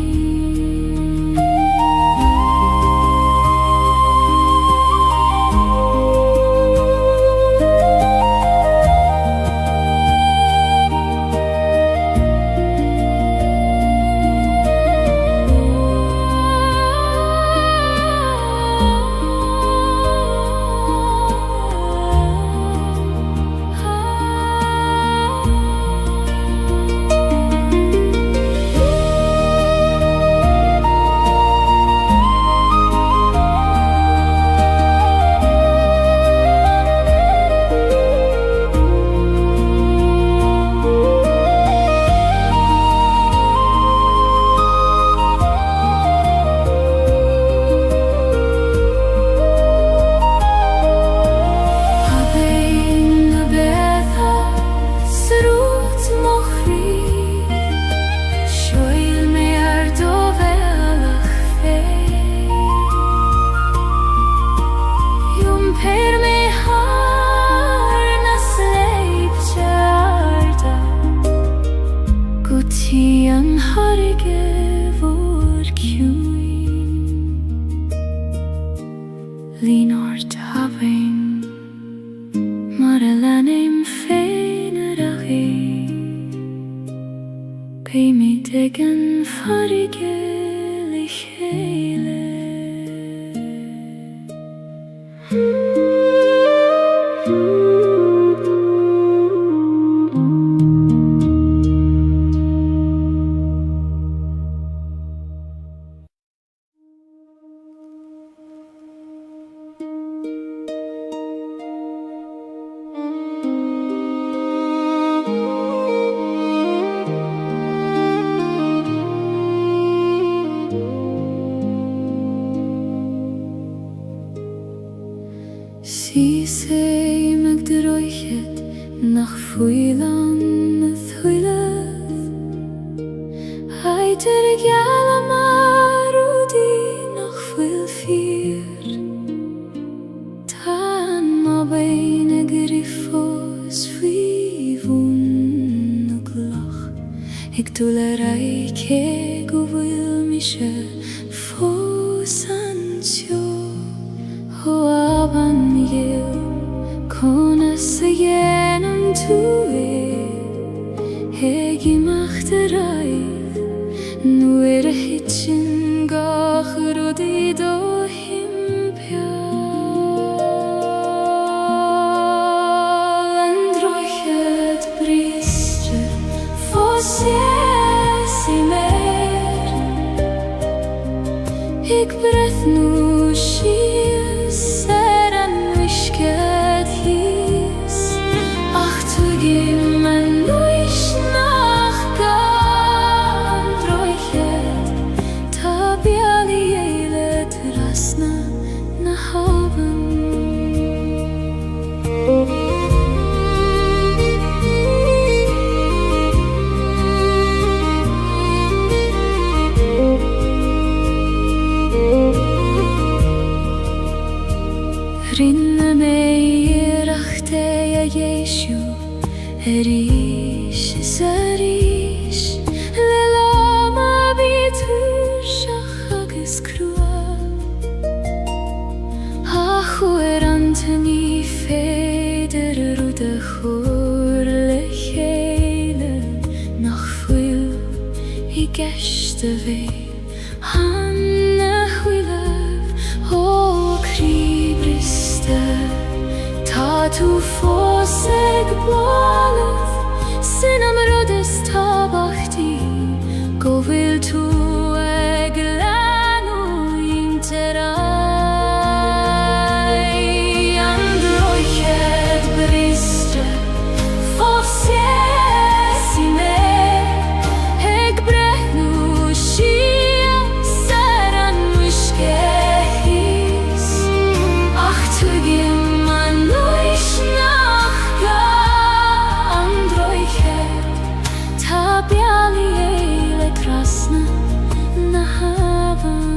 Linort having Maralanim feineragi Pay me tegen farige lichele Si sei meg droichet nach fuilan thuileth Heiter gala marudi nach fuil fier Tan ma beine griffos fivun glach Ik tulerei ke guvil mishe fosansio Ho aban yil konas yenam tuir Hegi machterai Nuer hitchin gach rudi do himpial Androchet bristre fos jesi mer Ik breth nu shies Seran wishket hies Ach tu gim en nuish nach gan Droichet Tabiali eilet rasna na haven geshte vi Hanne huilev o kribriste Ta tu foseg boalev Sinam rodes tabachti Go vil tu eglanu interai Androichet briste Fosiesime Heg brehnu shia Seran mishkehis Ach tugim man noishnachga Androichet Tabiali eile krasna na havan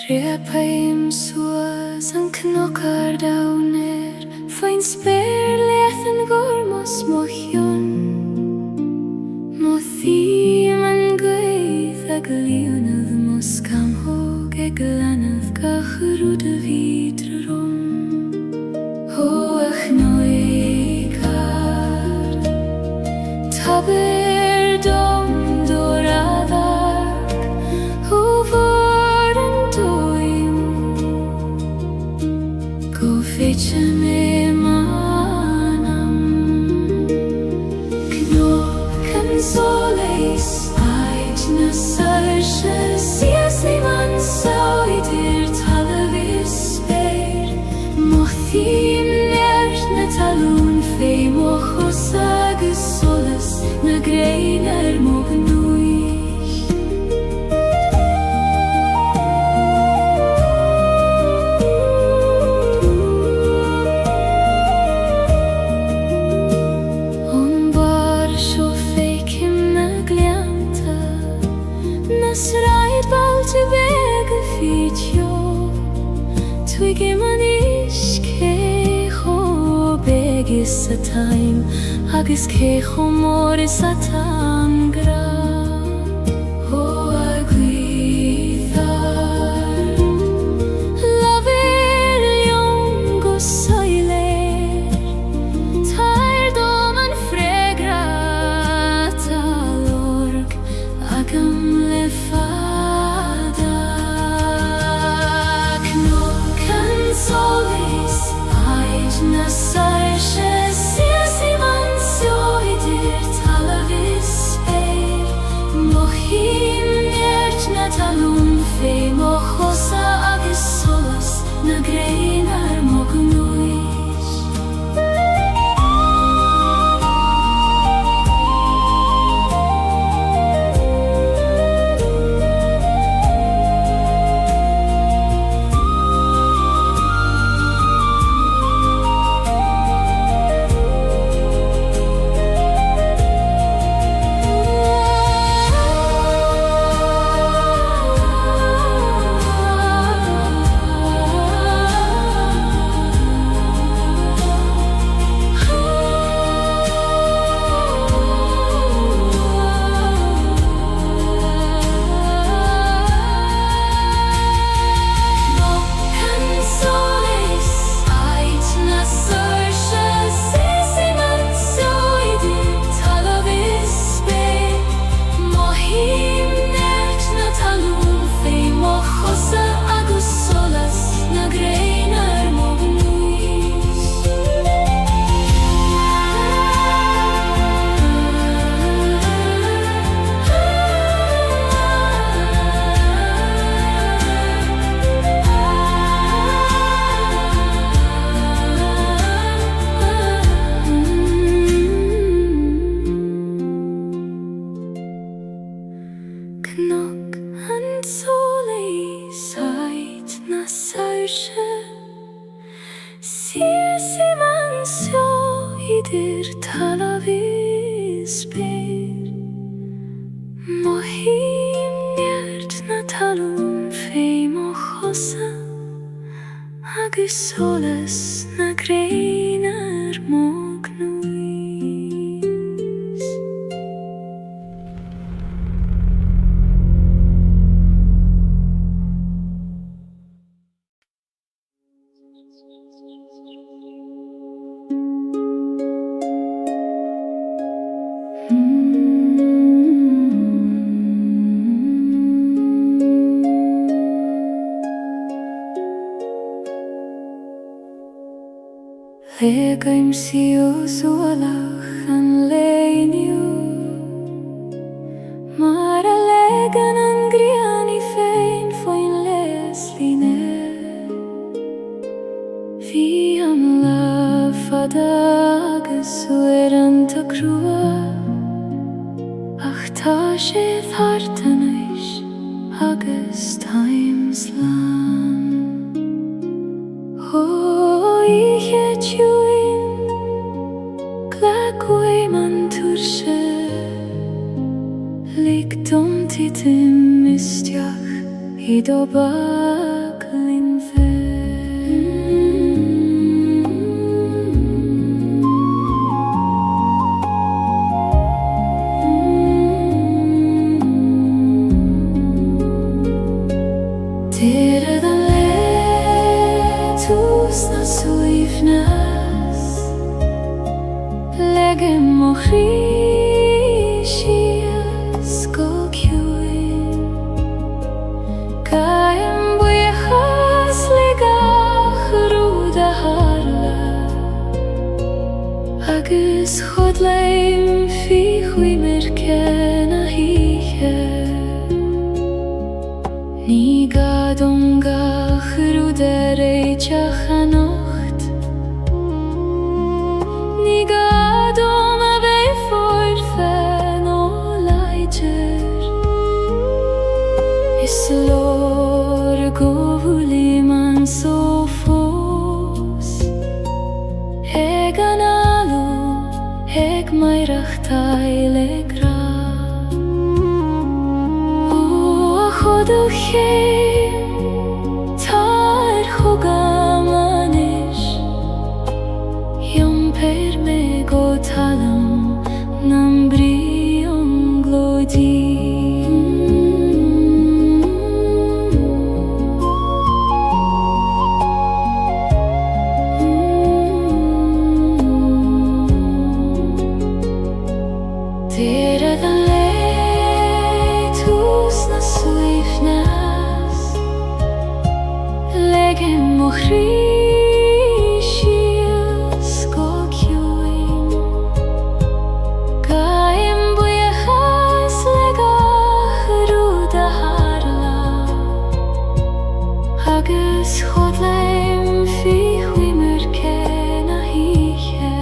Trepaim suas an knockar downer Fein spear lethen gormos mochion Mothim an gweith ag leonav mos kam hog ag lanav gachrud a vidrum Hoach noikar Taber dom doradag Huvor Go fetche me manam Knocken soleis Ait na sarsche Sies ni man sauidir talavis speir Mothim nert na talun Fei mochos agus solas Na greiner mognuich Nasraid balte bege fitjo Twige man iske cho bege sataim Agis ke cho more satan gra Ho aguithar Laver ljongo soiler Tair doman fregrata lorg Agam lefada Knocken solis Ait na sarsche Sies i man soidir talavis seo idir talaviz bir Mohim njert na talun feim o chosa agus solas na greiner mognuis Legaim sios walach an leiniu Mar a legan an griani fein foin les line Fi am la fadagas ueran ta crua Ach ta sé thartanais agus times lan Ich het juin Glagway man tursche Ligdom titim mistiach Hidobag linfe Tere dan letus na suifnas Legem o chrisias go kjuin Kaim bujechas ligach ruda harla Agus chodleim fi chwimerken a hiche Ni gadongach rudereitjach a nocht Ni gadom a vei forfen o leiger Is lor govuli man so fos Eg an alu, eg mairach taile gra O chodoch tar chogamanis Yom per me go talam nam brion glodi Tere dan letus na suifnas Legem o chrisias go kjuin Kaim bujechas legach ruda harla Agus chodleim fi chwimerken a hiche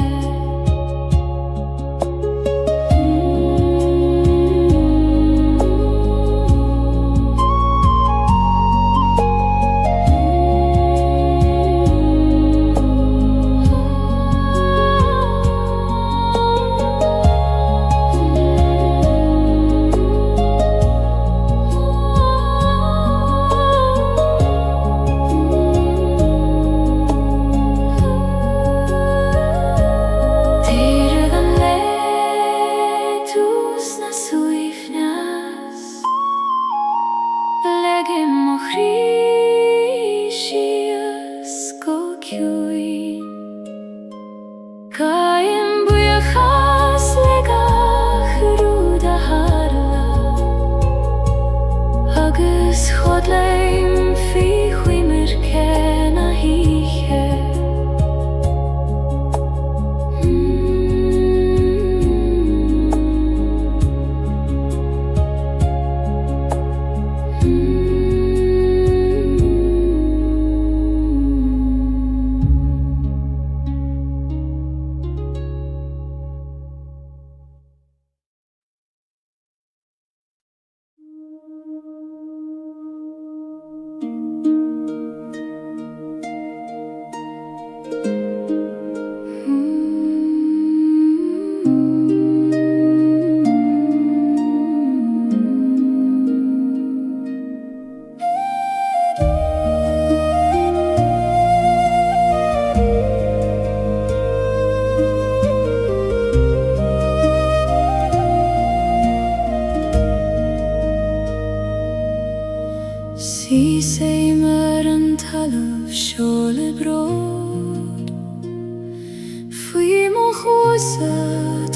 chusa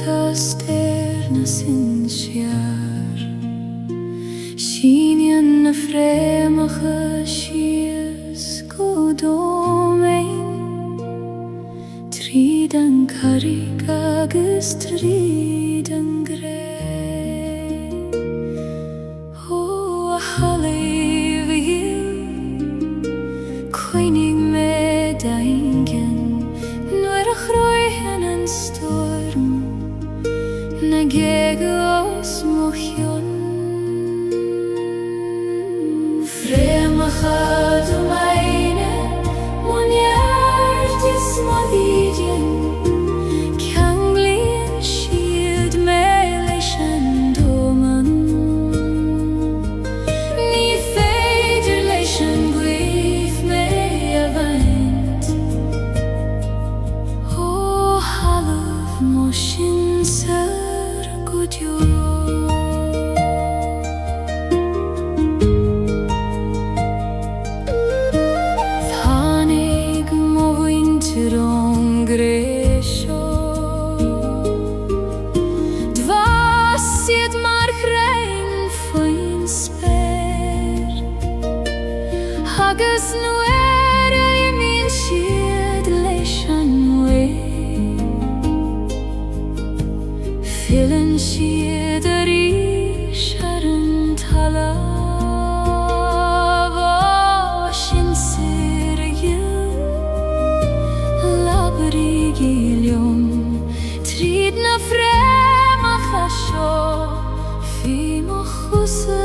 ta sterna sin siar Sínean na frémacha sias go dómain Tríd an carrig agus tríd an gré Ó a haléh a hill Coinnig me daingen Nuair a chroichen an storm Na Gaeilge os mo chion Frémacha do meine Muineart is mo ddídean Ceann bliain siad me leis an dóman Ní féidir leis an gcuimh me a bhaint Ó halamh mo sin sar go deo Agus nuair a imíonn siad leis an mhuí Filann siad a rís ar an talamh Ó sin saor a ghill Labhraí Gaeilgeom Tríd na frémacha seo Bhí mo chusa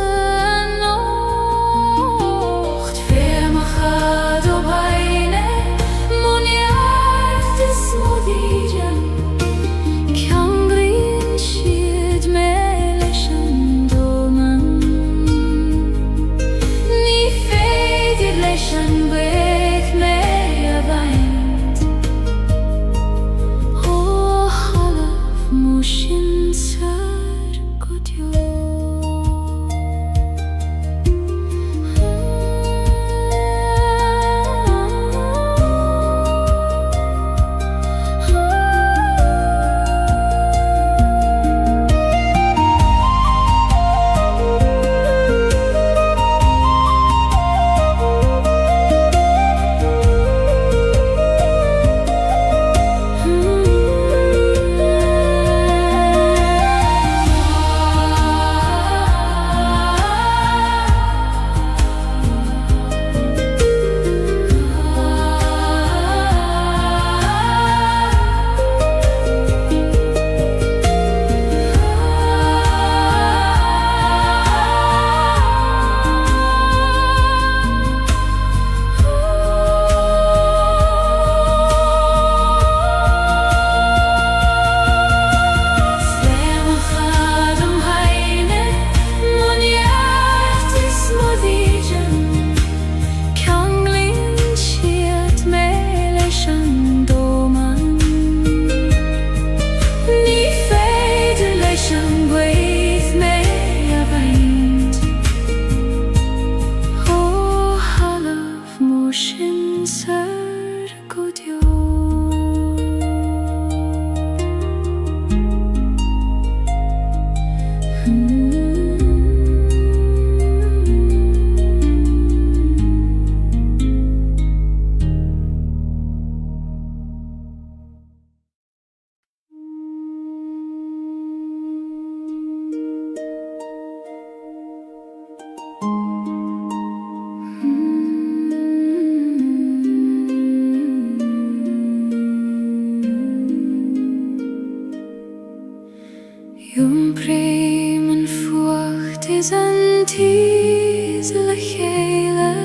is an tíos le chéile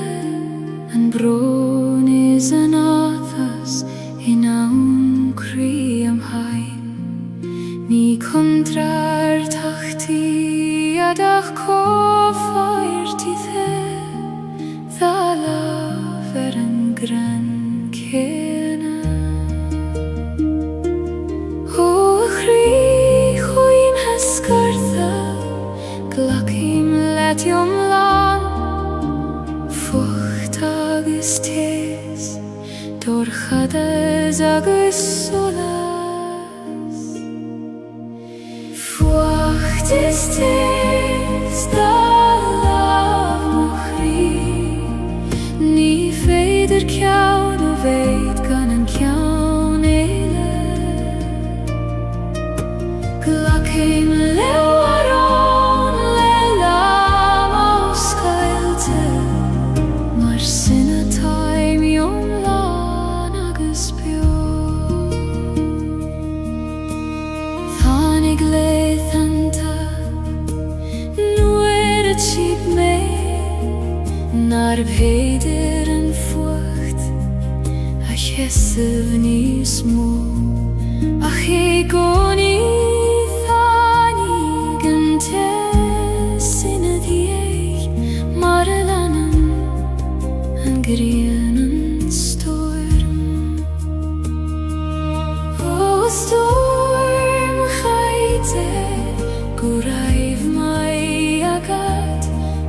An brón is an áthas in ann crí am hain Ní contrar tachtaí adach cófáirtí Dá lámh ar an gran céine Ó chrí chuoin hescartha Glacim letiom lán Fucht agus teas Dorchadas agus sola is tis dag mochri Ni feider kjaun og veit gan en kjaun eile Glakheim lewaron lelam og skailte Mar sinna taim jom lan agus bjó Thanig leithanta Nu tjip me Nar peidir en fucht A chesev ni smó A chegoni thanig en te Sinna dieg Marelanan An grianan storm O storm chaite Guraiv mai agat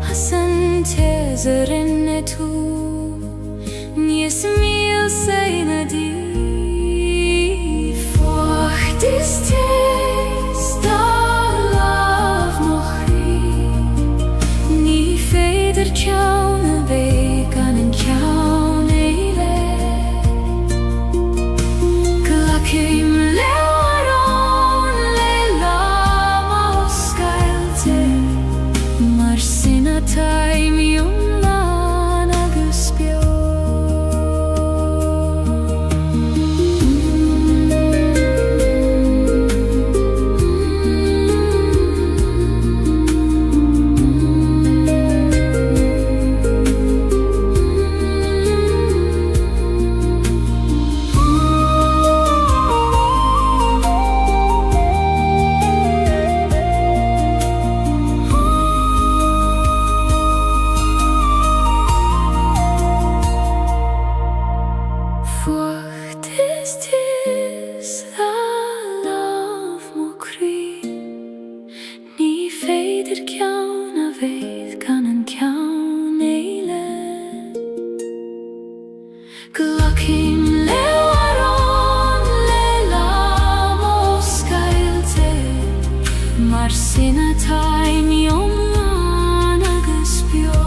Hasan tezerin etu Nies mil seina di Forcht is tes da lav mochri Ni feider kjaun a vegan en kjaun eile Glakheim lewaron lelam og skailte Mar sinna taim jom lan agus bjó Forcht is tis da lav mochri Ni feider kjaun a veith gan en kjaun eile Glakheim lewaron lelam og skailte Mar sinna taim jom lan agus bjó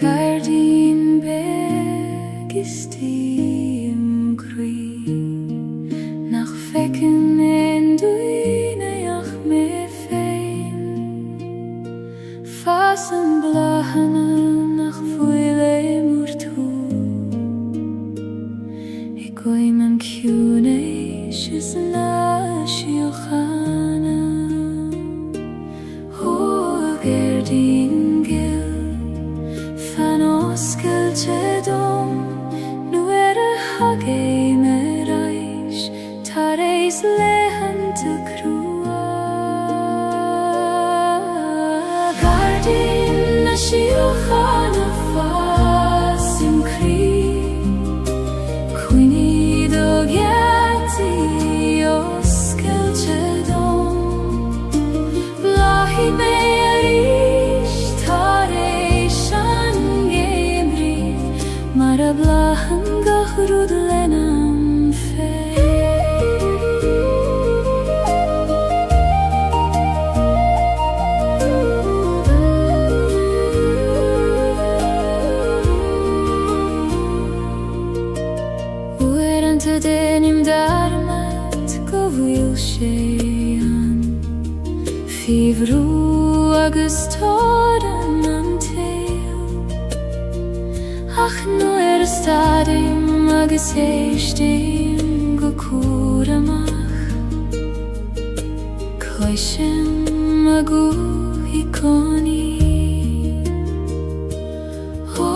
Gardin Misty im Grün Nach Fecken en duine ach me fein Fasen blahane nach fuile murtu Ik gooi mijn kjune Shis na shiochana Ho gardin gil Oskelche dom Nu hage me reis Tareis lehante krua Gardin na shiochana fasim kri Quini dogyati oskelche dom Blahi me Marablahan gahrud lenam fe Uerante denim darmat govil shean Fivru agus toran Ach nu stadim agus eistim go curamach Hashem magu ikoni Ho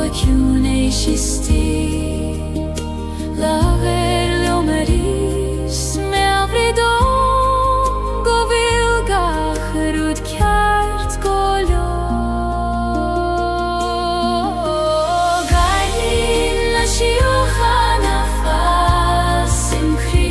akune shisti Laver leomeris me avridon Govil gachrud kert golo Gailin la shiochana fasim kri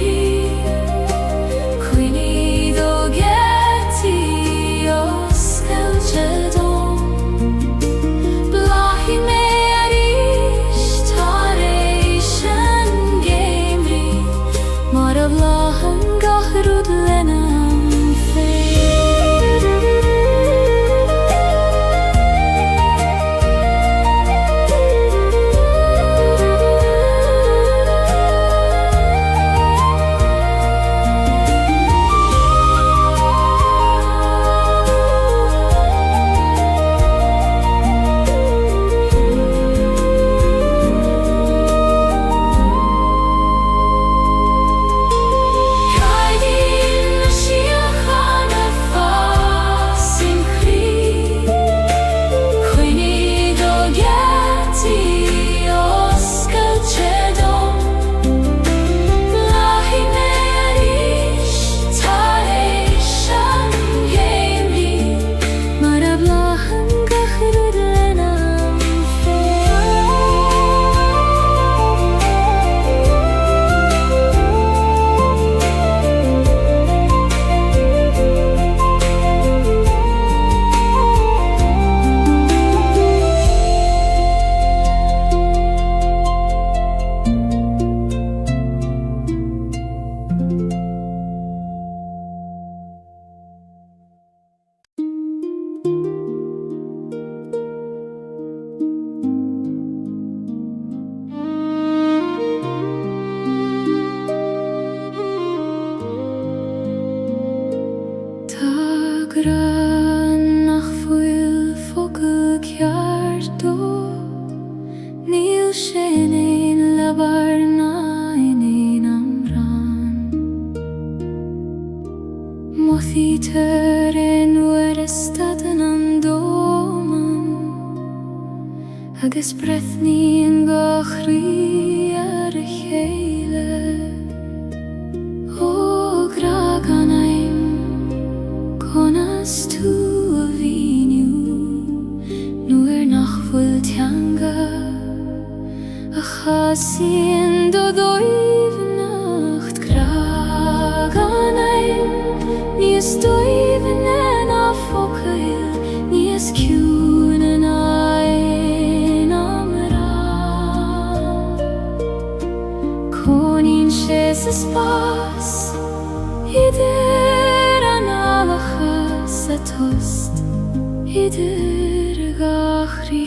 Agus brethni yn gochri ar y cheile O graag anaim Conas tu a viniu Nu'r nachfwyl tianga A chasien do doiv nacht Graag anaim Nies doiv en a focail Nies kiwn en Jezus pas, ieder aan alle gesetost, ieder gachri.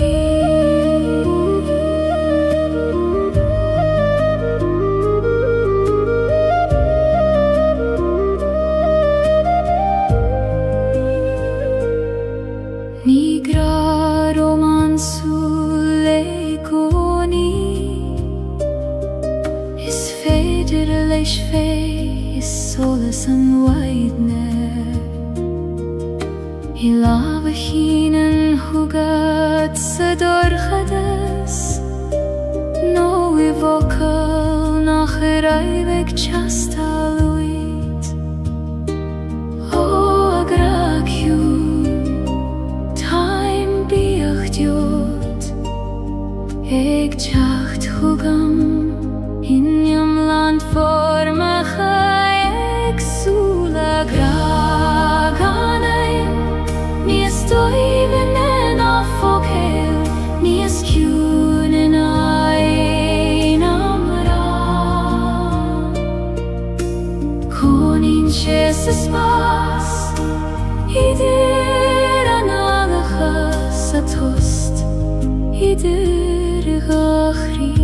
Nigra romansu leikoni. Leis fé is solas an waidne I lava hínan hugad sa dorchadas No I vocal nach raibeg chastaluit O agraciú Time biach diot Eg teacht hugam Inyam land forma chaeg sula graag anaim Nies doiven en a focail Nies kiwn en ein amra Konin Jesus pas Idir an alle chasatost Idir gachri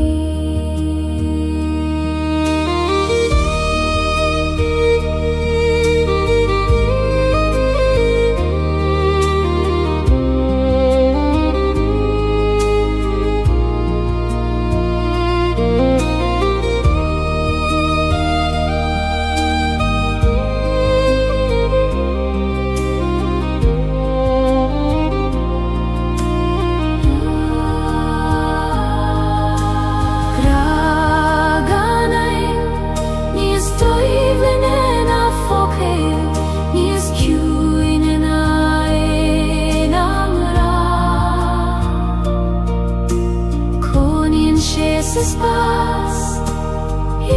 bas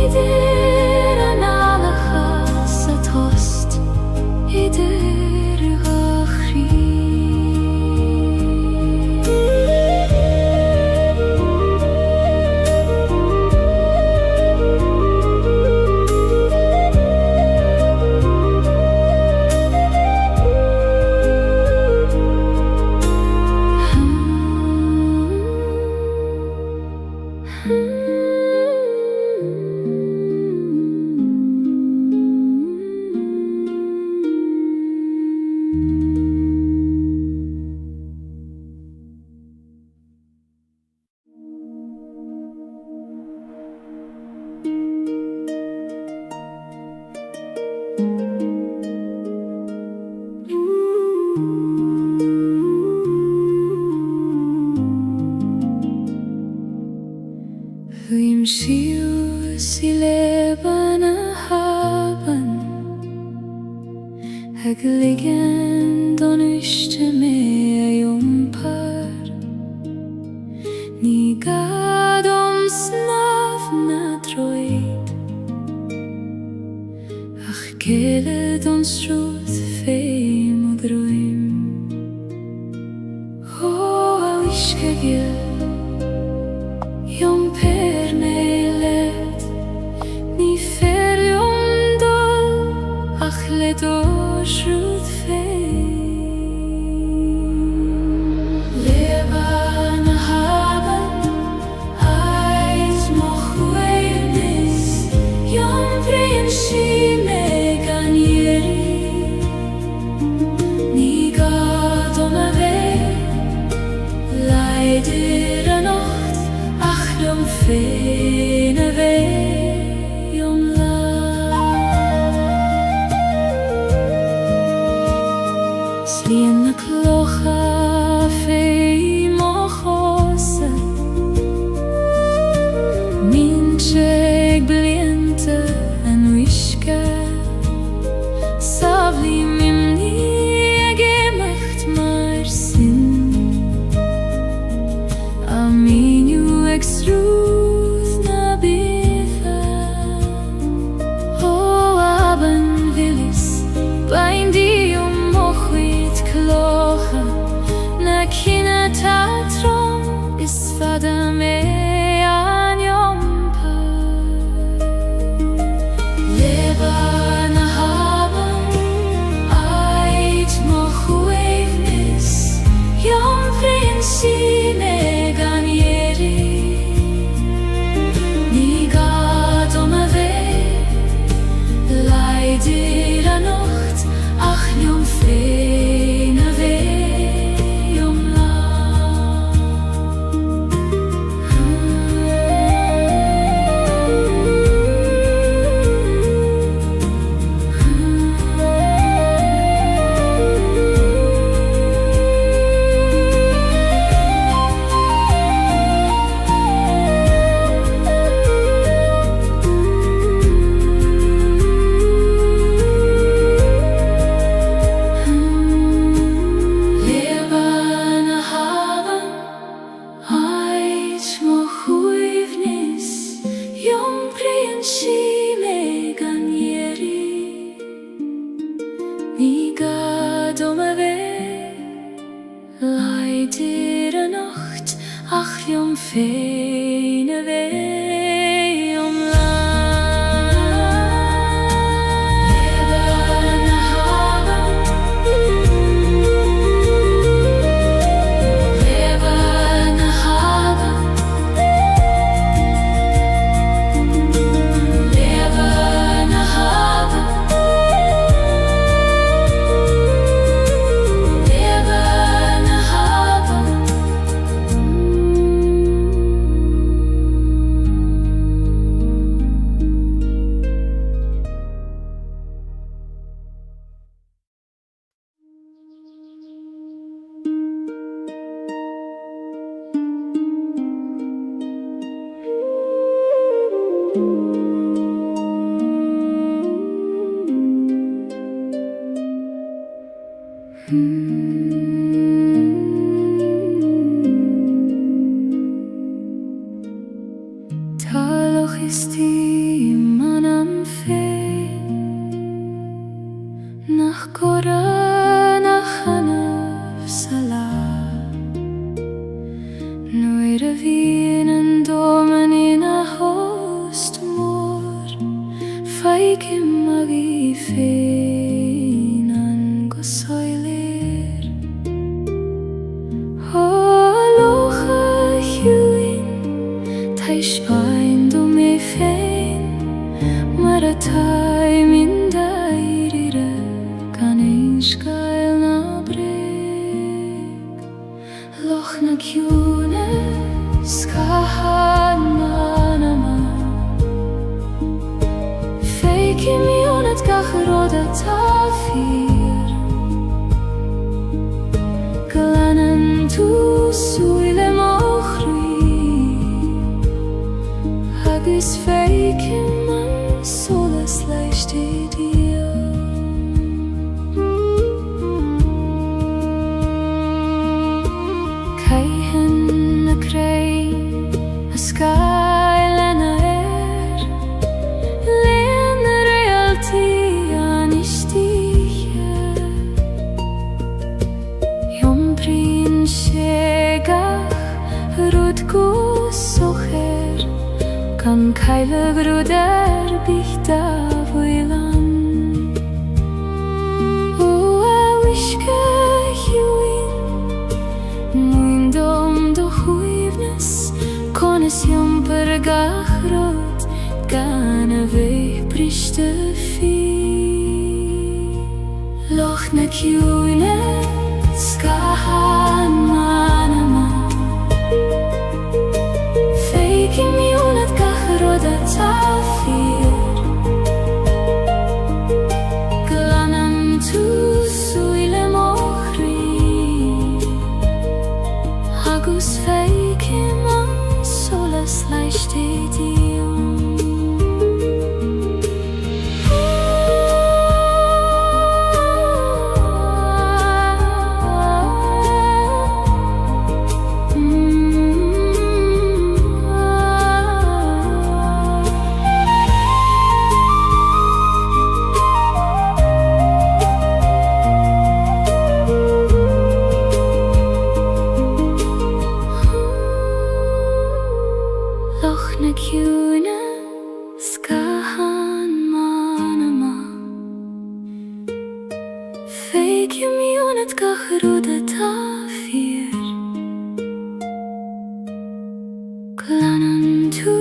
idir an alachas a tost idir gachri. Vimshiu si leban a haben Hegeligen don ishte me jumpar Ni gadom snav na droid Ach kele don struth feim og droim Ho au ishkegil Jom per nelet Ni fer jom dol Ach let orsrud fein Leban a haben Eit moch weirnis Jom prin shi megan jeri Ni gadom a vei Leider a nocht Jom fein a vei jom la Slien na klocha fei mochose Mincheg bliente en wishke Savli mimni gemacht mar sin Aminu extruth na bitha O aben vilis Baindi mochwit klocha Na kina tatrom Is fada me an jompar Leban a haben Eit mochwevnis Jom prinsi megan Leider a nocht, ach jom fein a vei jom la Leider a nocht, ach jom fein a vei jom la Leban a haben Leban a haben Leban a haben Leban a haben ist die man am Fee nach Gora nach Hanaf Salah nur Wien domen in a host mor feig immer wie fein an gosoiler holocha huin taish ein du me fein maratai min dairire kanish gael na breg loch na kjune skahan manama feiki mionet gachroda tafir glanen tu suile mochri hagis feiki man solas leichte dir kaihen na krei a skylana len realty Misty Jom prin shegach rutku socher kan Gaeilge gruder bichta voilan o a wishke huin muindom do huivnes kones jom pergach rot gana ve prishte fi loch na kjune skahan manama feiki mionet gachroda tafir glanan tu suile mochri hagus feiki man solas leichte dir loch na kjune skahan manama feiki mionet gachroda tafir glanan tu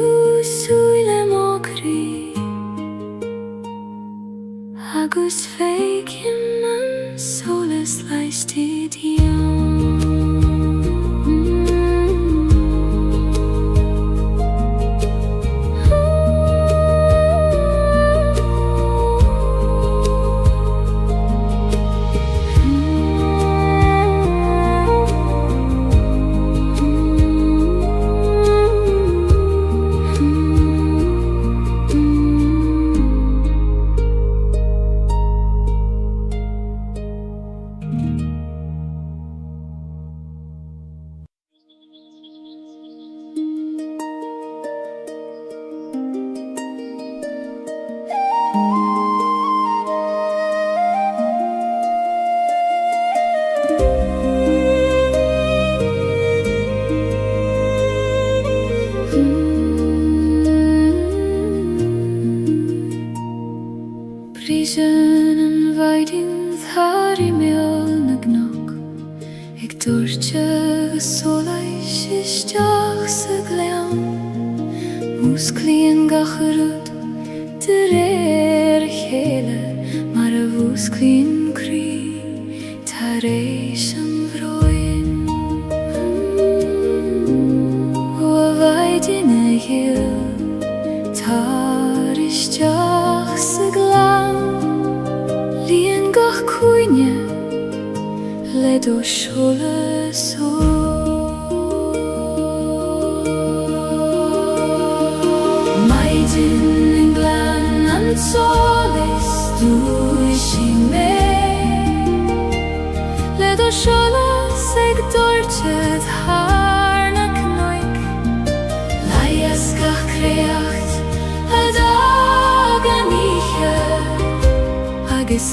suile mokri hagus feiki man solas leichte dir Prisen en weiding thar I mjøl na gnok Ik dortje gesolais isteach sa gleam Musklien gacharud der chéle Mar a vusklien kri taréis an vroin O a weiding a hill tar isteach sa gleam Lien gach cuine le do shole so Maidin in glan an solis du ishi me Le do shole seg dorchet har na knoik Laias gach creacht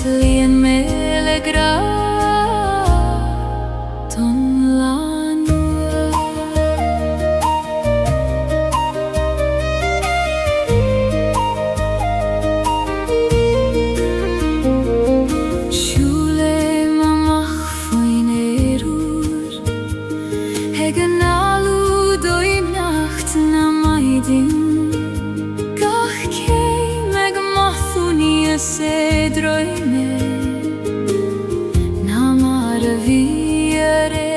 Slien mele gra ton lanua Shule mamach foinerur Hegen alu doi nacht na maidin Gach kei meg mathuni se drøyme Namare viere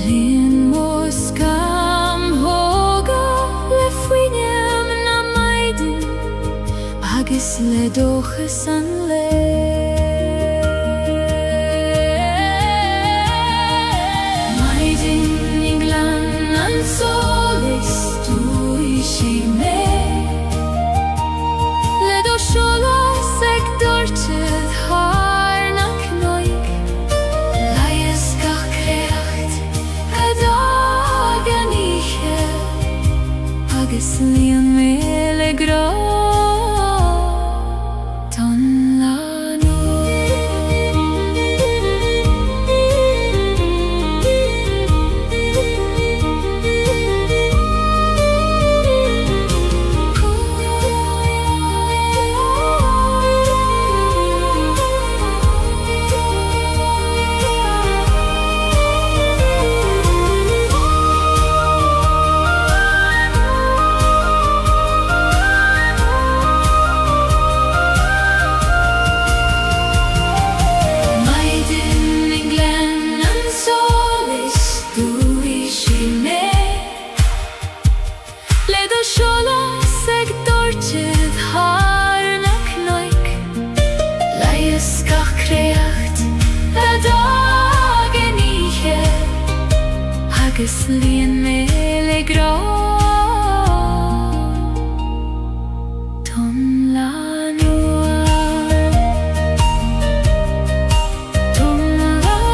Lin moskam hoga Lefwinem na maidin Agis le doches an le Maidin inglan an solis Shola seg dortet har nak noik Leies gach kreacht dagen ikke Agis lian mele gra ton Shola seg dortet har nak noik Leies gach kreacht dagen ikke Agis lien mele gra ton lanua Ton lanua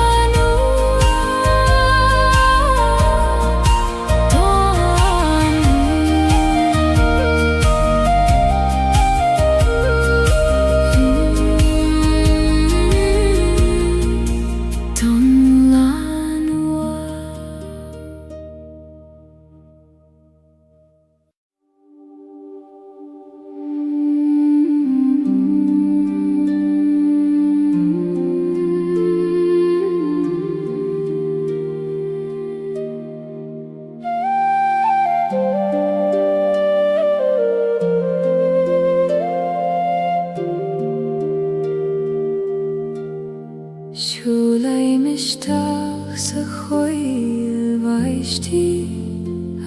Shulai mishtach sa choil vaishti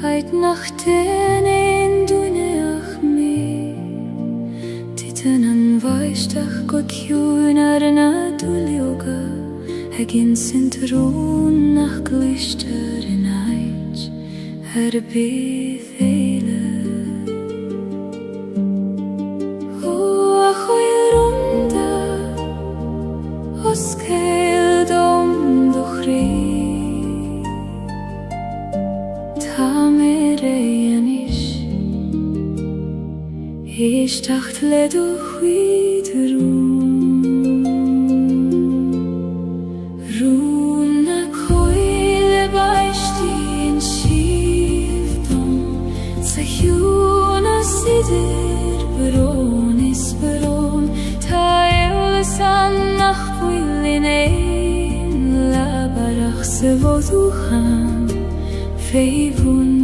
Heit nachten en duneach me Titen an vaishtach god kjunar na dulioga Hegin sintrun nach glister in eit Bith eile a choil runda Os cael dom do chri Ta mere anish Ish tacht le do chwyd Rún na coil baishti in shif dom Sa hjún a sidir bron is bron Ta eulis annach bwylin ein La barach se voduchan feifun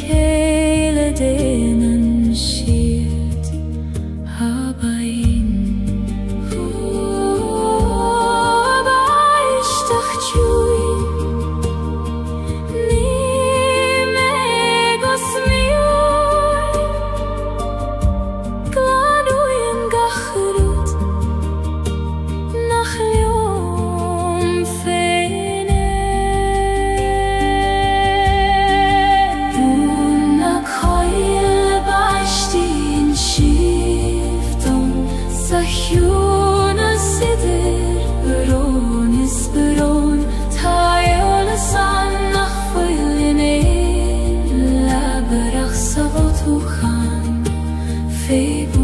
hele denen schiert habain aber ich dacht chui ni me gos miu claro في